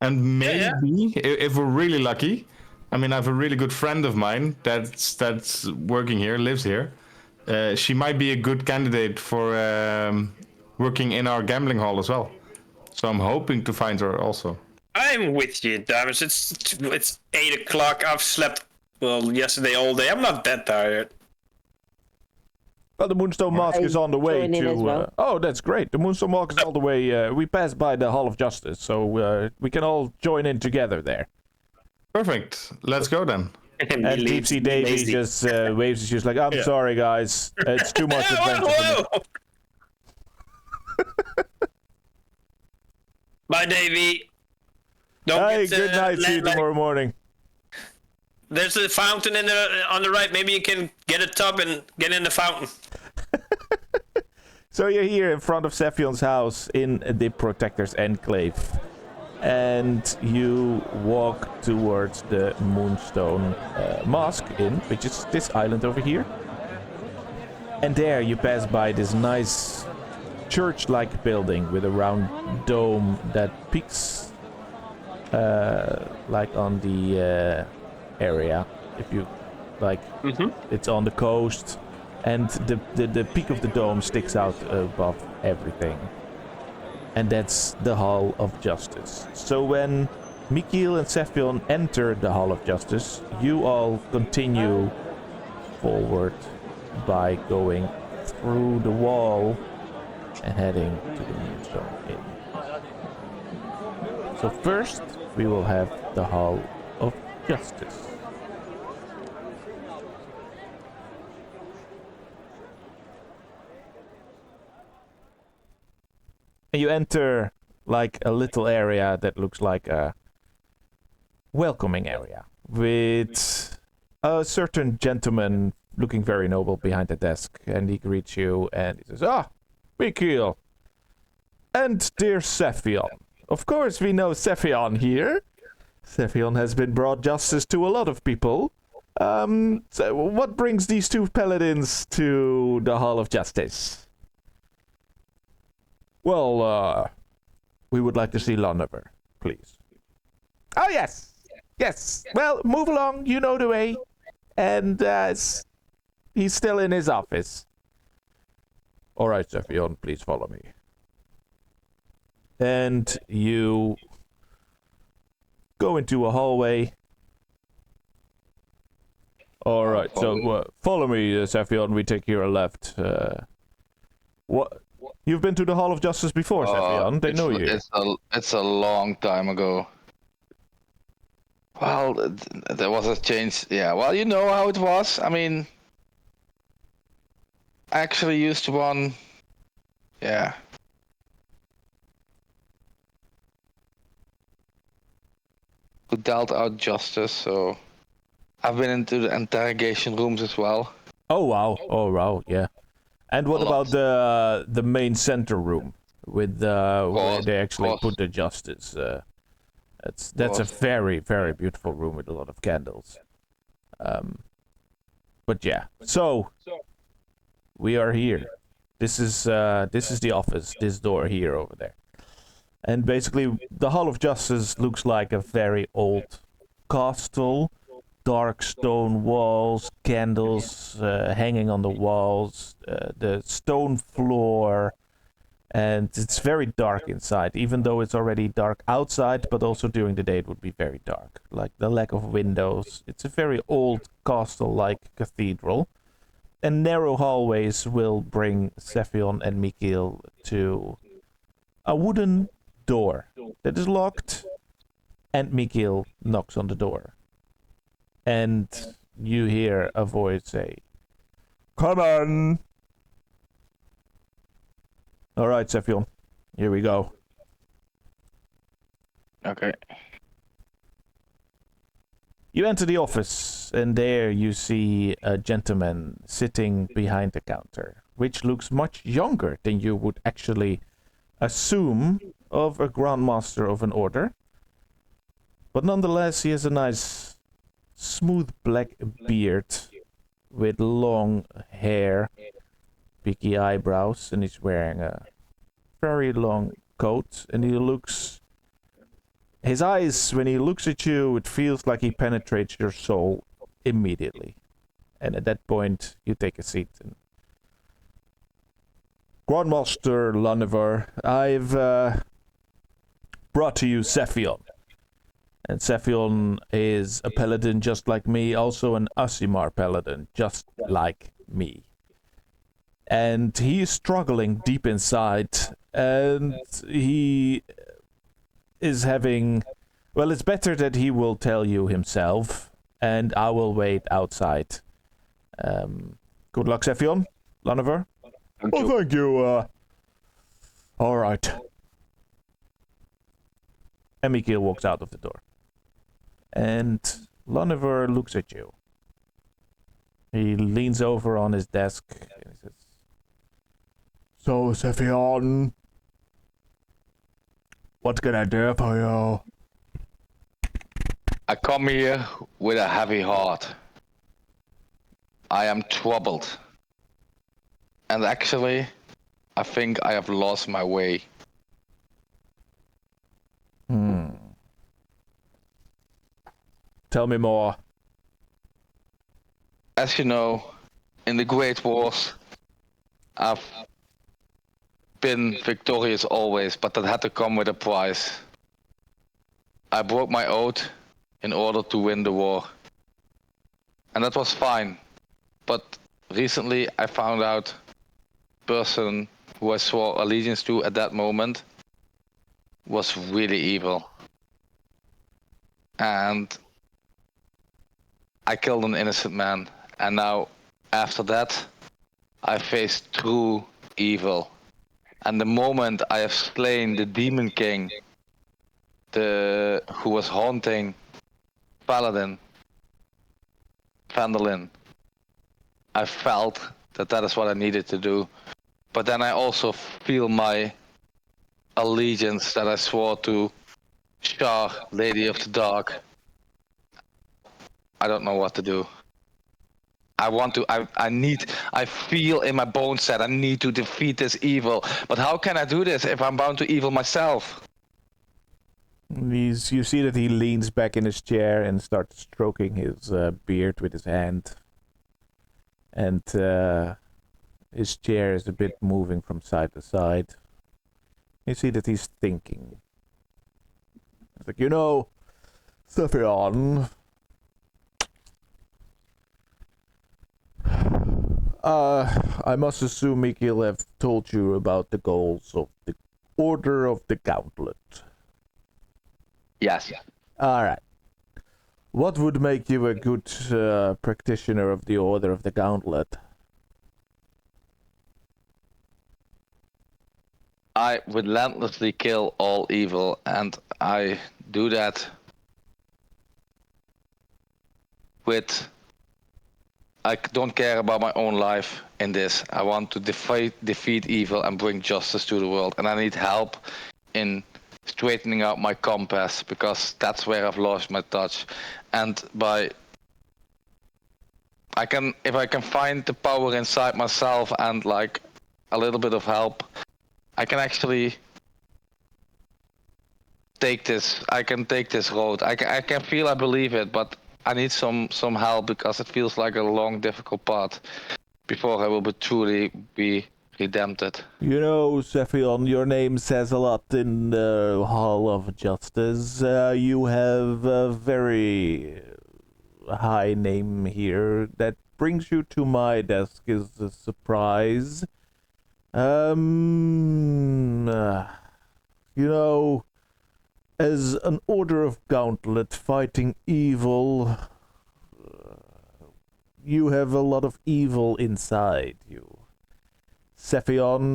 And maybe, Yeah. if we're really lucky, I mean, I have a really good friend of mine that's working here, lives here. She might be a good candidate for working in our gambling hall as well. So I'm hoping to find her also. I'm with you, Davis. It's 8 o'clock. I've slept yesterday all day. I'm not that tired. Well, the Moonstone Mask is on the way join in to. as well. Oh, that's great. The Moonstone Mask is all the way. We passed by the Hall of Justice, so we can all join in together there. Perfect. Let's go then. And Deep Sea Davy just waves. She's like, "I'm sorry, guys. It's too much adventure for me." Bye, Davy. Don't Hey, get, good night. See you landline. tomorrow morning. There's a fountain on the right. Maybe you can get a tub and get in the fountain. So you're here in front of Cephion's house in the Protector's Enclave. And you walk towards the Moonstone Mask Inn, which is this island over here. And there you pass by this nice church-like building with a round dome that peaks like on the area. If you like, it's on the coast. And the peak of the dome sticks out above everything. And that's the Hall of Justice. So when Mikhail and Cepheon enter the Hall of Justice, you all continue forward by going through the wall and heading to the Moonstone Inn. So first, we will have the Hall of Justice. And you enter like a little area that looks like a welcoming area with a certain gentleman looking very noble behind the desk, and he greets you and he says, Mikhail and dear Cepheon. Of course we know Cepheon here. Cepheon has been brought justice to a lot of people. So what brings these two paladins to the Hall of Justice? Well, we would like to see Lonover, please. Oh, yes. Yes. Well, move along. You know the way. And he's still in his office. All right, Cepheon, please follow me. And you go into a hallway. All right, so follow me, Cepheon. We take here a left. What? You've been to the Hall of Justice before, Cepheon. They know you. It's a long time ago. Well, there was a change. Yeah, well, you know how it was. I mean, I actually used one. Yeah. Who dealt out justice, so I've been into the interrogation rooms as well. Oh wow, yeah. And what A lot. about the main center room with where they actually course. put the justice? That's a Course. very very beautiful room with a lot of candles. But yeah, so we are here. This is the office. This door here over there, and basically the Hall of Justice looks like a very old castle. Dark stone walls, candles hanging on the walls, the stone floor, and it's very dark inside, even though it's already dark outside, but also during the day it would be very dark. Like the lack of windows. It's a very old castle-like cathedral. And narrow hallways will bring Cepheon and Mikhail to a wooden door that is locked, and Mikhail knocks on the door. And you hear a voice say, "Come on!" Alright, Cepheon. Here we go. Okay. You enter the office, and there you see a gentleman sitting behind the counter, which looks much younger than you would actually assume of a Grandmaster of an order. But nonetheless, he has a nice smooth black beard with long hair, picky eyebrows, and he's wearing a very long coat, and he looks... His eyes, when he looks at you, it feels like he penetrates your soul immediately. And at that point, you take a seat. And... Grandmaster Laniver, I've brought to you Cepheon. And Cepheon is a paladin just like me, also an Aasimar paladin just like me. And he is struggling deep inside, and he is having... Well, it's better that he will tell you himself, and I will wait outside. Good luck, Cepheon. Laniver? Thank you. All right. And Mikhail walks out of the door. And Laniver looks at you. He leans over on his desk and he says, "So, Cepheon, what can I do for you?" I come here with a heavy heart. I am troubled. And actually, I think I have lost my way. Tell me more. As you know, in the Great Wars, I've been victorious always, but that had to come with a price. I broke my oath in order to win the war. And that was fine. But recently I found out the person who I swore allegiance to at that moment was really evil. And I killed an innocent man. And now, after that, I face true evil. And the moment I have slain the Demon King, who was haunting Paladin, Vandalin, I felt that that is what I needed to do. But then I also feel my allegiance that I swore to Shar, Lady of the Dark. I don't know what to do. I feel in my bones that I need to defeat this evil. But how can I do this if I'm bound to evil myself? You see that he leans back in his chair and starts stroking his beard with his hand. And his chair is a bit moving from side to side. You see that he's thinking. It's like, Cepheon... I must assume Mikhail have told you about the goals of the Order of the Gauntlet. Yes. Alright. What would make you a good practitioner of the Order of the Gauntlet? I relentlessly kill all evil, and I do that with. I don't care about my own life in this. I want to defeat evil and bring justice to the world, and I need help in straightening out my compass because that's where I've lost my touch. And if I can find the power inside myself and like a little bit of help, I can actually take this. I can take this road. I can feel I believe it, but I need some help because it feels like a long, difficult path before I will truly be redempted. You know, Cepheon, your name says a lot in the Hall of Justice. You have a very high name here that brings you to my desk is a surprise. You know, as an order of gauntlet fighting evil, you have a lot of evil inside you. Cepheon,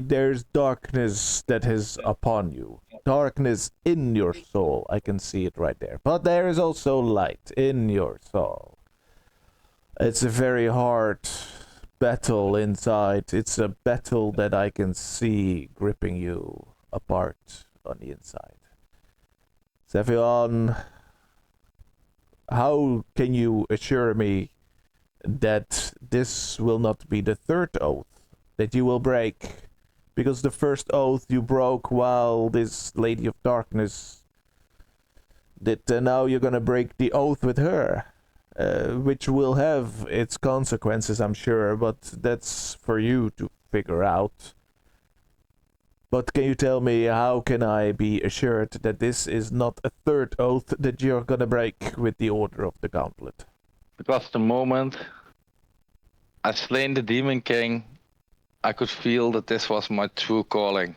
there's darkness that is upon you. Darkness in your soul. I can see it right there. But there is also light in your soul. It's a very hard battle inside. It's a battle that I can see gripping you apart on the inside. Cepheon, how can you assure me that this will not be the third oath that you will break? Because the first oath you broke while this Lady of Darkness did, now you're gonna break the oath with her, which will have its consequences, I'm sure, but that's for you to figure out. But can you tell me, how can I be assured that this is not a third oath that you're gonna break with the Order of the Gauntlet? Because the moment I slain the Demon King, I could feel that this was my true calling.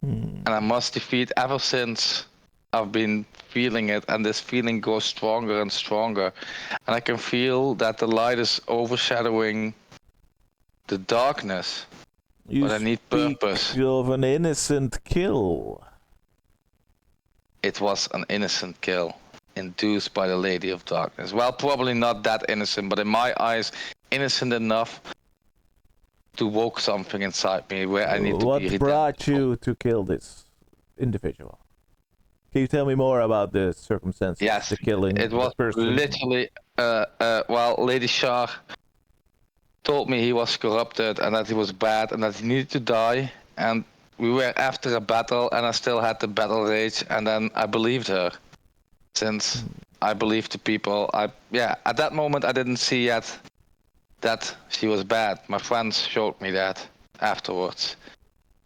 And I must defeat ever since I've been feeling it, and this feeling grows stronger and stronger. And I can feel that the light is overshadowing the darkness. But I need purpose. You of an innocent kill. It was an innocent kill, induced by the Lady of Darkness. Well, probably not that innocent, but in my eyes, innocent enough to woke something inside me where I need to be redempted. What brought you to kill this individual? Can you tell me more about the circumstances? Yes, the killing. It was literally, Lady Shah told me he was corrupted and that he was bad and that he needed to die. And we were after a battle and I still had the battle rage. And then I believed her. Since I believed the people, at that moment I didn't see yet that she was bad. My friends showed me that afterwards.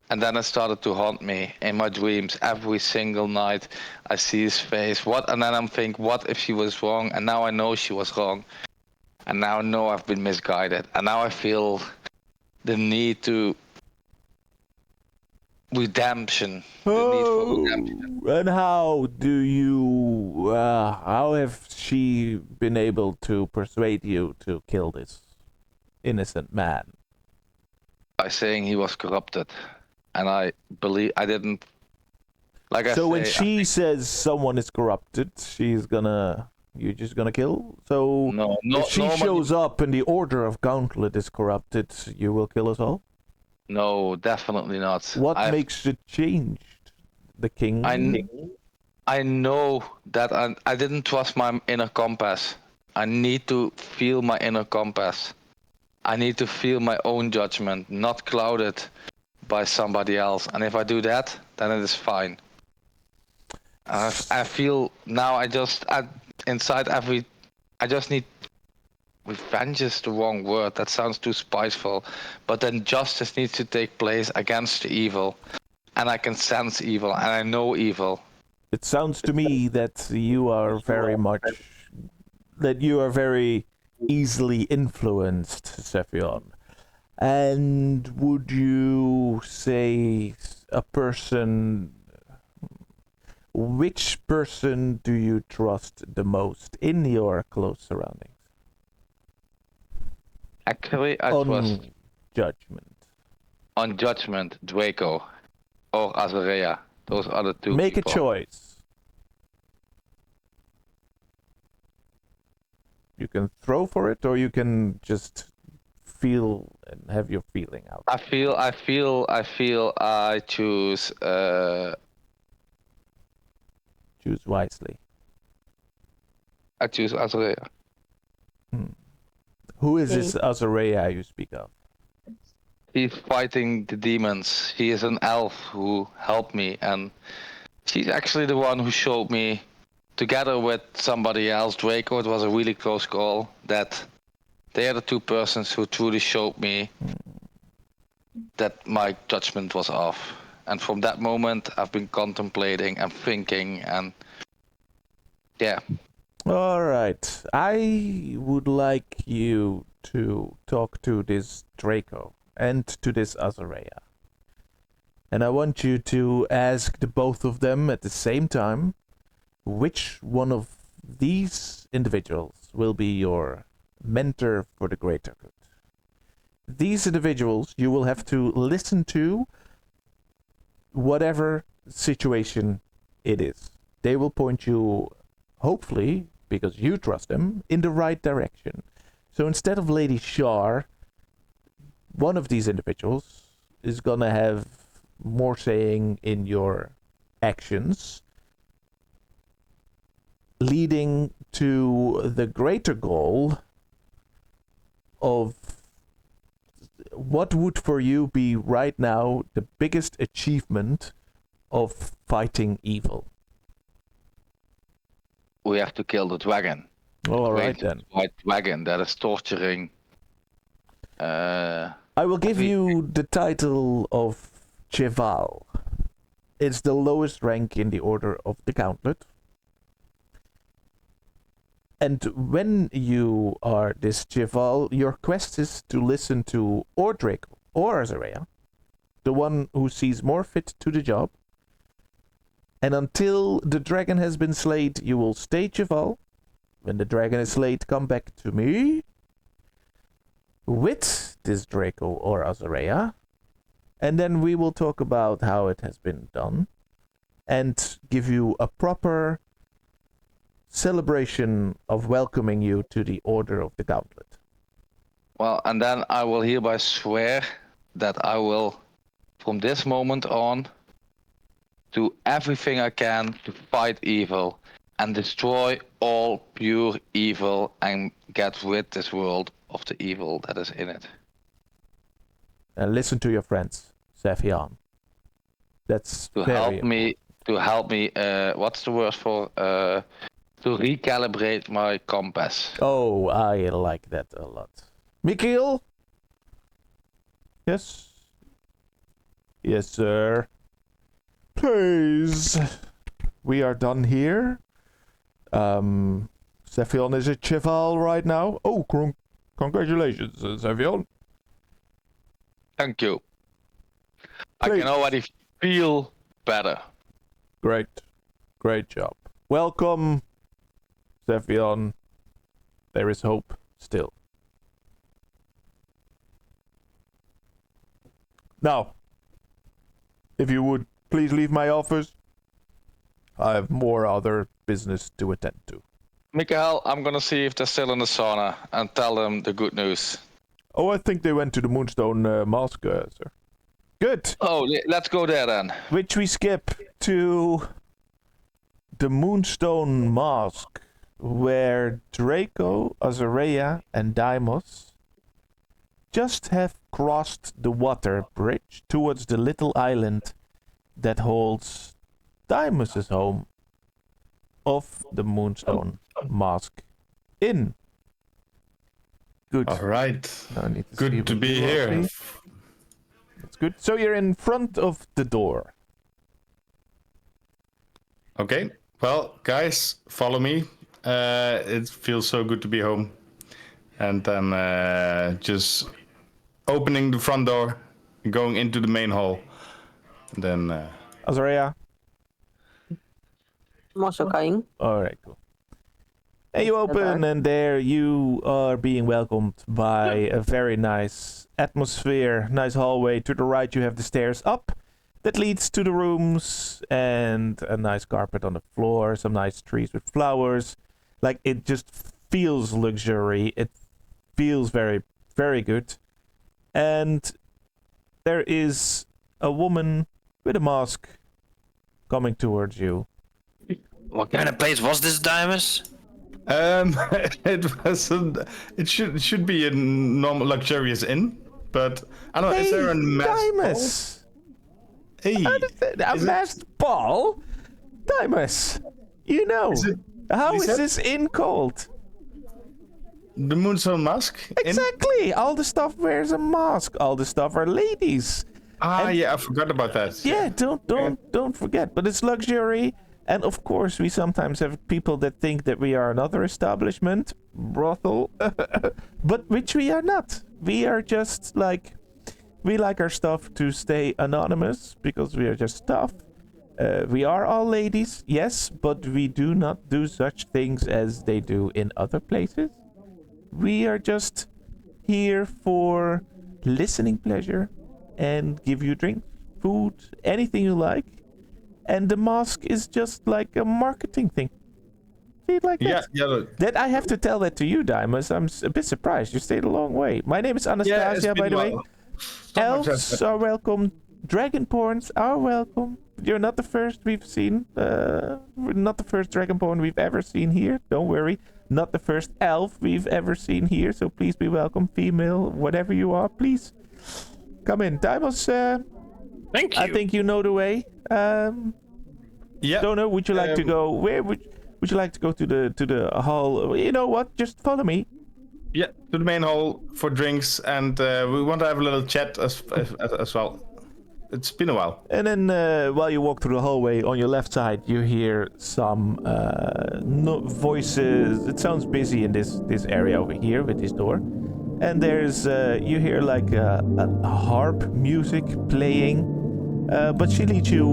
And then it started to haunt me in my dreams every single night. I see his face. And then I'm thinking, what if she was wrong? And now I know she was wrong. And now I know I've been misguided. And now I feel the need to redemption. The need for redemption. And how do you? How have she been able to persuade you to kill this innocent man? By saying he was corrupted, and I believe I didn't. So when she says someone is corrupted, you're just gonna kill? So if she shows up and the Order of Gauntlet is corrupted, you will kill us all? No, definitely not. What makes it change? The king? I know that I didn't trust my inner compass. I need to feel my inner compass. I need to feel my own judgment, not clouded by somebody else. And if I do that, then it is fine. I feel now I just need revenge is the wrong word. That sounds too spiteful. But then justice needs to take place against the evil. And I can sense evil and I know evil. It sounds to me that you are very easily influenced, Cepheon. And would you say which person do you trust the most in your close surroundings? Actually, I trust judgment. On judgment, Draco. or Azarea. Those are the two. Make people. a choice. You can throw for it, or you can just feel and have your feeling out. I choose. Choose wisely. I choose Azarea. Who is this Azarea you speak of? He's fighting the demons. He is an elf who helped me, and she's actually the one who showed me, together with somebody else, Draco. It was a really close call. That they are the two persons who truly showed me that my judgment was off. And from that moment, I've been contemplating and thinking, and yeah. All right. I would like you to talk to this Draco and to this Azarea. And I want you to ask the both of them at the same time which one of these individuals will be your mentor for the greater good. These individuals you will have to listen to whatever situation it is. They will point you, hopefully, because you trust them, in the right direction. So instead of Lady Shar, one of these individuals is gonna have more saying in your actions, leading to the greater goal of what would for you be right now the biggest achievement of fighting evil. We have to kill the dragon. All right then. White dragon that is torturing. I will give you the title of Cheval. It's the lowest rank in the order of the Gauntlet. And when you are this Cheval, your quest is to listen to or Draco or Azarea, the one who sees more fit to the job. And until the dragon has been slayed, you will stay Cheval. When the dragon is slayed, come back to me with this Draco or Azarea. And then we will talk about how it has been done and give you a proper celebration of welcoming you to the Order of the Gauntlet. Well, and then I will hereby swear that I will, from this moment on, do everything I can to fight evil and destroy all pure evil and get rid this world of the evil that is in it. And listen to your friends, Cepheon. That's To help me. What's the word for? To recalibrate my compass. Oh, I like that a lot. Mikhail? Yes? Yes, sir. Please. We are done here. Cepheon is a Cheval right now. Oh, congratulations, Cepheon. Thank you. Please. I can already feel better. Great. Great job. Welcome, Cepheon. There is hope still. Now, if you would please leave my office. I have more other business to attend to. Mikael, I'm gonna see if they're still in the sauna and tell them the good news. Oh, I think they went to the Moonstone Mask, sir. Good. Oh, let's go there then. Which we skip to the Moonstone Mask, where Draco, Azarea, and Deimos just have crossed the water bridge towards the little island that holds Deimos' home of the Moonstone Mask Inn. Good. All right. Now I need to see Good what to be you all here. see. That's good. So you're in front of the door. Okay. Well, guys, follow me. It feels so good to be home. And then just opening the front door, going into the main hall. Then Azarea. I'm also coming. All right, cool. And you open, and there you are being welcomed by a very nice atmosphere, nice hallway. To the right, you have the stairs up. that leads to the rooms, and a nice carpet on the floor, some nice trees with flowers. Like, it just feels luxury. It feels very, very good. And there is a woman with a mask coming towards you. What kind of place was this, Dimus? It was. It should be a normal luxurious inn, but I don't know. Is there a masked Dimus! ball? Hey, A is it- masked ball? Dimus! You know. Is it How is Lisette? this inn called? the Moonstone Mask? Inn? Exactly! All the stuff wears a mask. All the stuff are ladies. Yeah, I forgot about that. Yeah, don't forget. But it's luxury, and of course we sometimes have people that think that we are another establishment, brothel, but which we are not. We are just like, we like our stuff to stay anonymous because we are just stuff. We are all ladies, yes, but we do not do such things as they do in other places. We are just here for listening pleasure and give you drink, food, anything you like. And the mask is just like a marketing thing. See it like Yeah, that? yeah. Look. That I have to tell that to you, Dimus. I'm a bit surprised. You stayed a long way. My name is Yeah, it's Anastasia, by been the a way. while. So much has Elves are welcome. Dragonborns are welcome. You're not the first we've seen. Not the first Dragonborn we've ever seen here. Don't worry. Not the first elf we've ever seen here. So please be welcome, female, whatever you are. Please come in. Dimos, Thank you. I think you know the way. Yeah. Don't know. Would you like to go? Where would you like to go to the hall? You know what? Just follow me. Yeah, to the main hall for drinks, and we want to have a little chat as well. It's been a while. And then while you walk through the hallway, on your left side, you hear some voices. It sounds busy in this area over here with this door. And there's you hear like a harp music playing, but she leads you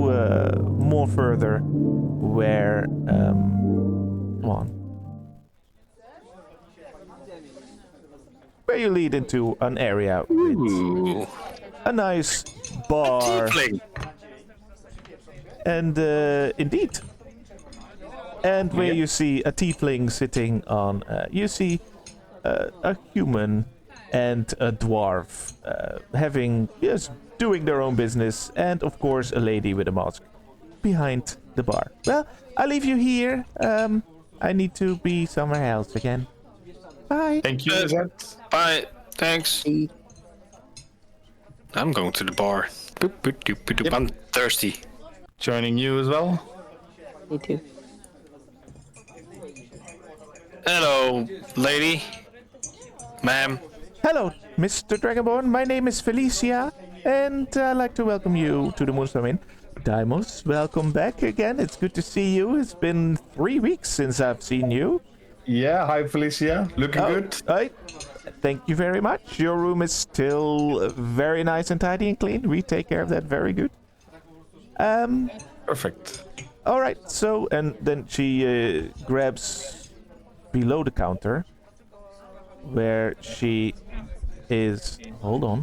more further, where come on, where you lead into an area with Ooh. a nice bar. Tiefling. And indeed. And where you see a tiefling sitting on, you see a human and a dwarf doing their own business, and of course a lady with a mask behind the bar. Well, I'll leave you here. I need to be somewhere else again. Bye. Thank you, Lizette. Bye. Thanks. I'm going to the bar. Boop, boop, doop, boop, doop. Yep. I'm thirsty. Joining you as well. Me too. Hello, lady. Ma'am. Hello, Mr. Dragonborn. My name is Felicia, and I'd like to welcome you to the Moonstone Inn. Dimos, welcome back again. It's good to see you. It's been 3 weeks since I've seen you. Yeah, hi Felicia. Looking good. Thank you very much. Your room is still very nice and tidy and clean. We take care of that very good. Perfect. All right. So, and then she grabs below the counter where she is. Hold on.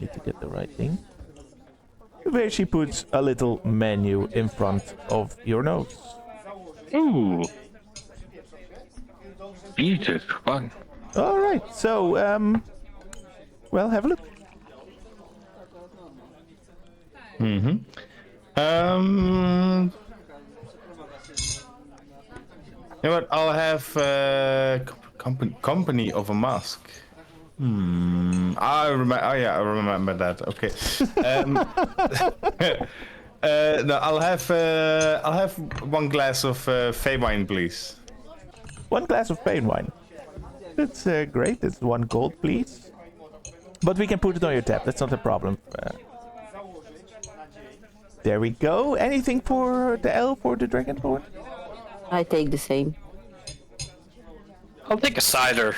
Need to get the right thing. Where she puts a little menu in front of your nose. Ooh. Jesus, fun. All right. So, well, have a look. Mm-hmm. You know what? I'll have company of a mask. I remember. Oh yeah, I remember that. Okay. No, I'll have 1 glass of Fey wine, please. 1 glass of plain wine. That's great. That's 1 gold, please. But we can put it on your tab. That's not a problem. There we go. Anything for the elf or the dragonborn? I take the same. I'll take a cider.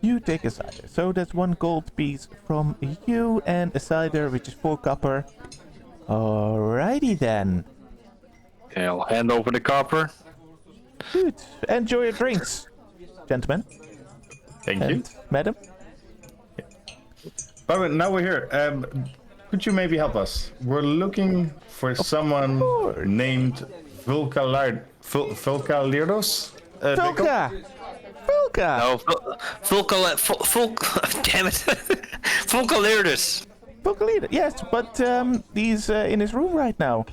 You take a cider. So that's 1 gold piece from you, and a cider, which is 4 copper. Alrighty then. Okay, I'll hand over the copper. Good. Enjoy your drinks, gentlemen Thank you. and madam. But now we're here. could you maybe help us? We're looking for someone course. named Vulcalirdos. Draco? Volka! Volka! No, damn it, Vulcalirdos. Volka leader. Yes, but he's in his room right now.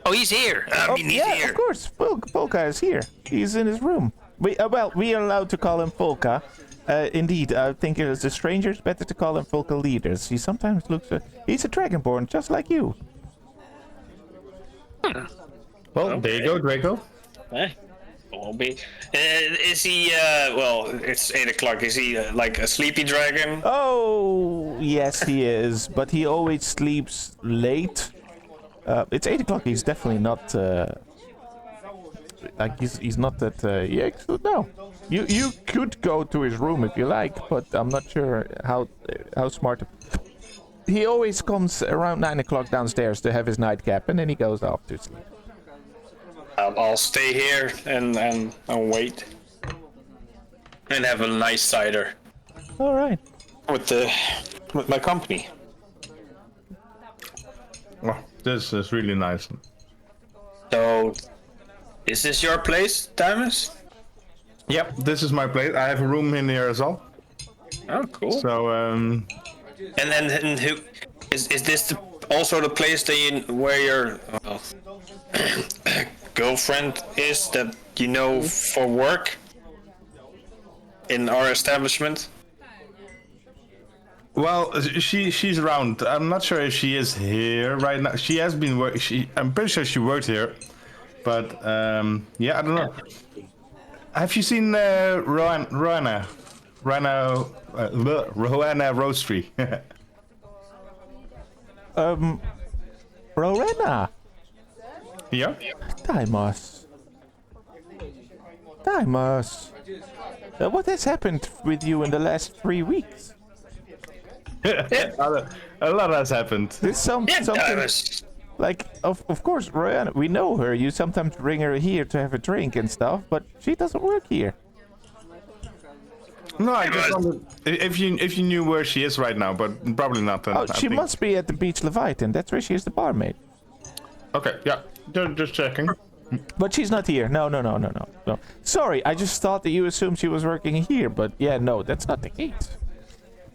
Oh, he's here. I mean, he's yeah, here. of course. Volka is here. He's in his room. We are allowed to call him Volka. Indeed, I think as a stranger, it's better to call him Volka leaders. He sometimes looks. He's a dragonborn, just like you. Well, there you go, Draco. Eh, won't be. Is he? Well, it's 8 o'clock. Is he like a sleepy dragon? Oh, yes, he is. But he always sleeps late. It's 8 o'clock. He's definitely not. Like he's not that. Yeah, no. You could go to his room if you like, but I'm not sure how smart. He always comes around 9 o'clock downstairs to have his nightcap, and then he goes off to sleep. I'll stay here and wait. And have a nice cider All right. with my company. Oh, this is really nice. So, is this your place, Diamonds? Yep, this is my place. I have a room in here as well. Oh, cool. So, And who is this also the place where your girlfriend is that you know for work in our establishment? well, she's around. I'm not sure if she is here right now. She has been I'm pretty sure she worked here, but yeah, I don't know. Have you seen Roanna Roastery? Rowena. Yeah. Dimos. What has happened with you in the last 3 weeks? A lot has happened. There's Yeah, something. Diamonds. Like, of course, Royanna, we know her. You sometimes bring her here to have a drink and stuff, but she doesn't work here. No, I just wondered if you knew where she is right now, but probably not. Then, Oh, I she think. must be at the Beach Leviathan. That's where she is the barmaid. Okay, yeah, just checking. But she's not here. No. Sorry, I just thought that you assumed she was working here, but yeah, no, that's not the case.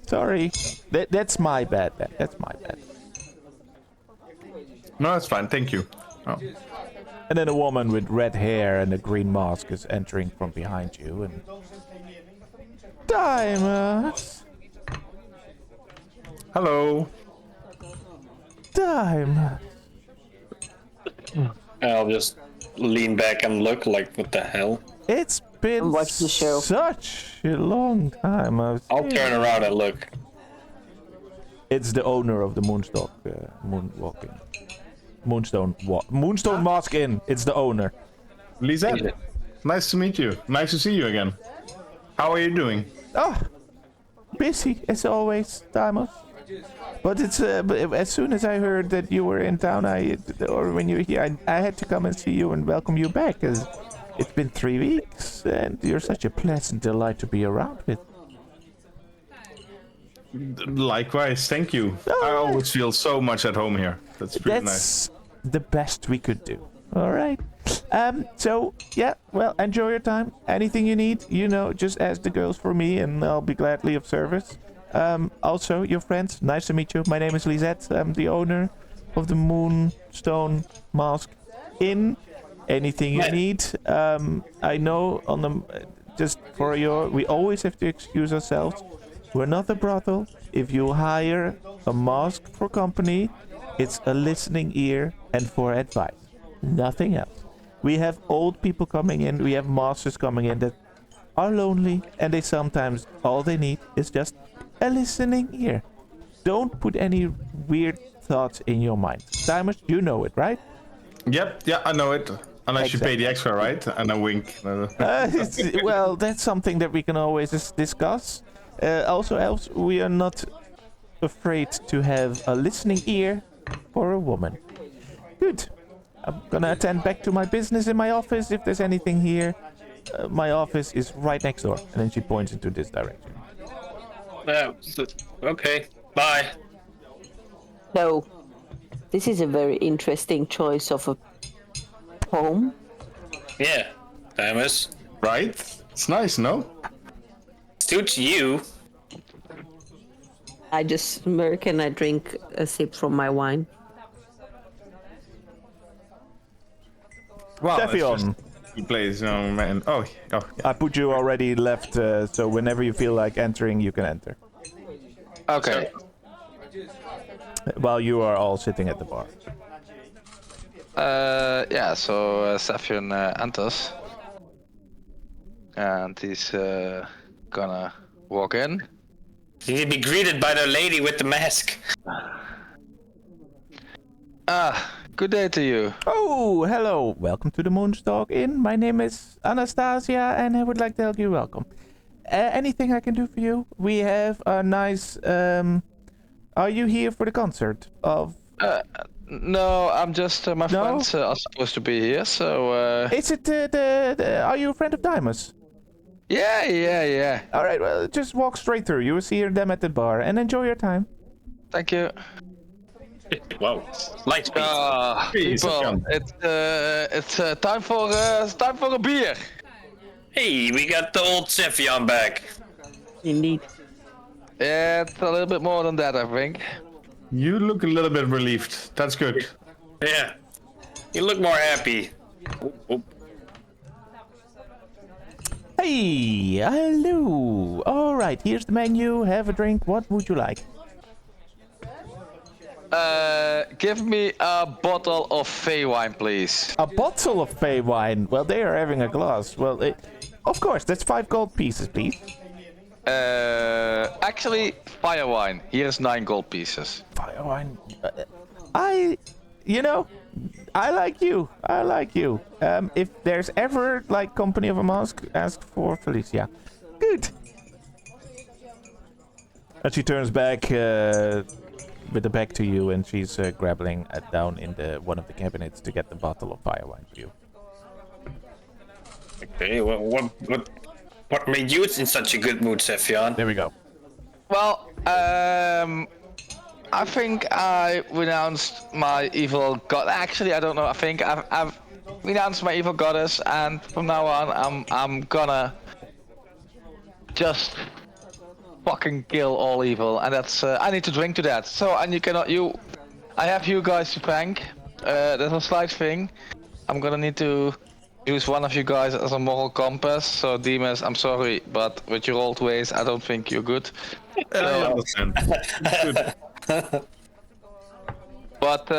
Sorry. That's my bad. That's my bad. No, that's fine. Thank you. Oh. And then a woman with red hair and a green mask is entering from behind you and... Diamonds! Hello. Diamonds! I'll just lean back and look like, what the hell? It's been Watch the show. such a long time. I'll turn around and look. It's the owner of the Moonstone Mask Inn. It's the owner. Lisette, nice to meet you. Nice to see you again. How are you doing? Oh, busy as always, Diamonds. But it's as soon as I heard that you were in town, or when you were here, I had to come and see you and welcome you back. Cause it's been 3 weeks, and you're such a pleasant delight to be around with. Likewise, thank you. Oh, I always feel so much at home here. That's pretty nice. That's the best we could do. All right. So yeah, well, enjoy your time. Anything you need, just ask the girls for me, and I'll be gladly of service. Also, your friends, nice to meet you. My name is Lisette. I'm the owner of the Moonstone Mask Inn. Anything you need, I know we always have to excuse ourselves. We're not a brothel. If you hire a mask for company, it's a listening ear and for advice. Nothing else. We have old people coming in. We have masters coming in that are lonely, and they sometimes all they need is just a listening ear. Don't put any weird thoughts in your mind. Diamond, you know it, right? Yep, yeah, I know it. Unless you pay the extra, right? And a wink. Well, that's something that we can always discuss. Also, else, we are not afraid to have a listening ear for a woman. Good. I'm gonna attend back to my business in my office. If there's anything here, my office is right next door. And then she points into this direction. Okay, bye. So, this is a very interesting choice of a home. Yeah, Thomas. Right? It's nice, no? Suits you. I just smirk and I drink a sip from my wine. Wow, it's Cepheon. just he plays, man. Oh, I put you already left, so whenever you feel like entering, you can enter. Okay. While you are all sitting at the bar. Yeah, so Cepheon enters. And he's gonna walk in. You need to be greeted by the lady with the mask. Good day to you. Oh, hello. Welcome to the Moonstalk Inn. My name is Anastasia, and I would like to help you welcome. Anything I can do for you? We have a nice... Are you here for the concert of... No, I'm just, my friends are supposed to be here, so... Is it Are you a friend of Dimus? Yeah. All right, well, just walk straight through. You will see them at the bar, and enjoy your time. Thank you. Wow, light speed. Please, People, Cepheon. it's time for a beer. Hey, we got the old Cepheon back. Indeed. Yeah, it's a little bit more than that, I think. You look a little bit relieved. That's good. Yeah, you look more happy. Oh. Hey, hello. All right, here's the menu. Have a drink. What would you like? Give me a bottle of Fey wine, please. A bottle of Fey wine. Well, they are having a glass. Well, of course, that's 5 gold pieces, please. Actually, fire wine. Here's 9 gold pieces. Fire wine. I like you. I like you. If there's ever like company of a mask, ask for Felicia. Good. And she turns back with the back to you, and she's grabbing down in one of the cabinets to get the bottle of fire wine for you. Okay, what made you in such a good mood, Cepheon? There we go. Well, I think I renounced my evil god. Actually, I don't know. I think I've renounced my evil goddess, and from now on, I'm gonna just fucking kill all evil, and that's I need to drink to that. So, and I have you guys to thank. There's a slight thing. I'm gonna need to use one of you guys as a moral compass. So, Demas, I'm sorry, but with your old ways, I don't think you're good. I understand. Good. But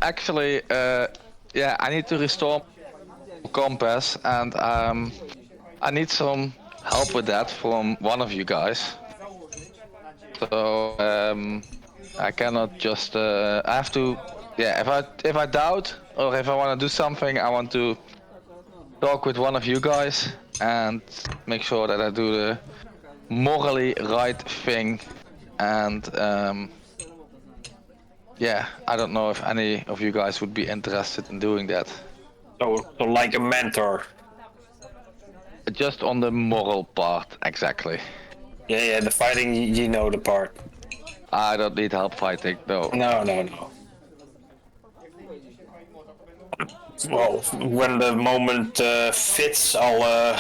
actually, yeah, I need to restore compass, and I need some help with that from one of you guys. So I cannot just. I have to. Yeah, if I doubt or if I want to do something, I want to talk with one of you guys and make sure that I do the morally right thing. And yeah, I don't know if any of you guys would be interested in doing that. So like a mentor. Just on the moral part, exactly. Yeah, the fighting, you know the part. I don't need help fighting, no. No. Well, when the moment fits, I'll.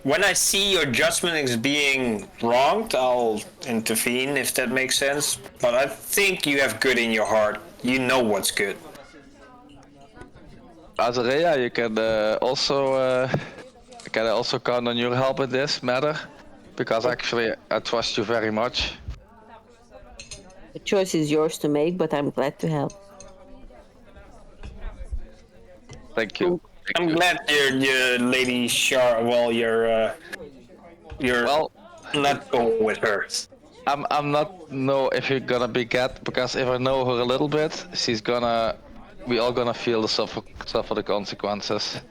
When I see your judgment is being wronged, I'll intervene, if that makes sense. But I think you have good in your heart. You know what's good. Azareya, you can also count on your help in this matter, because actually I trust you very much. The choice is yours to make, but I'm glad to help. Thank you. I'm glad your Lady Char. Well, you're Well, not going with her. I'm not know if you're gonna be get, because if I know her a little bit, we all gonna feel the suffer the consequences.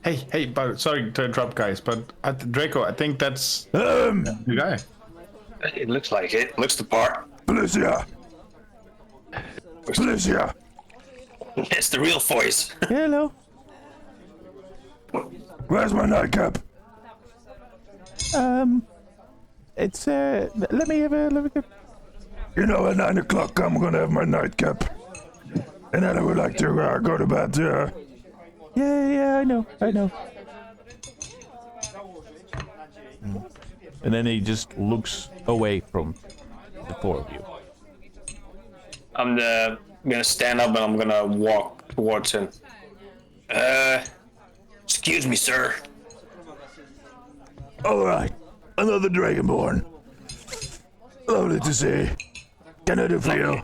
Hey, but sorry to interrupt, guys, but Draco, I think that's the guy. It looks like it. Looks the part. Felicia. It's the real voice. Hello. Where's my nightcap? It's let me get. You know, at 9 o'clock, I'm gonna have my nightcap. And then I would like to go to bed. Yeah, I know. And then he just looks away from the four of you. I'm gonna stand up and I'm gonna walk towards him. Excuse me, sir. All right, another Dragonborn. Lovely to see. Can I do for you?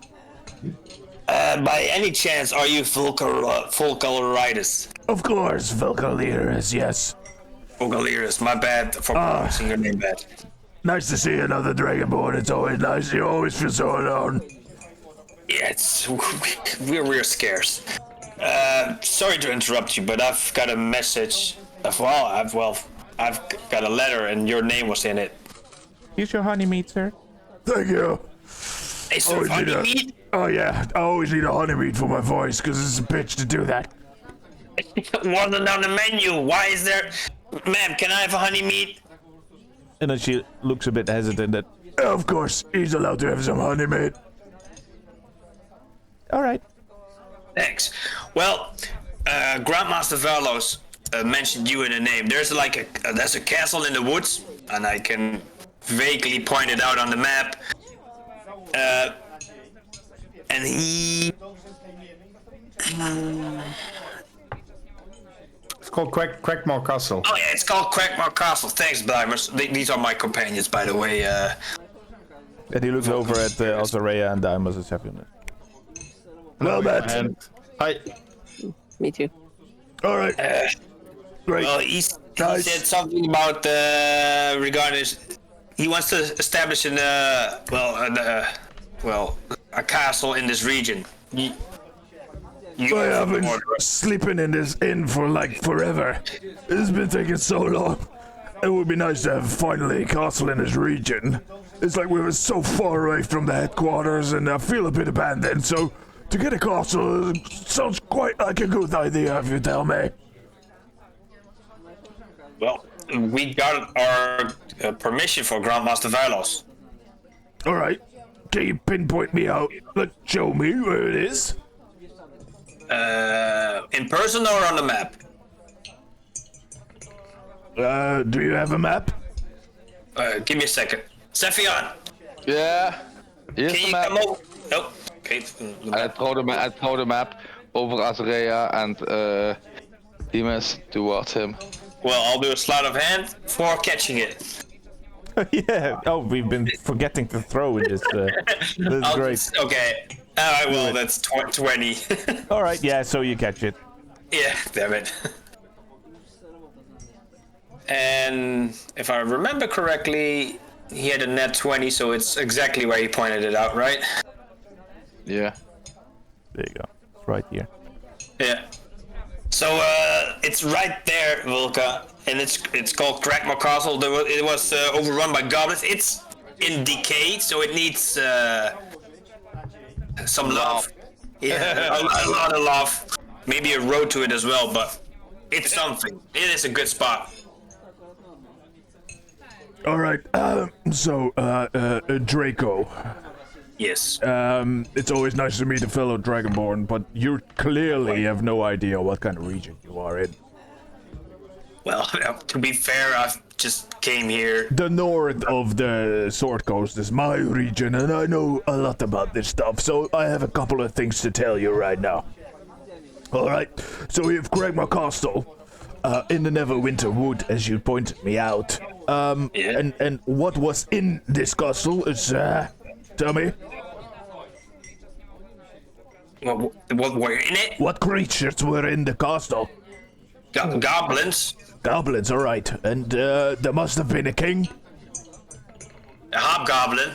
By any chance, are you Fulcaloritis? Of course, Velcaliris, yes. Fulcaloritis, my bad for pronouncing your name bad. Nice to see another Dragonborn. It's always nice. You always feel so alone. Yeah, we're scarce. Sorry to interrupt you, but I've got a message. I've got a letter and your name was in it. Here's your honey meat, sir. Thank you. Hey, sir, Always need honey a- meat? Oh yeah, I always need a honey meat for my voice because it's a bitch to do that. Wasn't on the menu. Why is there... Ma'am, can I have a honey meat? And then she looks a bit hesitant. That Of course, he's allowed to have some honey meat. all right. Thanks. Well, Grandmaster Valos mentioned you in the name. There's there's a castle in the woods, and I can vaguely point it out on the map. And he... It's called Crackmore Castle. Oh yeah, it's called Crackmore Castle. Thanks, Blimers. These are my companions, by the way. And he looks over at Azarea and Dimas and Cepheon. Well met. And hi. Me too. All right. Great. Well, he Nice. said something about regarding he wants to establish a castle in this region. You I have been sleeping in this inn for like forever. It's been taking so long. It would be nice to have finally a castle in this region. It's like we were so far away from the headquarters and I feel a bit abandoned, so to get a castle sounds quite like a good idea if you tell me. Well, we got our permission for Grandmaster Valos. Alright, can you pinpoint me out? Show me where it is. In person or on the map? Do you have a map? Give me a second. Cepheon, Yeah. Here's can the you map. come over? Nope. Okay. I throw the map over Azarea and Demas towards him. Well, I'll do a sleight of hand for catching it. Yeah. Oh, we've been forgetting to throw in this. That's great. Okay. Alright, well, that's 20. All right. Yeah. So you catch it. Yeah, damn it. And if I remember correctly, he had a net 20, so it's exactly where he pointed it out, right? Yeah. There you go. It's right here. Yeah. So it's right there, Vulca, and it's called Crackmore Castle. It was overrun by goblins. It's in decay, so it needs some love. Yeah, a lot of love. Maybe a road to it as well, but it's something. It is a good spot. Alright, so, Draco. Yes. It's always nice to meet a fellow Dragonborn, but you clearly have no idea what kind of region you are in. Well, to be fair, I just came here. The north of the Sword Coast is my region, and I know a lot about this stuff, so I have a couple of things to tell you right now. Alright, so we have Crackmore Castle, in the Neverwinter Wood, as you pointed me out. Yeah. And what was in this castle is, tell me, What were in it? what creatures were in the castle? Goblins, Goblins, alright. And, there must have been a king? a hobgoblin.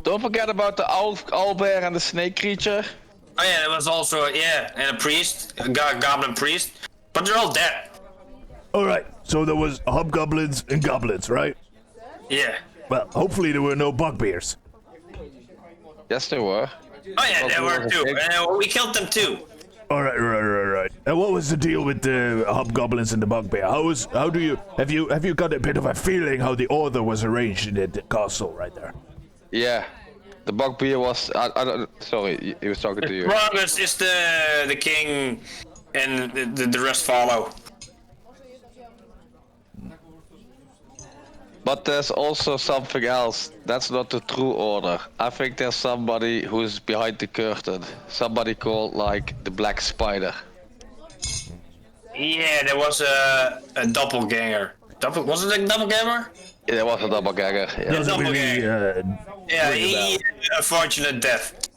Don't forget about the owlbear and the snake creature. Oh yeah, there was also and a priest, a goblin priest, but they're all dead. Alright, so there was hobgoblins and goblins, right? Yeah. Well, hopefully there were no bugbears. Yes, there were. Oh yeah, there were too. We killed them too. Alright. right. And what was the deal with the hobgoblins and the bugbear? How do you have you got a bit of a feeling how the order was arranged in the castle right there? Yeah. The bugbear was. I don't. Sorry, he was talking to you. Progress is the king, and the rest follow. But there's also something else. That's not the true order. I think there's somebody who's behind the curtain. Somebody called like the Black Spider. Yeah, there was a doppelganger. Was it a doppelganger? Yeah, there was a doppelganger. Yeah. Doesn't really, Yeah, he had a fortunate death.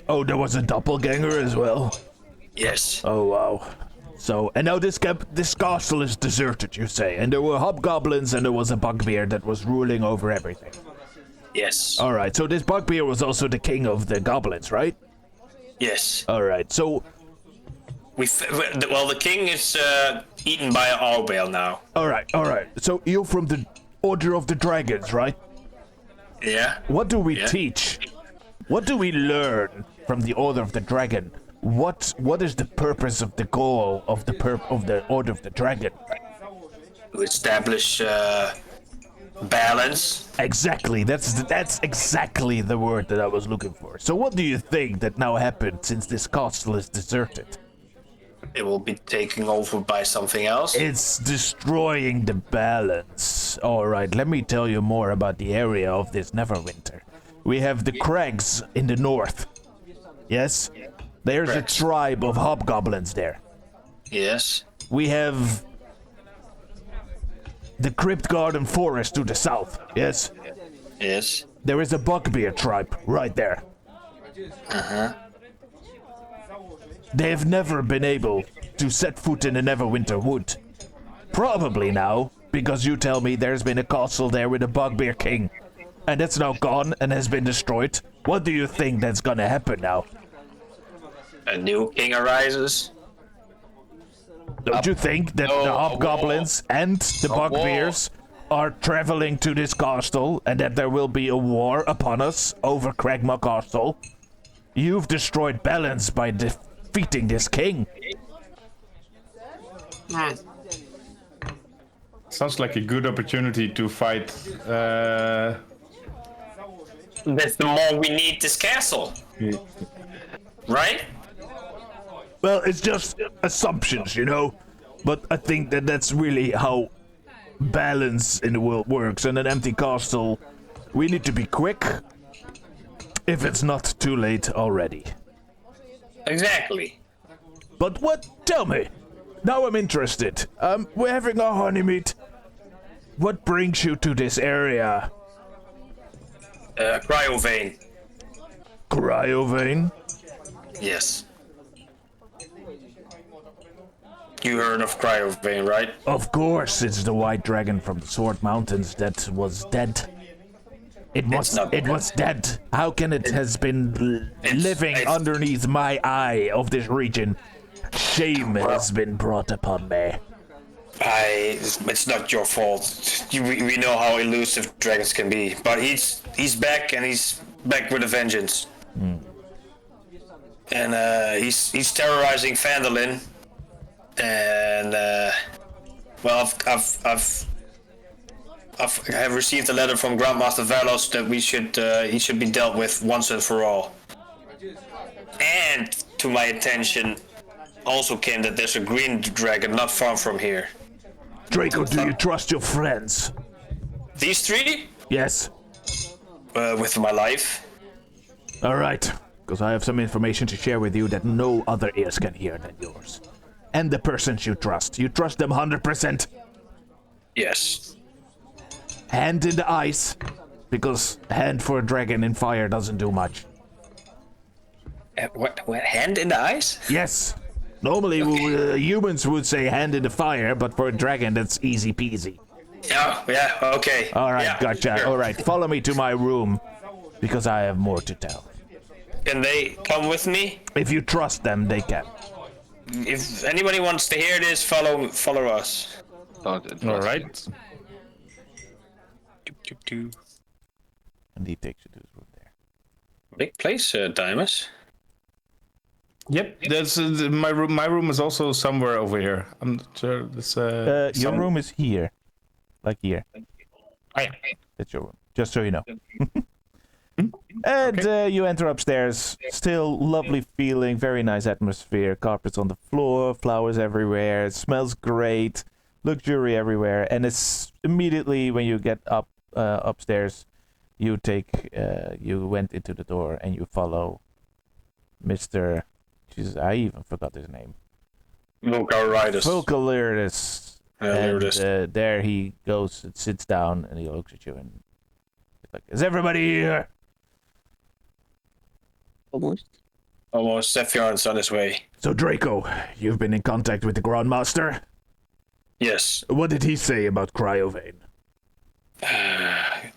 oh, there was a doppelganger as well. Yes. Oh wow. So, and now this castle is deserted, you say, and there were hobgoblins and there was a bugbear that was ruling over everything. Yes. All right. So this bugbear was also the king of the goblins, right? Yes. All right. So, Well, the king is eaten by an owlbear now. all right. So you're from the Order of the Dragons, right? Yeah. What do we Yeah. teach? What do we learn from the Order of the Dragon? What is the purpose of the goal of the Order of the Dragon? To establish balance. Exactly. That's exactly the word that I was looking for. So what do you think that now happened since this castle is deserted? It will be taken over by something else. It's destroying the balance. All right, let me tell you more about the area of this Neverwinter. We have the crags in the north. Yes? There's a Crags. tribe of hobgoblins there. Yes. We have the Crypt Garden Forest to the south. Yes? Yes. There is a bugbear tribe right there. They have never been able to set foot in the Neverwinter Wood. Probably now, because you tell me there's been a castle there with a bugbear king. And it's now gone and has been destroyed. What do you think that's gonna happen now? A new king arises. Don't you think that no, the a hobgoblins and the bugbears are traveling to this castle and that there will be a war upon us over Cragmaw Castle? You've destroyed balance by defeating this king. Sounds like a good opportunity to fight. That's the more we need this castle. Right? Well, it's just assumptions, you know? But I think that that's really how balance in the world works. In an empty castle, we need to be quick if it's not too late already. Exactly. But what? Tell me. Now I'm interested. We're having our honey meet. What brings you to this area? Cryovane. Cryovane? Yes. You heard of Cryovane, right? Of course, it's the white dragon from the Sword Mountains that was dead. It was dead. How can it has been living underneath my eye of this region? Shame has been brought upon me. It's not your fault. We know how elusive dragons can be, but he's back and he's back with a vengeance. And he's terrorizing Vandalin. And well, I have received a letter from Grandmaster Valos that he should be dealt with once and for all. And to my attention also came that there's a green dragon not far from here. Draco, do you trust your friends? These three? Yes. With my life. All right, because I have some information to share with you that no other ears can hear than yours. And the persons you trust. You trust them 100%. Yes. Hand in the ice, because hand for a dragon in fire doesn't do much. What? Hand in the eyes? Yes. Normally, humans would say hand in the fire, but for a dragon, that's easy peasy. Yeah, okay. All right, Yeah, gotcha. sure. All right, follow me to my room, because I have more to tell. Can they come with me? If you trust them, they can. If anybody wants to hear this, follow us. All right. And he takes you to his room there. Big place, Dimus. Yep, that's my room. My room is also somewhere over here. I'm not sure. It's Your room is here. Like here. Oh, yeah. That's your room. Just so you know. And you enter upstairs. Still lovely feeling. Very nice atmosphere. Carpets on the floor. Flowers everywhere. It smells great. Luxury everywhere. And it's immediately when you get up upstairs, you went into the door and you follow Mr. Jesus, I even forgot his name. Vulcaritis. Vulcaritis. There it is. And there he goes and sits down and he looks at you and he's like, is everybody here? Almost. Almost. Cephion's on his way. So, Draco, you've been in contact with the Grandmaster? Yes. What did he say about Cryovane?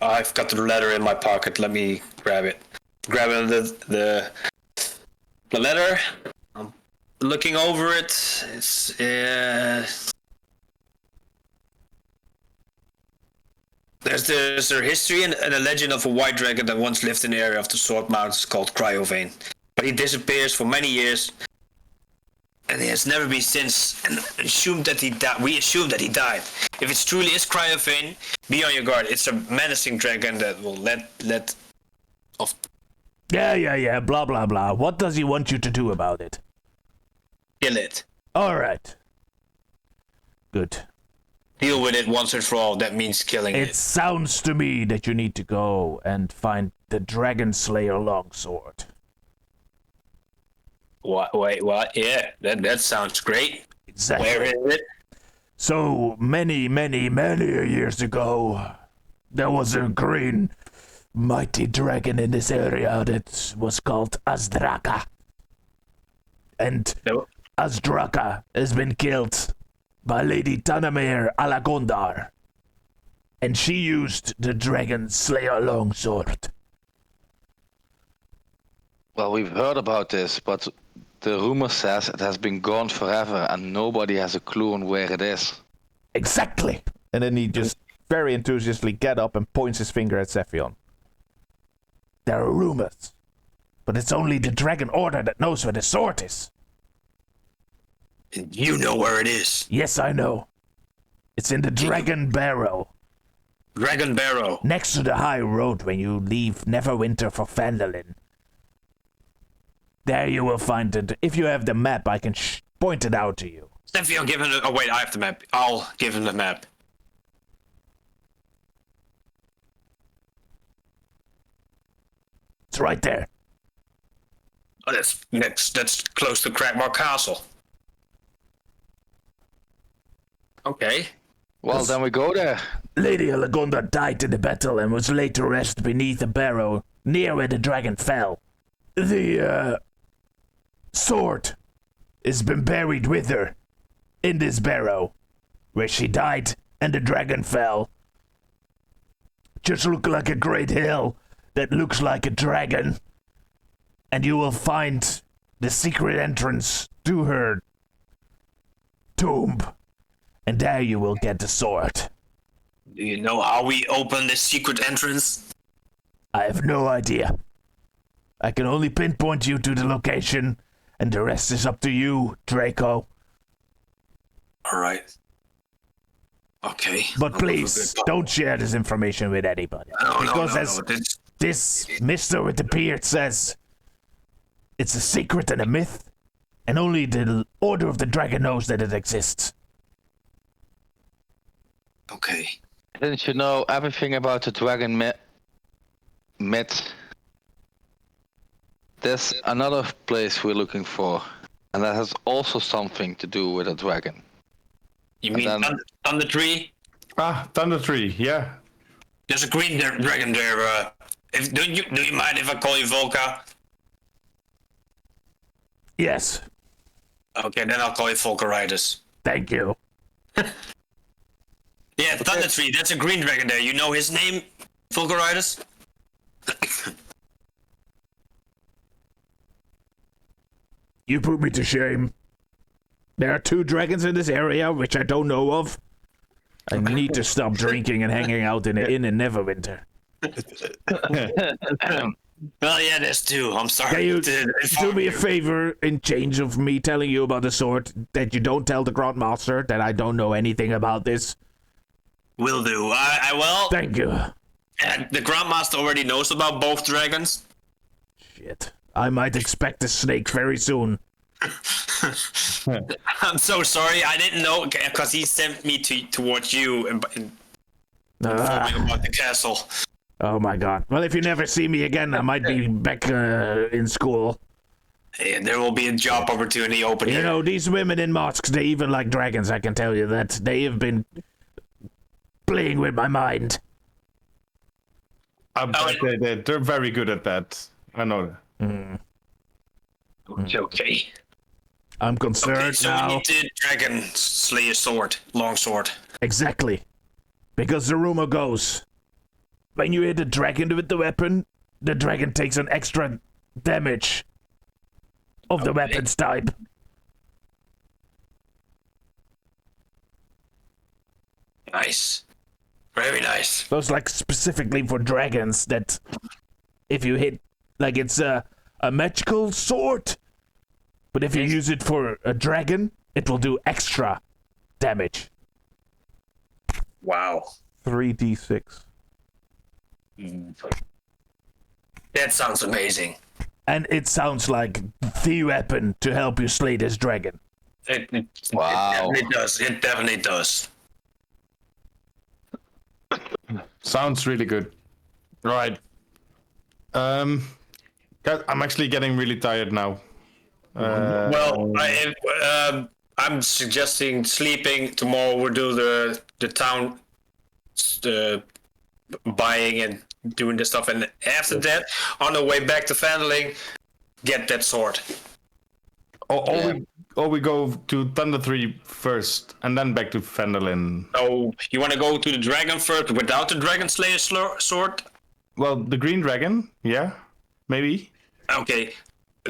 I've got the letter in my pocket. Let me grab it. Grabbing the letter. I'm looking over it. It's there's a history and a legend of a white dragon that once lived in the area of the Sword Mountains called Cryovane. But he disappears for many years, and he has never been since. And assumed that he died. We assume that he died. If it truly is Cryovane, be on your guard. It's a menacing dragon that will let off. Yeah, blah, blah, blah. What does he want you to do about it? Kill it. Alright. Good. Deal with it once and for all. That means killing It it. sounds to me that you need to go and find the Dragon Slayer longsword. What? Wait, what? Yeah, that sounds great. Exactly. Where is it? So, many years ago, there was a green, mighty dragon in this area that was called Azdraka. And No. Azdraka has been killed by Lady Tanamir Alagondar. And she used the Dragon Slayer longsword. Well, we've heard about this, but the rumor says it has been gone forever and nobody has a clue on where it is. Exactly. And then he just very enthusiastically get up and points his finger at Cepheon. There are rumors. But it's only the Dragon Order that knows where the sword is. And you know where it is. Yes, I know. It's in the Dragon Barrow. Dragon Barrow. Next to the high road when you leave Neverwinter for Vandalin. There you will find it. If you have the map, I can point it out to you. Cepheon, give him the... Oh, wait, I have the map. I'll give him the map. It's right there. Oh, that's close to Crackmore Castle. Okay. Well, then we go there. Lady Alagonda died in the battle and was laid to rest beneath a barrow near where the dragon fell. The, sword has been buried with her in this barrow where she died and the dragon fell. Just look like a great hill that looks like a dragon, and you will find the secret entrance to her tomb, and there you will get the sword. Do you know how we open this secret entrance? I have no idea. I can only pinpoint you to the location, and the rest is up to you, Draco. Alright. Okay. But I'll please, go don't share this information with anybody. No, Because no. as this Mister with the beard says, it's a secret and a myth, and only the Order of the Dragon knows that it exists. Okay. Didn't you know everything about the dragon myth? There's another place we're looking for, and that has also something to do with a dragon. You And mean then- Thunder Tree? Ah, Thunder Tree, yeah. There's a green dragon there. Do you mind if I call you Volca? Yes, Okay, then I'll call you Volcaritis. thank you. Yeah, Thunder Tree. That's a green dragon there. You know his name, Volcaritis? You put me to shame. There are 2 dragons in this area, which I don't know of. I need to stop drinking and hanging out in an inn in Neverwinter. Well, yeah, there's two. I'm sorry. Can you to do inform me a you. favor in change of me telling you about the sword that you don't tell the Grandmaster that I don't know anything about this? Will do. Well, Thank you. the Grandmaster already knows about both dragons. Shit. I might expect a snake very soon. I'm so sorry. I didn't know because he sent me towards you and informing about the castle. Oh my god. Well, if you never see me again, I might be back in school. Yeah, there will be a job opportunity open You here. know, these women in mosques, they even like dragons, I can tell you that. They have been playing with my mind. I bet they're very good at that. I know that. Okay. I'm Okay, concerned so now. we need the dragon slayer sword, long sword. Exactly. Because the rumor goes, when you hit a dragon with the weapon, the dragon takes an extra damage of the weapon's type. Nice. Very nice. Those like specifically for dragons that if you hit, like it's a magical sword, but if you use it for a dragon, it will do extra damage. Wow. 3d6. That sounds amazing. And it sounds like the weapon to help you slay this dragon. Wow. It definitely does. It definitely does. Sounds really good. Right. I'm actually getting really tired now. Well, I'm suggesting sleeping. Tomorrow we'll do the town buying and doing the stuff, and after that, on the way back to Vandeling, get that sword. Or we go to Thunder 3 first, and then back to Fendelin. So you want to go to the dragon first without the dragon slayer sword? Well, the green dragon, yeah, maybe. Okay.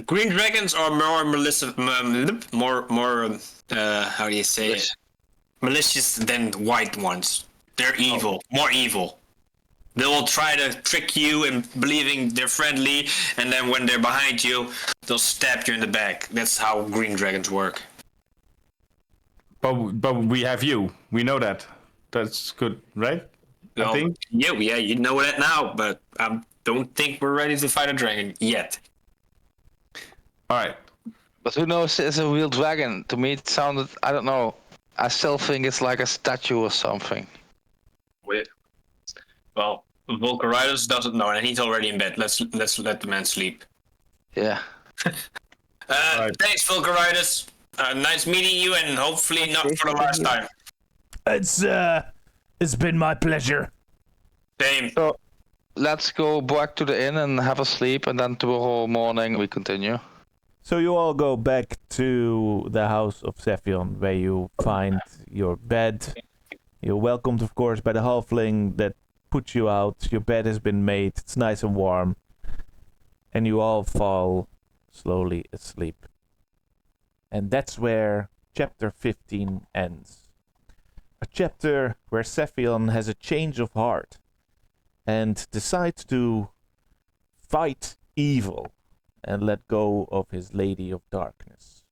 Green dragons are more malicious, how do you say it? Malicious than white ones. They're evil, more evil. They will try to trick you in believing they're friendly, and then when they're behind you, they'll stab you in the back. That's how green dragons work. But we have you. We know that. That's good, right? I think. Yeah, you know that now, but I don't think we're ready to fight a dragon yet. All right. But who knows? It's a real dragon. To me, it sounded. I don't know. I still think it's like a statue or something. Well, Volcaritis doesn't know, and he's already in bed. Let's let the man sleep. Yeah. Right. Thanks, Volcaritis. Nice meeting you, and hopefully not for the last time. It's been my pleasure. Same. So let's go back to the inn and have a sleep, and then tomorrow morning we continue. So you all go back to the house of Cepheon, where you find your bed. You're welcomed, of course, by the halfling that put you out. Your bed has been made. It's nice and warm. And you all fall slowly asleep. And that's where chapter 15 ends. A chapter where Cepheon has a change of heart and decides to fight evil and let go of his Lady of Darkness.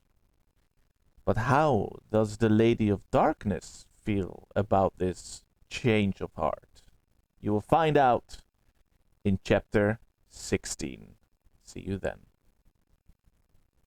But how does the Lady of Darkness feel about this change of heart? You will find out in chapter 16. See you then.